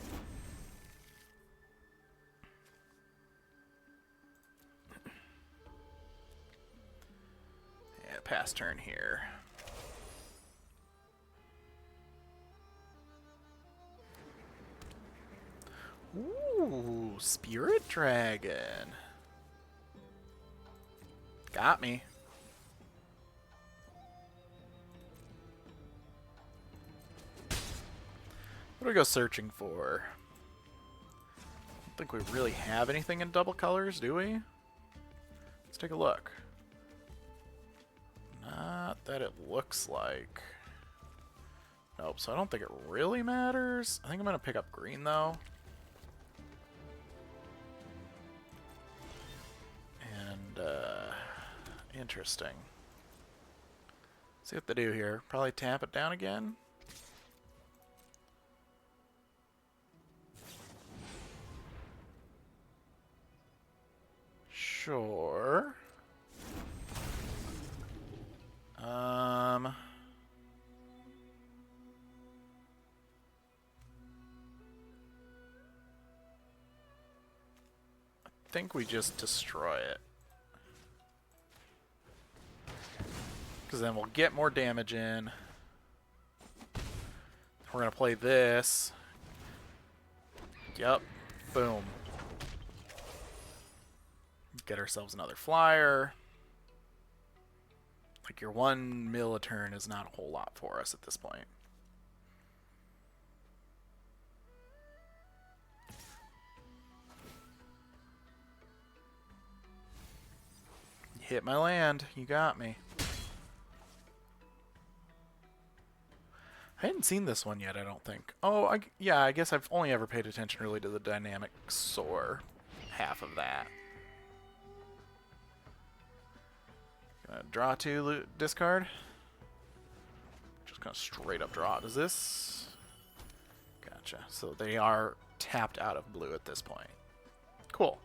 Yeah, pass turn here. Ooh, Spirit Dragon. Got me. What do we go searching for? I don't think we really have anything in double colors, do we? Let's take a look. Not that it looks like. Nope, so I don't think it really matters. I think I'm going to pick up green, though. And, interesting. See what they do here. Probably tap it down again. Sure. I think we just destroy it. Because then we'll get more damage in. We're going to play this. Yep. Boom. Get ourselves another flyer. Like, your 1 mill a turn is not a whole lot for us at this point. Hit my land. You got me. I hadn't seen this one yet, I don't think. Oh, yeah, I guess I've only ever paid attention really to the dynamic soar half of that. Draw 2, discard. Just gonna straight up draw. Does this? Gotcha. So they are tapped out of blue at this point. Cool.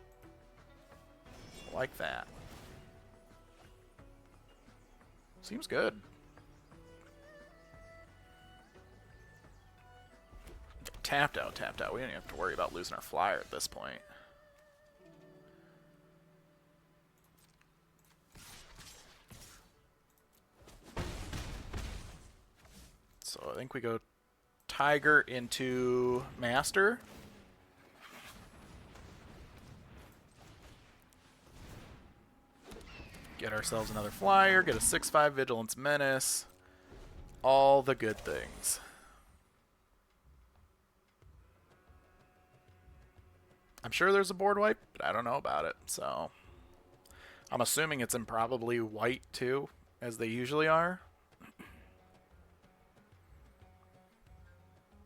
Like that. Seems good. Tapped out, tapped out. We don't even have to worry about losing our flyer at this point. So I think we go Tiger into Master. Get ourselves another flyer, get a 6/5 Vigilance Menace. All the good things. I'm sure there's a board wipe, but I don't know about it, so I'm assuming it's in probably white too, as they usually are.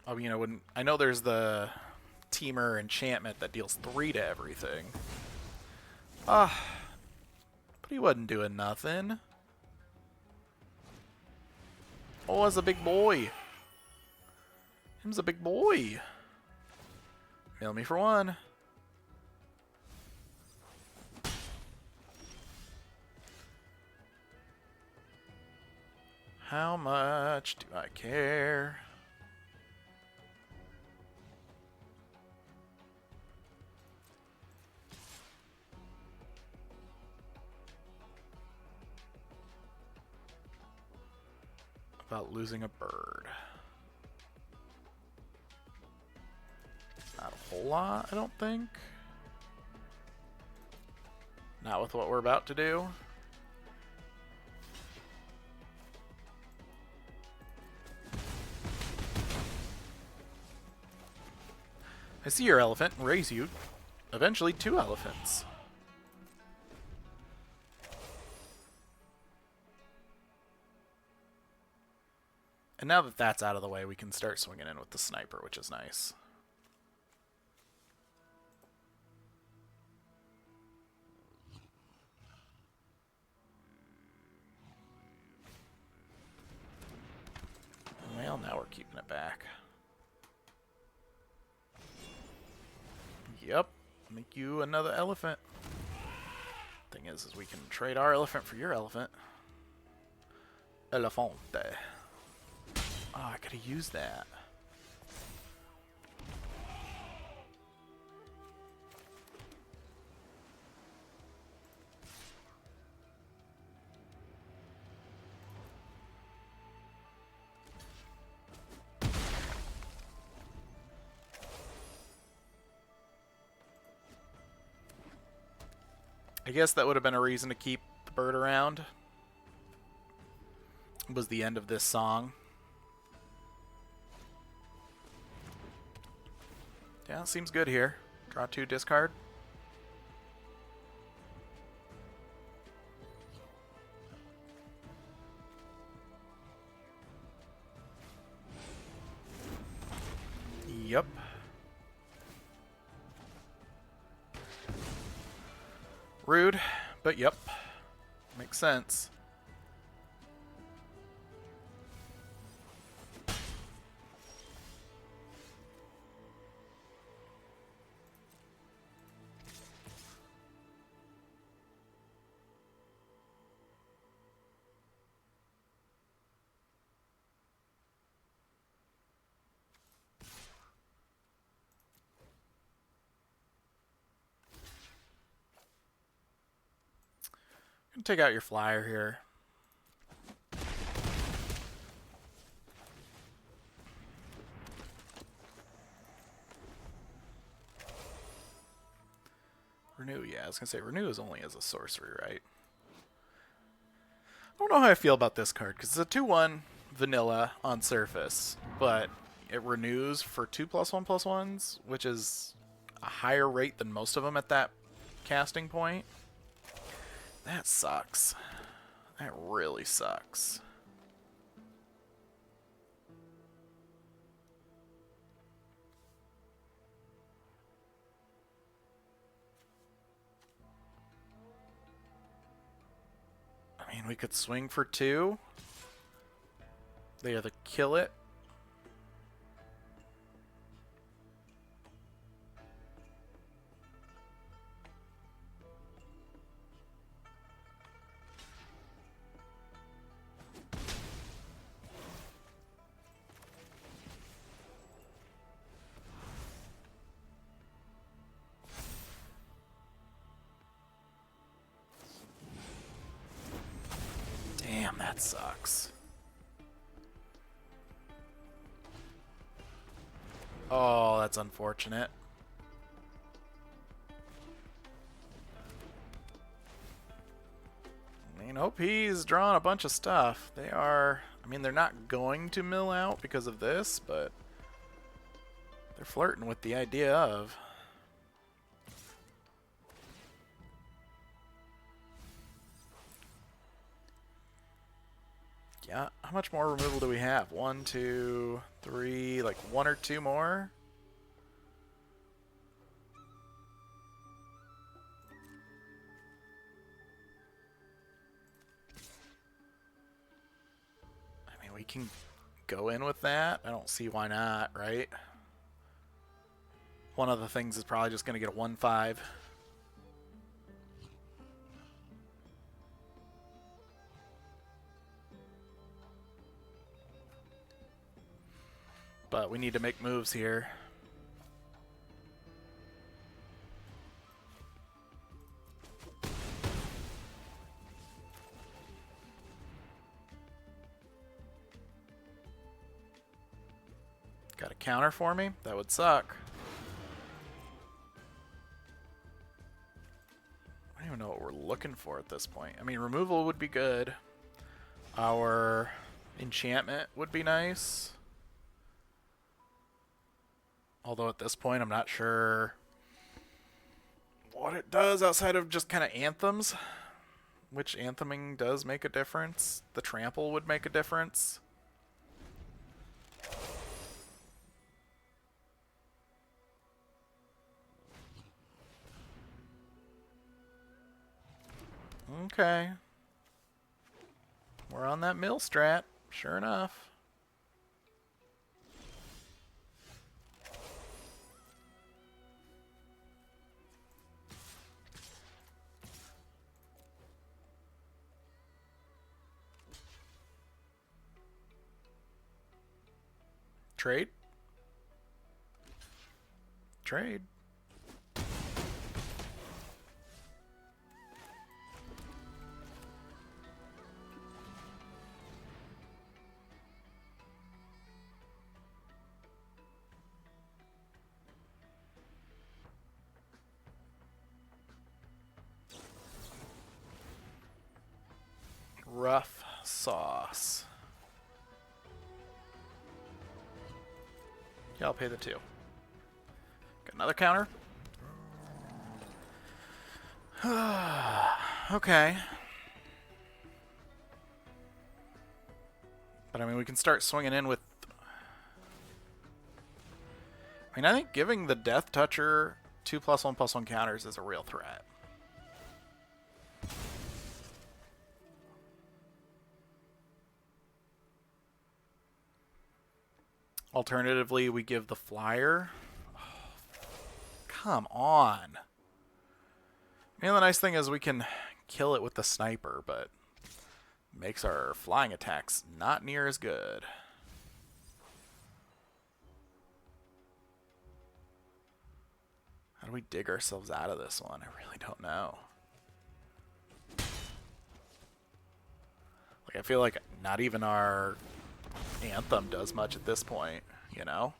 Oh, you know, I know there's the Teamer enchantment that deals 3 to everything. But he wasn't doing nothing. Oh, that's a big boy. Him's a big boy. Mail me for 1. How much do I care? About losing a bird. Not a whole lot, I don't think. Not with what we're about to do. I see your elephant and raise you. Eventually 2 elephants. And now that that's out of the way, we can start swinging in with the sniper, which is nice. Well, now we're keeping it back. Yep. Make you another elephant. Thing is we can trade our elephant for your elephant. Elefante. Oh, I could have used that. I guess that would have been a reason to keep the bird around. It was the end of this song. Yeah, seems good here. Draw 2, discard. Yep. Rude, but yep. Makes sense. Take out your flyer here. Renew, yeah, I was gonna say renew is only as a sorcery, right? I don't know how I feel about this card, because it's a 2/1 vanilla on surface, but it renews for 2+1/+1s, which is a higher rate than most of them at that casting point. That sucks. That really sucks. I mean, we could swing for 2. They either kill it. Damn, that sucks. Oh, that's unfortunate. I mean, OP's drawing a bunch of stuff. They are... I mean, they're not going to mill out because of this, but... they're flirting with the idea of... Yeah, how much more removal do we have? 1, 2, 3, like 1 or 2 more? I mean, we can go in with that. I don't see why not, right? One of the things is probably just going to get a 1/5. But we need to make moves here. Got a counter for me? That would suck. I don't even know what we're looking for at this point. I mean, removal would be good. Our enchantment would be nice. Although at this point, I'm not sure what it does outside of just kind of anthems. Which antheming does make a difference. The trample would make a difference. Okay. We're on that mill strat, sure enough. Trade? Trade. Rough sauce. Yeah, I'll pay the 2. Got another counter. Okay. But I mean, we can start swinging in with... I mean, I think giving the Death Toucher 2+1/+1 counters is a real threat. Alternatively, we give the Flyer. Oh, come on. I mean, the nice thing is we can kill it with the Sniper, but makes our flying attacks not near as good. How do we dig ourselves out of this one? I really don't know. Like, I feel like not even our Anthem does much at this point, you know?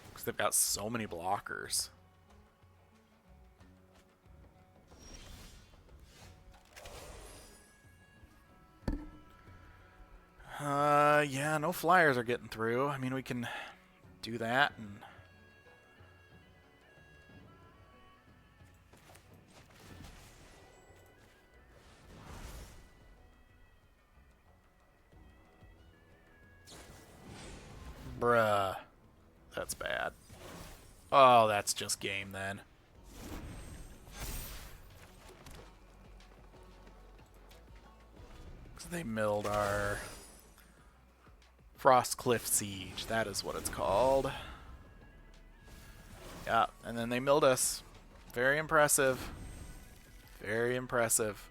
Because they've got so many blockers. Yeah, no flyers are getting through. I mean, we can do that and... Bruh. That's bad. Oh, that's just game then. Because they milled our... Frostcliff Siege, that is what it's called. Yeah, and then they milled us. Very impressive. Very impressive.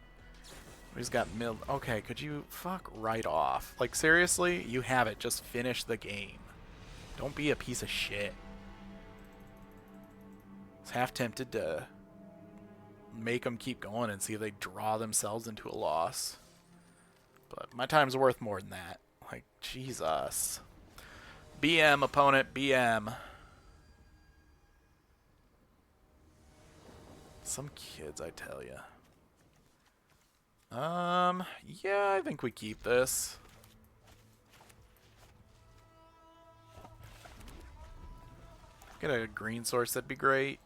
We just got milled. Okay, could you fuck right off? Like, seriously? You have it. Just finish the game. Don't be a piece of shit. I was half tempted to make them keep going and see if they draw themselves into a loss. But my time's worth more than that. Like, Jesus. BM, opponent, BM. Some kids, I tell ya. Yeah, I think we keep this. Get a green source, that'd be great.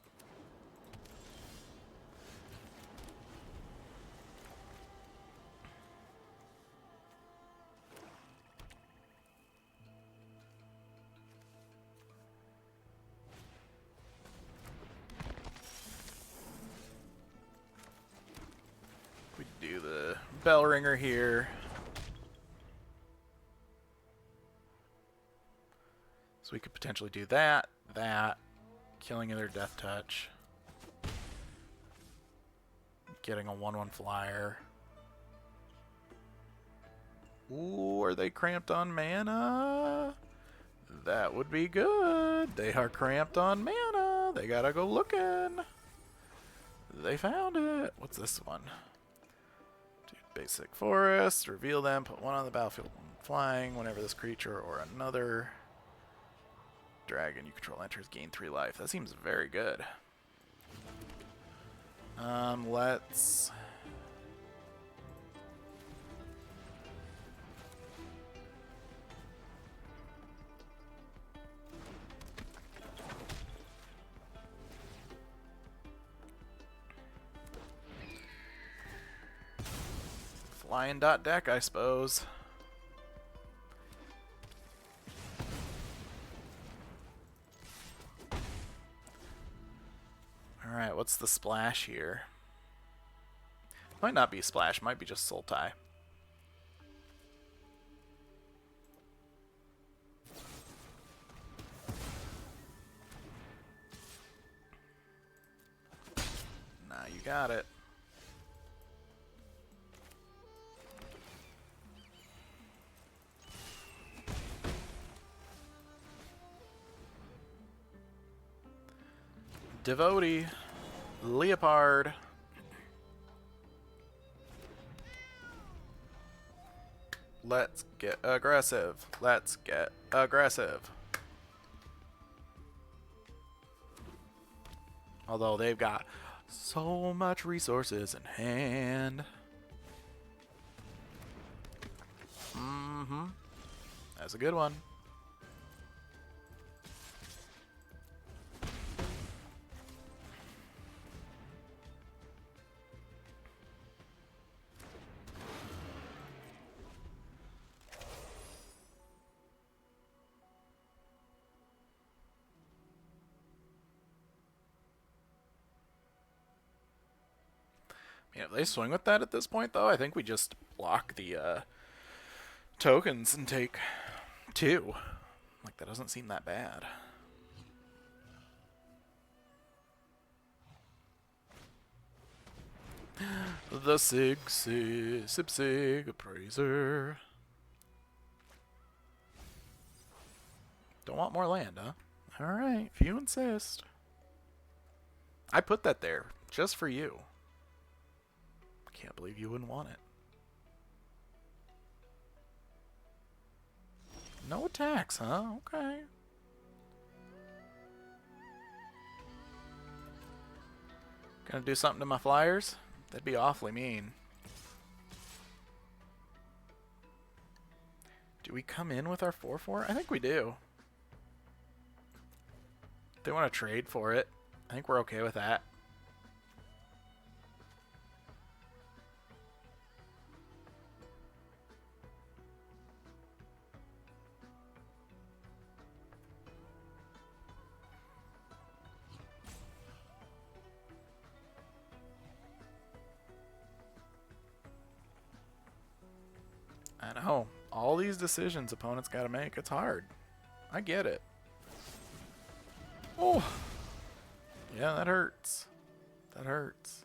Do the bell ringer here. So we could potentially do that, killing their Death Touch, getting a 1/1 flyer. Ooh, are they cramped on mana? That would be good. They are cramped on mana. They gotta go looking. They found it. What's this one? Basic forest, reveal them, put one on the battlefield flying. Whenever this creature or another dragon you control enters, gain 3 life. That seems very good. Let's... Lion dot deck, I suppose. Alright, what's the splash here? Might not be splash, might be just Sultai. Nah, you got it. Devotee, Leopard. Let's get aggressive. Let's get aggressive. Although they've got so much resources in hand. Mm-hmm. That's a good one. Yeah, if they swing with that at this point, though, I think we just block the tokens and take 2. Like, that doesn't seem that bad. The Sip Appraiser. Don't want more land, huh? Alright, if you insist. I put that there, just for you. Can't believe you wouldn't want it. No attacks, huh? Okay. Gonna do something to my flyers? That'd be awfully mean. Do we come in with our 4/4? I think we do. If they want to trade for it, I think we're okay with that. I know. All these decisions opponents got to make. It's hard. I get it. Oh. Yeah, that hurts. That hurts.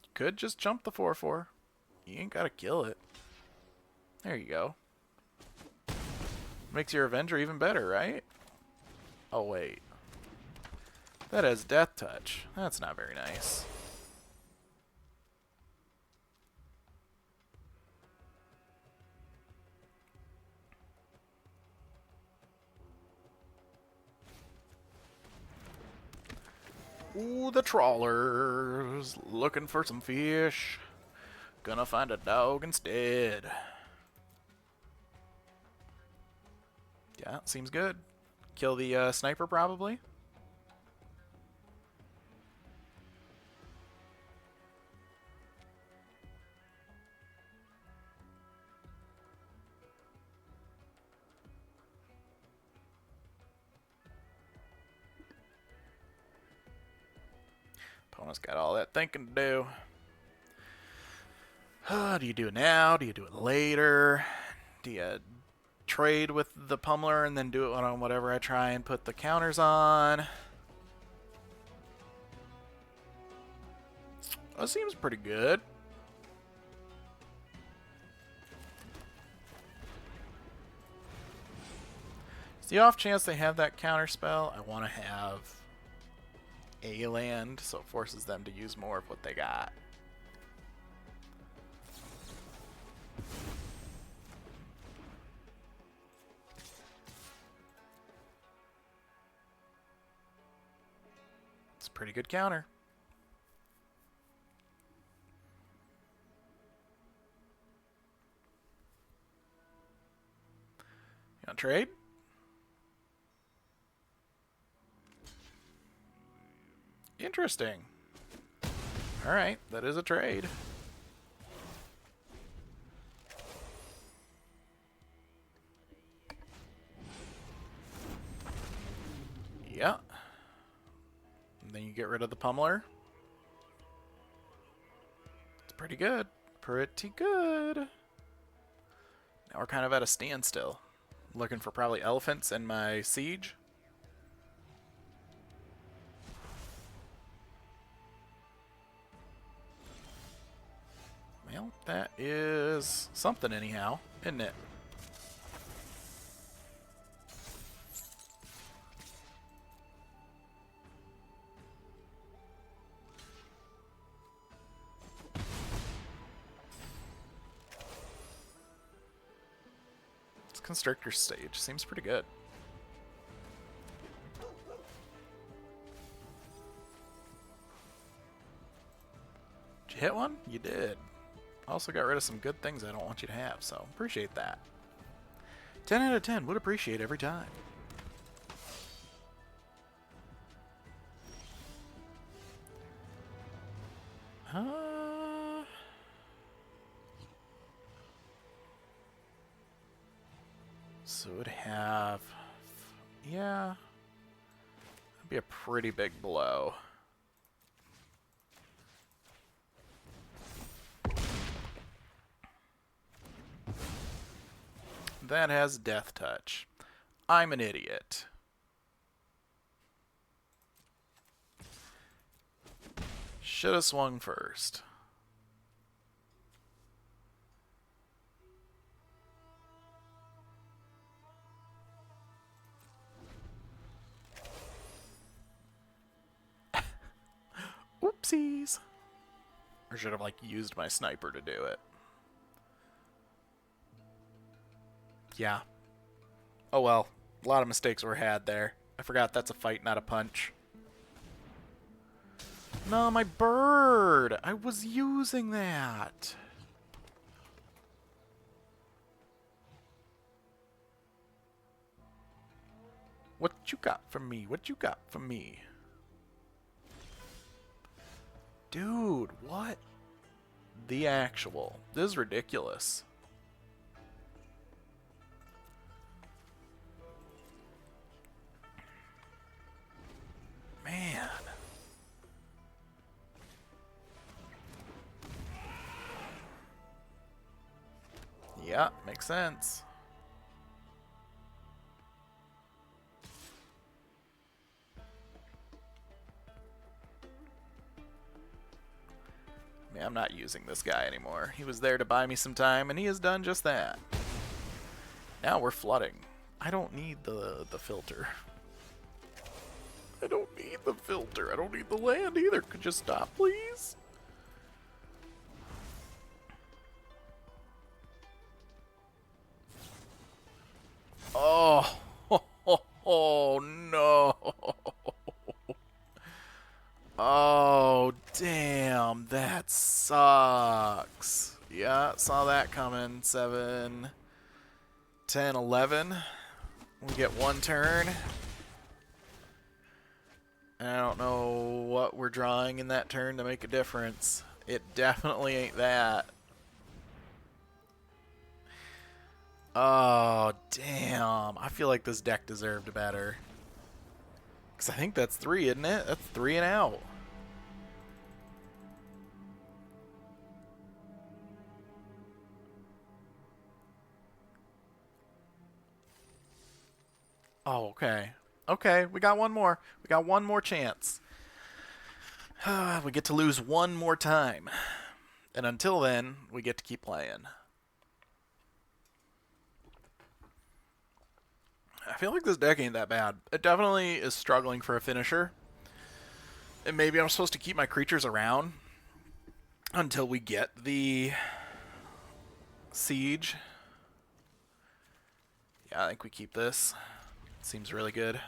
You could just jump the 4/4. You ain't got to kill it. There you go. Makes your Avenger even better, right? Oh, wait. That has Death Touch. That's not very nice. Ooh, the trawlers. Looking for some fish. Gonna find a dog instead. Yeah, seems good. Kill the sniper, probably. Opponent's got all that thinking to do. Do you do it now? Do you do it later? Do you trade with the pummeler and then do it on whatever I try and put the counters on? That seems pretty good. It's the off chance they have that counter spell. I want to have a land, so it forces them to use more of what they got. It's a pretty good counter. You want to trade? Interesting. Alright, that is a trade. Yeah. And then you get rid of the pummeler. It's pretty good. Pretty good. Now we're kind of at a standstill. Looking for probably elephants in my siege. Well, that is something anyhow, isn't it? This Constrictor stage seems pretty good. Did you hit one? You did. Also got rid of some good things I don't want you to have, so appreciate that. 10 out of 10 would appreciate every time. So it would have... Yeah. That'd be a pretty big blow. That has Death Touch. I'm an idiot. Should have swung first. Oopsies. Or should have, like, used my sniper to do it. Yeah. Oh well. A lot of mistakes were had there. I forgot that's a fight, not a punch. No, my bird! I was using that! What you got for me? What you got for me? Dude, what? The actual. This is ridiculous. Man. Yeah, makes sense. Man, I'm not using this guy anymore. He was there to buy me some time, and he has done just that. Now we're flooding. I don't need the filter. I don't need the filter. I don't need the land either. Could you stop, please? Oh, oh no. Oh, damn. That sucks. Yeah, saw that coming. 7, 10, 11. We get one turn. And I don't know what we're drawing in that turn to make a difference. It definitely ain't that. Oh, damn. I feel like this deck deserved better. Because I think that's 3, isn't it? That's 3 and out. Oh, okay. Okay, we got one more. We got one more chance. We get to lose one more time. And until then, we get to keep playing. I feel like this deck ain't that bad. It definitely is struggling for a finisher. And maybe I'm supposed to keep my creatures around until we get the siege. Yeah, I think we keep this. Seems really good.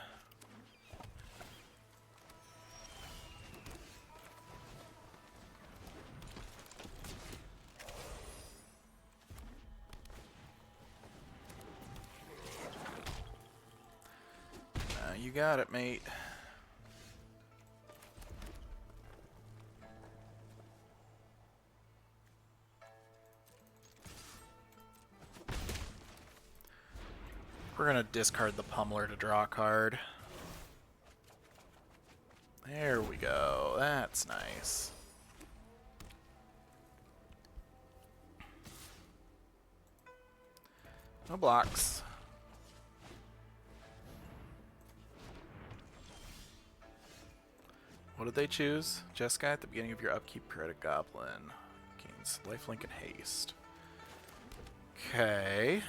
You got it, mate. We're going to discard the Pummeler to draw a card. There we go. That's nice. No blocks. What did they choose? Jeskai at the beginning of your upkeep, create a goblin. Gains lifelink and haste. Okay.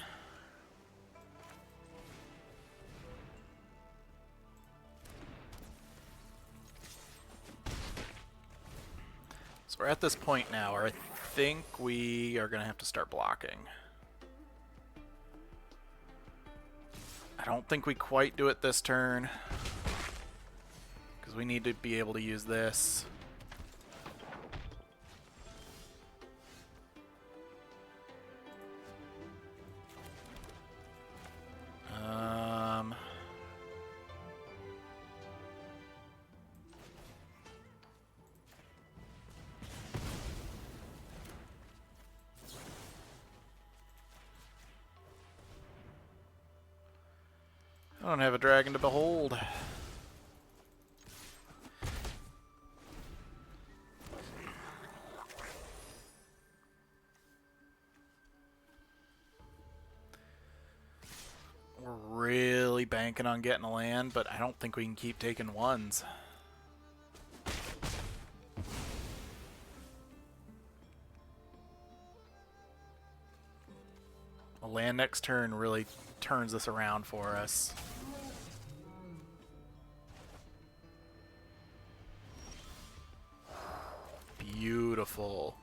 So we're at this point now where I think we are going to have to start blocking. I don't think we quite do it this turn, because we need to be able to use this. I don't have a dragon to behold. We're really banking on getting a land, but I don't think we can keep taking ones. A land next turn really turns this around for us. Beautiful.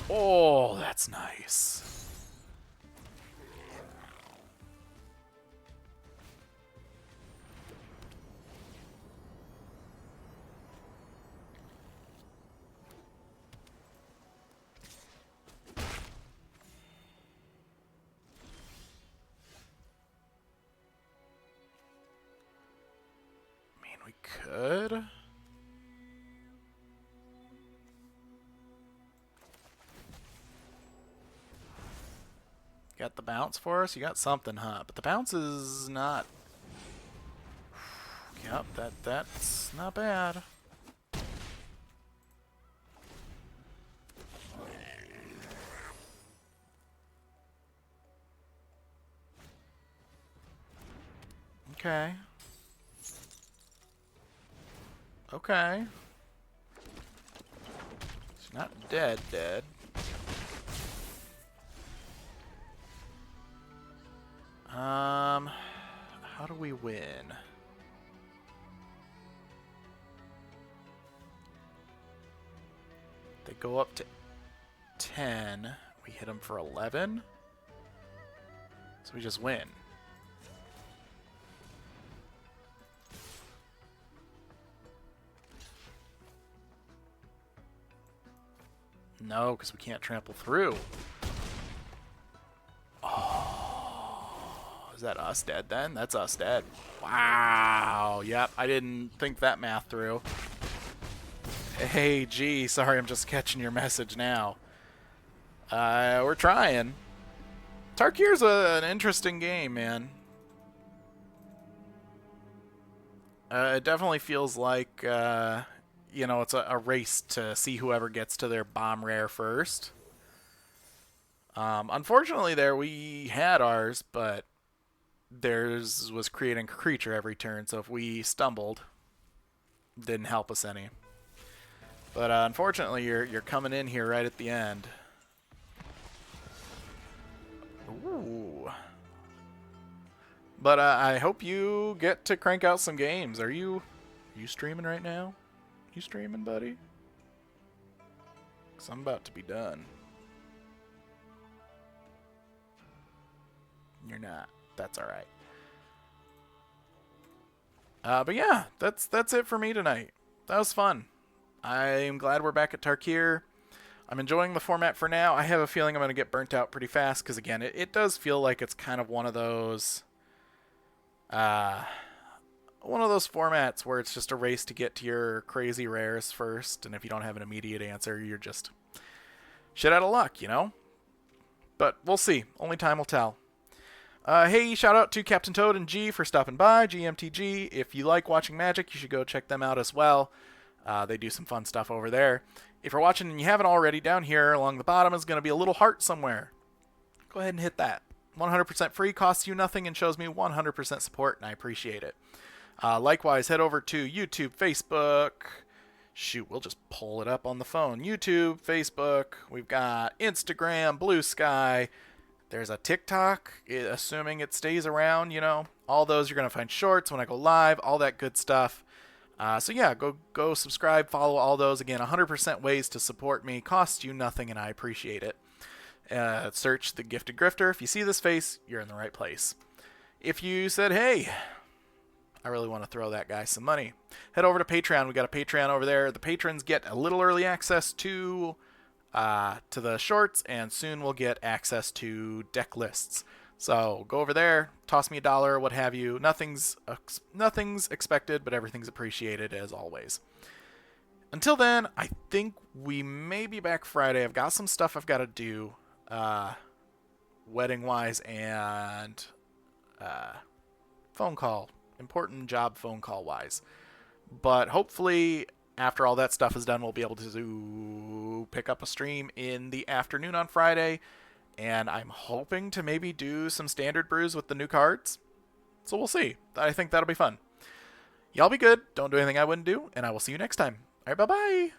Oh, that's nice. We could. Got the bounce for us? You got something, huh? But the bounce is not... Yep, that's not bad. Okay. Okay. She's not dead. How do we win? They go up to 10. We hit them for 11. So we just win. No, because we can't trample through. Oh, is that us dead then? That's us dead. Wow. Yep, I didn't think that math through. Hey, gee, sorry, I'm just catching your message now. We're trying. Tarkir's an interesting game, man. It definitely feels like... you know, it's a race to see whoever gets to their bomb rare first. Unfortunately, there we had ours, but theirs was creating a creature every turn, so if we stumbled, didn't help us any. But unfortunately, you're coming in here right at the end. Ooh. But I hope you get to crank out some games. Are you streaming right now? You streaming, buddy? 'Cause I'm about to be done. You're not. That's all right. But yeah, that's it for me tonight. That was fun. I'm glad we're back at Tarkir. I'm enjoying the format for now. I have a feeling I'm going to get burnt out pretty fast because, again, it does feel like it's kind of one of those one of those formats where it's just a race to get to your crazy rares first, and if you don't have an immediate answer, you're just shit out of luck, you know? But we'll see. Only time will tell. Hey, shout out to Captain Toad and G for stopping by, GMTG. If you like watching Magic, you should go check them out as well. They do some fun stuff over there. If you're watching and you haven't already, down here along the bottom is going to be a little heart somewhere. Go ahead and hit that. 100% free, costs you nothing, and shows me 100% support, and I appreciate it. Likewise, head over to YouTube, Facebook. Shoot, we'll just pull it up on the phone. YouTube, Facebook. We've got Instagram, Blue Sky. There's a TikTok, assuming it stays around, you know. All those you're going to find shorts when I go live, all that good stuff. So yeah, go subscribe, follow all those. Again, 100% ways to support me. Costs you nothing, and I appreciate it. Search The Gifted Grifter. If you see this face, you're in the right place. If you said, hey, I really want to throw that guy some money, head over to Patreon. We got a Patreon over there. The patrons get a little early access to the shorts, and soon we'll get access to deck lists. So go over there, toss me $1, what have you. Nothing's expected, but everything's appreciated as always. Until then, I think we may be back Friday. I've got some stuff I've got to do, wedding wise and phone call, important job phone call wise. But hopefully, after all that stuff is done, we'll be able to pick up a stream in the afternoon on Friday. And I'm hoping to maybe do some standard brews with the new cards. So we'll see. I think that'll be fun. Y'all be good. Don't do anything I wouldn't do. And I will see you next time. All right, bye-bye.